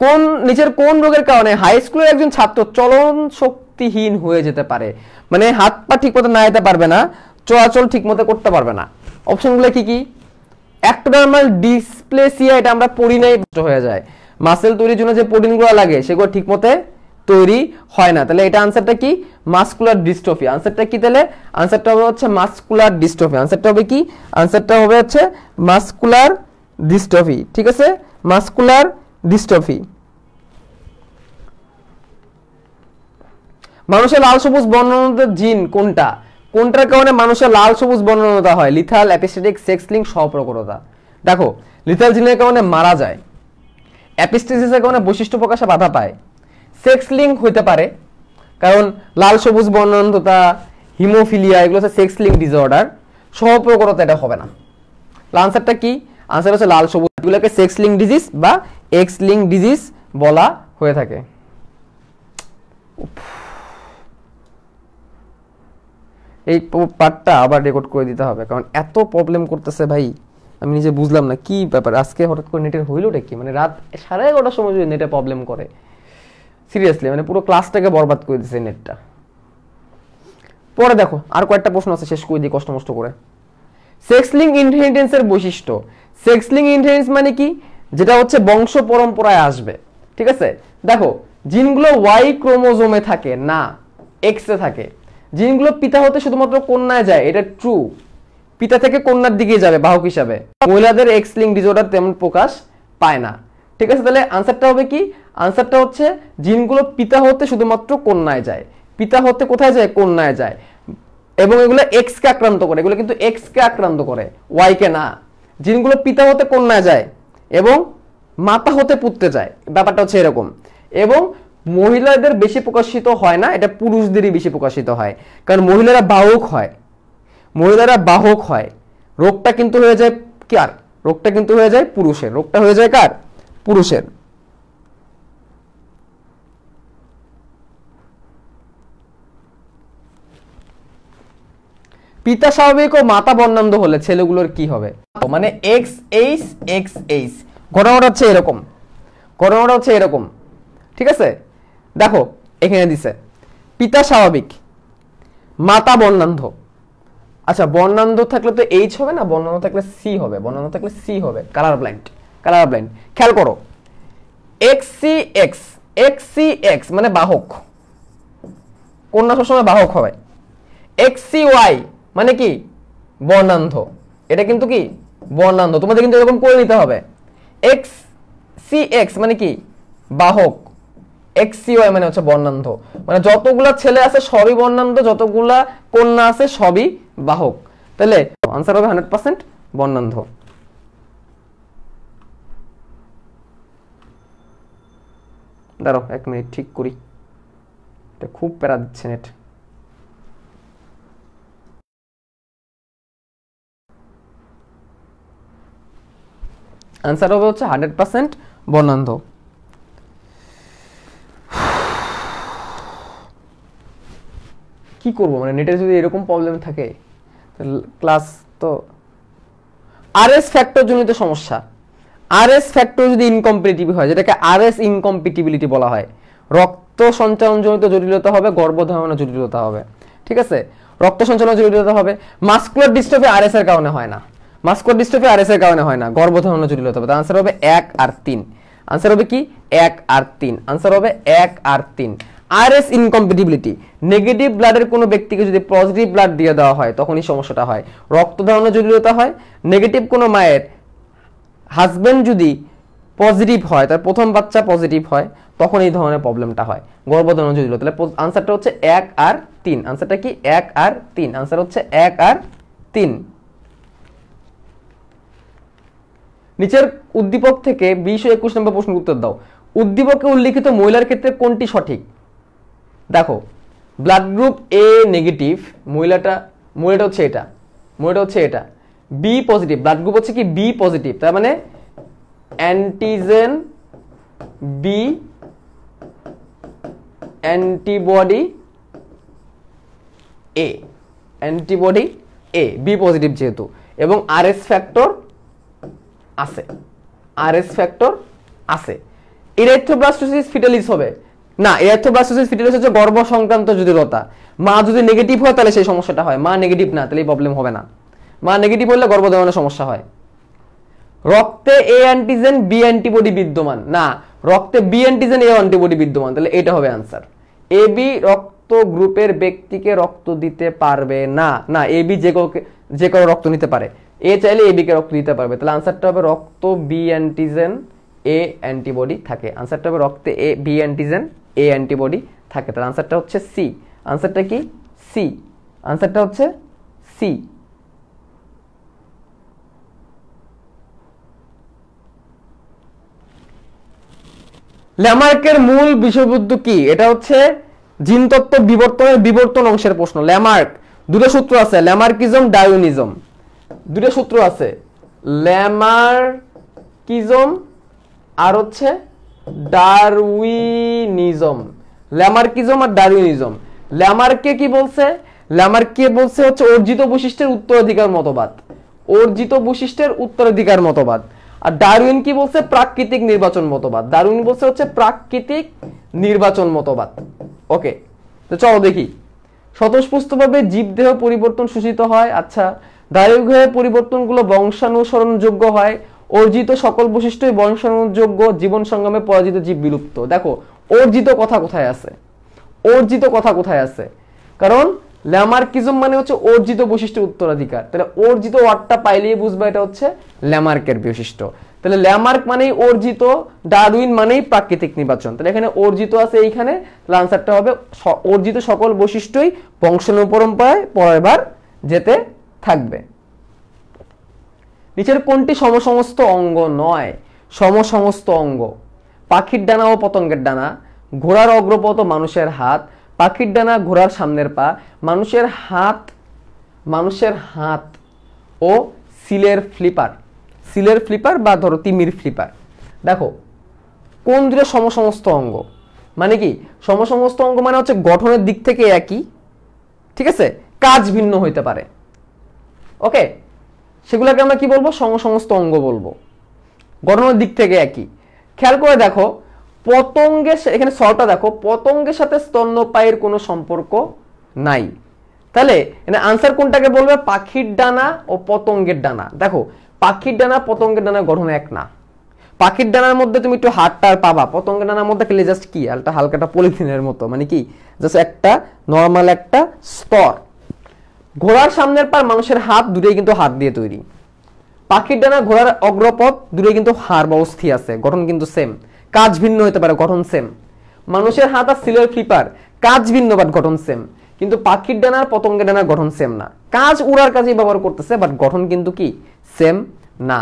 কোন নিচের কোন রোগের কারণে হাই স্কুলের একজন ছাত্র চলন শক্তিহীন হয়ে যেতে পারে? মানে হাত পা ঠিক মতো নাড়াতে পারবে না, চলাচল ঠিক মতো করতে পারবে না। অপশনগুলো কি কি? একটোডার্মাল ডিসপ্লেসিয়া, এটা আমরা পড়ি নাই, হয়ে যায়। মাসেল তৈরির জন্য যে প্রোটিনগুলো লাগে সেগুলো ঠিকমতো তৈরি হয় না। তাহলে এটা আনসারটা কি? Muscular dystrophy. আনসারটা কি তাহলে? আনসারটা হবে হচ্ছে মাসকুলার ডিস্ট্রফি। আনসারটা হবে কি? আনসারটা হবে হচ্ছে মাসকুলার ডিস্ট্রফি। ঠিক আছে, মাসকুলার ডিস্ট্রফি। মানুষের লাল সবুজ বর্ণনতার জিন কোনটা? কোনটার কারণে মানুষের লাল সবুজ বর্ণনতা হয়? লিথাল, অ্যাপিস্টেটিক, সেক্স লিঙ্ক, স্বপ্রকরতা। দেখো, লিথাল জিনের কারণে মারা যায়, অ্যাপিস্টেসিসের কারণে বৈশিষ্ট্য প্রকাশে বাধা পায়, সেক্স লিঙ্ক হইতে পারে কারণ লাল সবুজ বর্ণনতা, হিমোফিলিয়া এগুলো হচ্ছে সেক্স লিঙ্ক ডিসঅর্ডার। স্বপ্রকরতা এটা হবে না। আনসারটা কি? আনসার হচ্ছে লাল সবুজ। এগুলোকে সেক্স লিঙ্ক ডিজিজ বা এক্স লিঙ্ক ডিজিজ বলা হয়ে থাকে। এই পার্টটা আবার রেকর্ড করে দিতে হবে কারণ এত প্রবলেম করতেছে ভাই, আমি নিজে বুঝলাম না কি ব্যাপার। আজকে হঠাৎ করে নেটের হইলোটা কি, মানে রাত 11:30টার সময় যদি নেটে প্রবলেম করে, সিরিয়াসলি মানে পুরো ক্লাসটাকে বরবাদ করে দিচ্ছে নেটটা। পরে দেখো আর কয়েকটা প্রশ্ন আছে, শেষ করে দিই কষ্ট মষ্ট করে। সেক্স লিঙ্ক ইনহেরিটেন্সের বৈশিষ্ট্য। সেক্স লিঙ্ক ইনহেরিটেন্স মানে কি? যেটা হচ্ছে বংশ পরম্পরায় আসবে, ঠিক আছে? দেখো, জিনগুলো ওয়াই ক্রোমোজোমে থাকে না, এক্সে থাকে। জিনগুলো পিতা হতে শুধুমাত্র কন্যায় যায়, এটা ট্রু। পিতা থেকে কন্যার দিকে যাবে বাহক হিসাবে। মহিলাদের এক্স লিঙ্ক ডিসঅর্ডার তেমন প্রকাশ পায় না, ঠিক আছে? তাহলে আনসারটা হবে কি? আনসারটা হচ্ছে জিনগুলো পিতা হতে শুধুমাত্র কন্যায় যায়। পিতা হতে কোথায় যায়? কন্যায় যায়। এবং এগুলো এক্স কে আক্রান্ত করে, এগুলো কিন্তু এক্স কে আক্রান্ত করে, ওয়াই কে না। জিনগুলো পিতা হতে কন্যায় যায় এবং মাতা হতে পুত্রে যায়, ব্যাপারটা হচ্ছে এরকম। এবং মহিলাদের বেশি প্রকাশিত হয় না, এটা পুরুষদেরই বেশি প্রকাশিত হয়, কারণ মহিলারা বাহক হয়। মহিলারা বাহক হয়। রোগটা কিন্তু হয়ে যায় কার? রোগটা কিন্তু হয়ে যায় পুরুষের। রোগটা হয়ে যায় কার? পুরুষের। পিতা স্বাভাবিক ও মাতা বর্ণান্ধ হলে ছেলেগুলোর কি হবে? মানে এক্স এইচ এক্স এইচ। ঘটনাটা হচ্ছে এরকম, ঘটনাটা হচ্ছে এরকম, ঠিক আছে? দেখো এখানে দিছে পিতা স্বাভাবিক, মাতা বর্ণান্ধ। আচ্ছা, বর্ণান্ধ থাকলে তো এইচ হবে না, বর্ণান্ধ থাকলে সি হবে, বর্ণান্ধ থাকলে সি হবে। Colour blind, colour blind. খেয়াল করো, X C X, X C X মানে বাহক, কন্যা সবসময় বাহক হবে। এক্স সি ওয়াই মানে কি? বর্ণান্ধ। এটা কিন্তু কি? বর্ণান্ধ। তোমাদের কিন্তু এরকম করে নিতে হবে। এক্স সি এক্স মানে কি? বাহক। এক্স সি ওয়াই মানে হচ্ছে বর্ণান্ধ। মানে যতগুলা ছেলে আছে সবই বর্ণান্ধ, যতগুলা কন্যা আছে সবই বাহক। তাহলে আনসার হবে 100% বর্ণান্ধ। দাঁড়াও 1 মিনিট ঠিক করি, এটা খুব প্যারা দিচ্ছে নেট। আনসার হবে হচ্ছে 100% বর্ণান্ধ। কি করবো, মানে নেটে যদি এরকম প্রবলেম থাকে ক্লাস তো। আরএস ফ্যাক্টর জনিত সমস্যা। আরএস ফ্যাক্টর যদি ইনকম্পিটিটিভ হয়, যেটাকে আরএস ইনকম্পিটিবিলিটি বলা হয়, রক্ত সঞ্চালন জনিত জটিলতা হবে, গর্ভধারণের জটিলতা হবে, ঠিক আছে? রক্ত সঞ্চালন জটিলতা হবে। মাসকুলার ডিস্ট্রফি আরএস এর কারণে হয় না, মাসকুলার ডিস্ট্রফি আরএস এর কারণে হয় না, গর্ভধারণের জটিলতা হবে। আনসার হবে 1 আর 3। আনসার হবে কি? 1 আর 3। আনসার হবে 1 আর 3। আরএস ইনকম্পিটিবিলিটি, নেগেটিভ ব্লাডের কোনো ব্যক্তিকে যদি পজিটিভ ব্লাড দিয়ে দেওয়া হয় তখনই সমস্যাটা হয়। রক্তধারণের জটিলতা হয়। নেগেটিভ কোনো মায়ের হাজবেন্ড যদি পজিটিভ হয়, তার প্রথম বাচ্চা পজিটিভ হয়, তখন এই ধরনের প্রবলেমটা হয়, গর্ভধারণ জটিলতা। তাহলে আনসারটা হচ্ছে 1 আর 3। আনসারটা কি? 1 আর 3। আনসার হচ্ছে 1 আর 3। নিচের উদ্দীপক থেকে 20 ও 21 নম্বর প্রশ্নের উত্তর দাও। উদ্দীপকে উল্লিখিত মহিলার ক্ষেত্রে কোনটি সঠিক? দেখো, ব্লাড গ্রুপ এ নেগেটিভ, মহিলাটা হচ্ছে এটা, মহিলাটা হচ্ছে এটা। বি পজিটিভ, ব্লাড গ্রুপ হচ্ছে কি? বি পজিটিভ, তার মানে অ্যান্টিজেন বি, অ্যান্টিবডি এ, অ্যান্টিবডি এ, বি পজিটিভ যেহেতু, এবং আরএস ফ্যাক্টর আছে, আরএস ফ্যাক্টর আছে। ইরেথ্রোব্লাস্টোসিস ফিটালিস হবে না, ইরেথ্রোব্লাস্টোসিস ফিটালিস হচ্ছে গর্ভ সংক্রান্ত জটিলতা। মা যদি নেগেটিভ হয় তাহলে সেই সমস্যাটা হয়, মা নেগেটিভ না তাহলে প্রবলেম হবে না। মা নেগেটিভ হলে গর্ভধারণের সমস্যা হয়। রক্তে এ অ্যান্টিজেন বি অ্যান্টিবডি বিদ্যমান না, রক্তে বি অ্যান্টিজেন এ অ্যান্টিবডি বিদ্যমান, তাহলে এটা হবে আনসার। এ বি রক্ত গ্রুপের ব্যক্তিকে রক্ত দিতে পারবে না, না এ বি যে কারো রক্ত নিতে পারে, এ চাইলে এ বি কে রক্ত দিতে পারবে, তাহলে আনসারটা হবে রক্ত বি অ্যান্টিজেন এ অ্যান্টিবডি থাকে। আনসারটা হবে রক্তে A B antigen A antibody থাকে। তাহলে আনসারটা হচ্ছে সি। আনসারটা কি? সি। আনসারটা হচ্ছে সি। ল্যামার্কের মূল বিষয়বস্তু কি? এটা হচ্ছে জিনতত্ত্ব বিবর্তনের বিবর্তন অংশের প্রশ্ন। ল্যামার্ক দুটো সূত্র আছে, ল্যামার্কিজম ডারউইনিজম। দুটো সূত্র আছে, ল্যামার্কিজম আর হচ্ছে ডারউইনিজম। ল্যামার্কিজম আর ডারউইনিজম। ল্যামার্কে কি বলছে? ল্যামার্কে বলছে হচ্ছে অর্জিত বৈশিষ্ট্যের উত্তরাধিকার মতবাদ। অর্জিত বৈশিষ্ট্যের উত্তরাধিকার মতবাদ। আর ডারউইন কি বলছে? প্রাকৃতিক নির্বাচন মতবাদ। ডারউইন বলছে হচ্ছে প্রাকৃতিক নির্বাচন মতবাদ। ওকে, তো চলো দেখি। স্বতঃস্ফূর্তভাবে জীবদেহ পরিবর্তন সূচিত হয়। আচ্ছা, দায়ুঘেয় পরিবর্তনগুলো বংশানুসরণযোগ্য হয়। অর্জিত সকল বৈশিষ্ট্যই বংশানুযোগ্য, জীবন সংগ্রামে পরাজিত জীব বিলুপ্ত। দেখো অর্জিত কথা কোথায় আছে? অর্জিত কথা কোথায় আছে? কারণ ল্যামার্কিজম মানে হচ্ছে অর্জিত বৈশিষ্ট্যের উত্তরাধিকার। তাহলে অর্জিত ওয়ার্ডটা পাইলেই বুঝবা এটা হচ্ছে ল্যামার্কের বৈশিষ্ট্য। তাহলে ল্যামার্ক মানেই অর্জিত, ডারউইন মানেই প্রাকৃতিক নির্বাচন। তাহলে এখানে অর্জিত আছে এইখানে, তাহলে আনসারটা হবে অর্জিত সকল বৈশিষ্ট্যই বংশানুপরম্পরায় পরেরবার যেতে থাকবে। নিচের কোনটি সমসমস্ত অঙ্গ নয়? সমসমস্ত অঙ্গ: পাখির ডানা ও পতঙ্গের ডানা, ঘোড়ার অগ্রপথ ও মানুষের হাত, পাখির ডানা ঘোড়ার সামনের পা, মানুষের হাত ও সিলের ফ্লিপার। সিলের ফ্লিপার বা ধরো তিমির ফ্লিপার। দেখো কোন দুটো সমসমস্ত অঙ্গ মানে কি? সমসমস্ত অঙ্গ মানে হচ্ছে গঠনের দিক থেকে একই, ঠিক আছে, কাজ ভিন্ন হইতে পারে। ওকে, সেগুলোকে আমরা কি বলবো? সমসমস্ত অঙ্গ বলবো। গঠনের দিক থেকে একই। খেয়াল করে দেখো পতঙ্গের, এখানে সরটা দেখো, পতঙ্গের সাথে স্তন্যপায়ীর কোনো সম্পর্ক নাই। তাহলে এখানে আনসার কোনটাকে বলবে? পাখির ডানা ও পতঙ্গের ডানা। দেখো পাখির ডানা পতঙ্গের ডানা গঠন এক না। পাখির ডানার মধ্যে তুমি একটু হাড়টার পাবা, পতঙ্গের ডানার মধ্যে খেলে জাস্ট কি একটা হালকাটা পলিথিনের মতো, মানে কি জাস্ট একটা নর্মাল একটা স্তর। ঘোড়ার সামনের পা মানুষের হাত, দুটোই কিন্তু হাত দিয়ে তৈরি। পাখির ডানা ঘোড়ার অগ্রপথ, দুটোই কিন্তু হাড় বা অস্থি আছে, গঠন কিন্তু সেম, কাজ ভিন্ন হতে পারে, গঠন সেম। মানুষের হাত আর সিলের ফ্লিপার কাজ ভিন্ন বাট গঠন সেম। কিন্তু পাখির ডানার পতঙ্গের ডানার গঠন সেম না। কাজ উড়ার কাজেই ব্যবহার করতেছে বাট গঠন কিন্তু কি সেম না।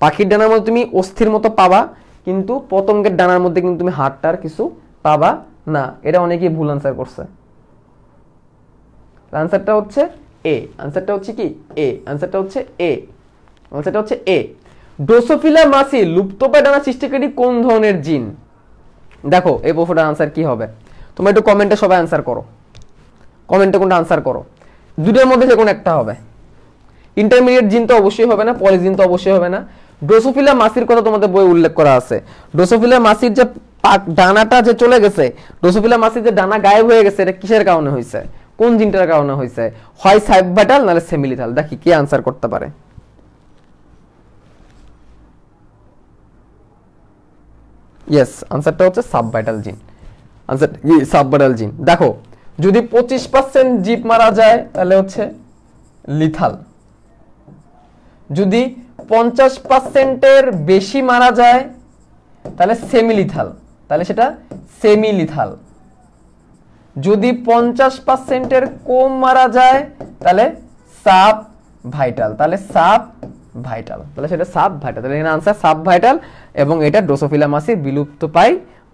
পাখির ডানার মধ্যে তুমি অস্থির মতো পাবা, কিন্তু পতঙ্গের ডানার মধ্যে কিন্তু তুমি হাড়টার কিছু পাবা না। এটা অনেকেই ভুল আনসার করছে। আনসারটা হচ্ছে এ। আনসারটা হচ্ছে কি? এ। আনসারটা হচ্ছে এ। আনসারটা হচ্ছে এ। ড্রোসোফিলা মাছি লুপ্তপ্রায় ডানা সৃষ্টিকারী কোন ধরনের জিন? দেখো এই প্রশ্নটার আনসার কি হবে? তোমরা একটু কমেন্টে সবাই আনসার করো। কমেন্টে কোনটা আনসার করো। দুটোর মধ্যে যে কোনো একটা হবে। ইন্টারমিডিয়েট জিন তো অবশ্যই হবে না, পলিজিন তো অবশ্যই হবে না। ড্রোসোফিলা মাছির কথা তোমাদের বই উল্লেখ করা আছে। ড্রোসোফিলা মাছির যে ডানাটা যে চলে গেছে, ড্রোসোফিলা মাছির যে ডানা গায়েব হয়ে গেছে, এটা কিসের কারণে হয়েছে? কোন জিনটার কারণে হয়েছে? হয় সাবভাইটাল নাহলে সেমিলিথাল। দেখি কে আনসার করতে পারে। ইয়েস, আনসারটা হচ্ছে সাবভাইটাল জিন। আনসার কি? সাবভাইটাল জিন। দেখো যদি 25% জীব মারা যায় তাহলে হচ্ছে লিথাল। যদি 50%-এর বেশি মারা যায় তাহলে সেমিলিথাল, তাহলে সেটা সেমিলিথাল। যদি 50%-এর কম মারা যায় তাহলে সাব ভাইটাল, তাহলে সাব ভাইটাল, তাহলে সেটা সাব ভাইটাল। তাহলে এখানে আনসার সাব ভাইটাল এবং এটা ড্রোসোফিলা মাছির বিলুপ্তপ্রায়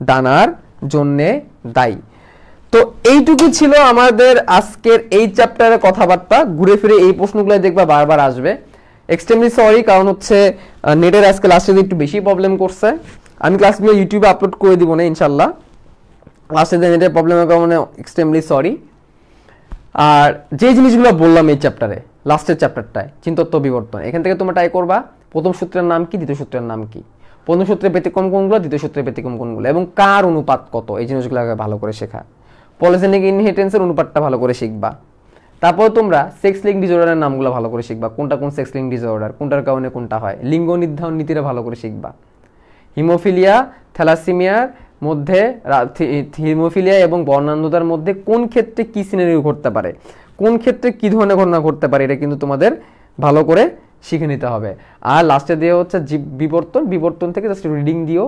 ডানার জন্য দায়ী। তো এইটুকু ছিল আমাদের আজকের এই চ্যাপ্টারের কথাবার্তা। ঘুরে ফিরে এই প্রশ্নগুলো দেখবা বারবার আসবে। এক্সট্রিমলি সরি, কারণ হচ্ছে নেটের আজকে লাস্টে একটু বেশি প্রবলেম করছে। আমি ক্লাসগুলো ইউটিউবে আপলোড করে দিব না ইনশাল্লাহ। লাস্টে নেটের প্রবলেমের কারণে এক্সট্রিমলি সরি। আর যে জিনিসগুলো বললাম এই চ্যাপ্টারে, লাস্টের চ্যাপ্টারটায় চিন্তত্ব বিবর্তন, এখান থেকে তোমরা ট্রাই করবা প্রথম সূত্রের নাম কি, দ্বিতীয় সূত্রের নাম কি, প্রথম সূত্রের ব্যতিক্রম কোনগুলো, দ্বিতীয় সূত্রের ব্যতিক্রম কোনগুলো, এবং কার অনুপাত কত, এই জিনিসগুলো ভালো করে শেখা। পলিজেনিক ইনহেরিটেন্সের অনুপাতটা ভালো করে শিখবা। তারপর তোমরা সেক্স লিঙ্ক ডিসঅর্ডারের নামগুলো ভালো করে শিখবা, কোনটা কোন সেক্স লিঙ্ক ডিসঅর্ডার, কোনটার কারণে কোনটা হয়। লিঙ্গ নির্ধারণ নীতিটা ভালো করে শিখবা। হিমোফিলিয়া থ্যালাসেমিয়ার মধ্যে, হিমোফিলিয়া এবং বর্ণান্ধতার মধ্যে কোন ক্ষেত্রে কি সিনারিও ঘটতে পারে, কোন ক্ষেত্রে কি ধরনের ঘটনা ঘটতে পারে, এটা কিন্তু তোমাদের ভালো করে শিখে নিতে হবে। আর লাস্টে দিয়ে হচ্ছে বিবর্তন, বিবর্তন থেকে জাস্ট রিডিং দিও।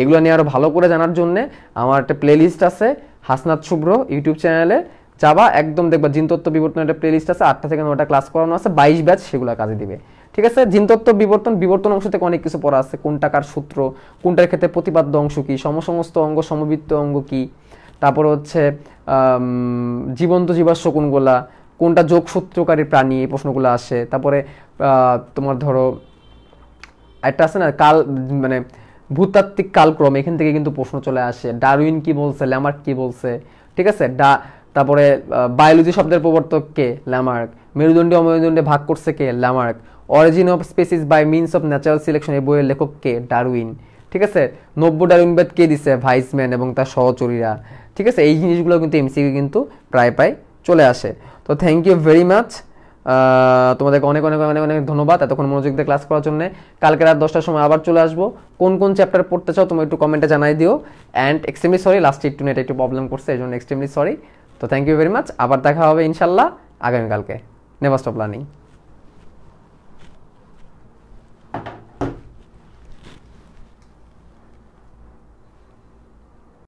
এগুলো নিয়ে আরও ভালো করে জানার জন্যে আমার একটা প্লেলিস্ট আছে হাসনাত শুভ্র ইউটিউব চ্যানেলে, যাবা একদম দেখবা জিনতত্ত্ব বিবর্তন একটা প্লেলিস্ট আছে, 8টা থেকে 9টা ক্লাস করানো আছে, 22 ব্যাচ, সেগুলো কাজে দিবে। ঠিক আছে, জিনতত্ত্ব বিবর্তন, বিবর্তন অংশ থেকে অনেক কিছু পড়া আছে, কোনটা কার সূত্র, কোনটার ক্ষেত্রে প্রতিপাদ্য অংশ কি, সমসমস্ত অঙ্গ সমবৃত্ত অঙ্গ কি, তারপর হচ্ছে জীবন্ত জীবাশ্ম কোনগুলা, কোনটা যোগসূত্রকারী প্রাণী, এই প্রশ্নগুলো আসে। তারপরে তোমার ধরো একটা আছে না কাল, মানে ভূতাত্ত্বিক কালক্রম, এখান থেকে কিন্তু প্রশ্ন চলে আসে। ডারউইন কি বলছে, ল্যামার্ক কি বলছে, ঠিক আছে। তারপরে বায়োলজি শব্দের প্রবর্তক কে, ল্যামার্ক। মেরুদণ্ডী অমেরুদণ্ডে ভাগ করছে কে, Lamarck. Origin of species by means of natural selection, এই বইয়ের লেখক কে, ডারউইন। ঠিক আছে, নব্য ডারউইনবাদ কে দিছে, ভাইসম্যান এবং তার সহচরীরা। ঠিক আছে, এই জিনিসগুলো কিন্তু এমসিকিউ কিন্তু প্রায় প্রায় চলে আসে। তো থ্যাংক ইউ ভেরি মাচ, তোমাদেরকে অনেক অনেক অনেক অনেক ধন্যবাদ এতক্ষণ মনোযোগ দিয়ে ক্লাস করার জন্য। কালকে রাত 10টার সময় আবার চলে আসবো। কোন কোন চ্যাপ্টার পড়তে চাও তুমি একটু কমেন্টে জানাই দিও। অ্যান্ড এক্সট্রিমলি সরি, লাস্টে একটু নেট একটু প্রবলেম করছে, এই জন্য এক্সট্রিমলি সরি। তো থ্যাংক ইউ ভেরি মাচ, আবার দেখা হবে ইনশাল্লাহ আগামীকালকে। Never stop learning.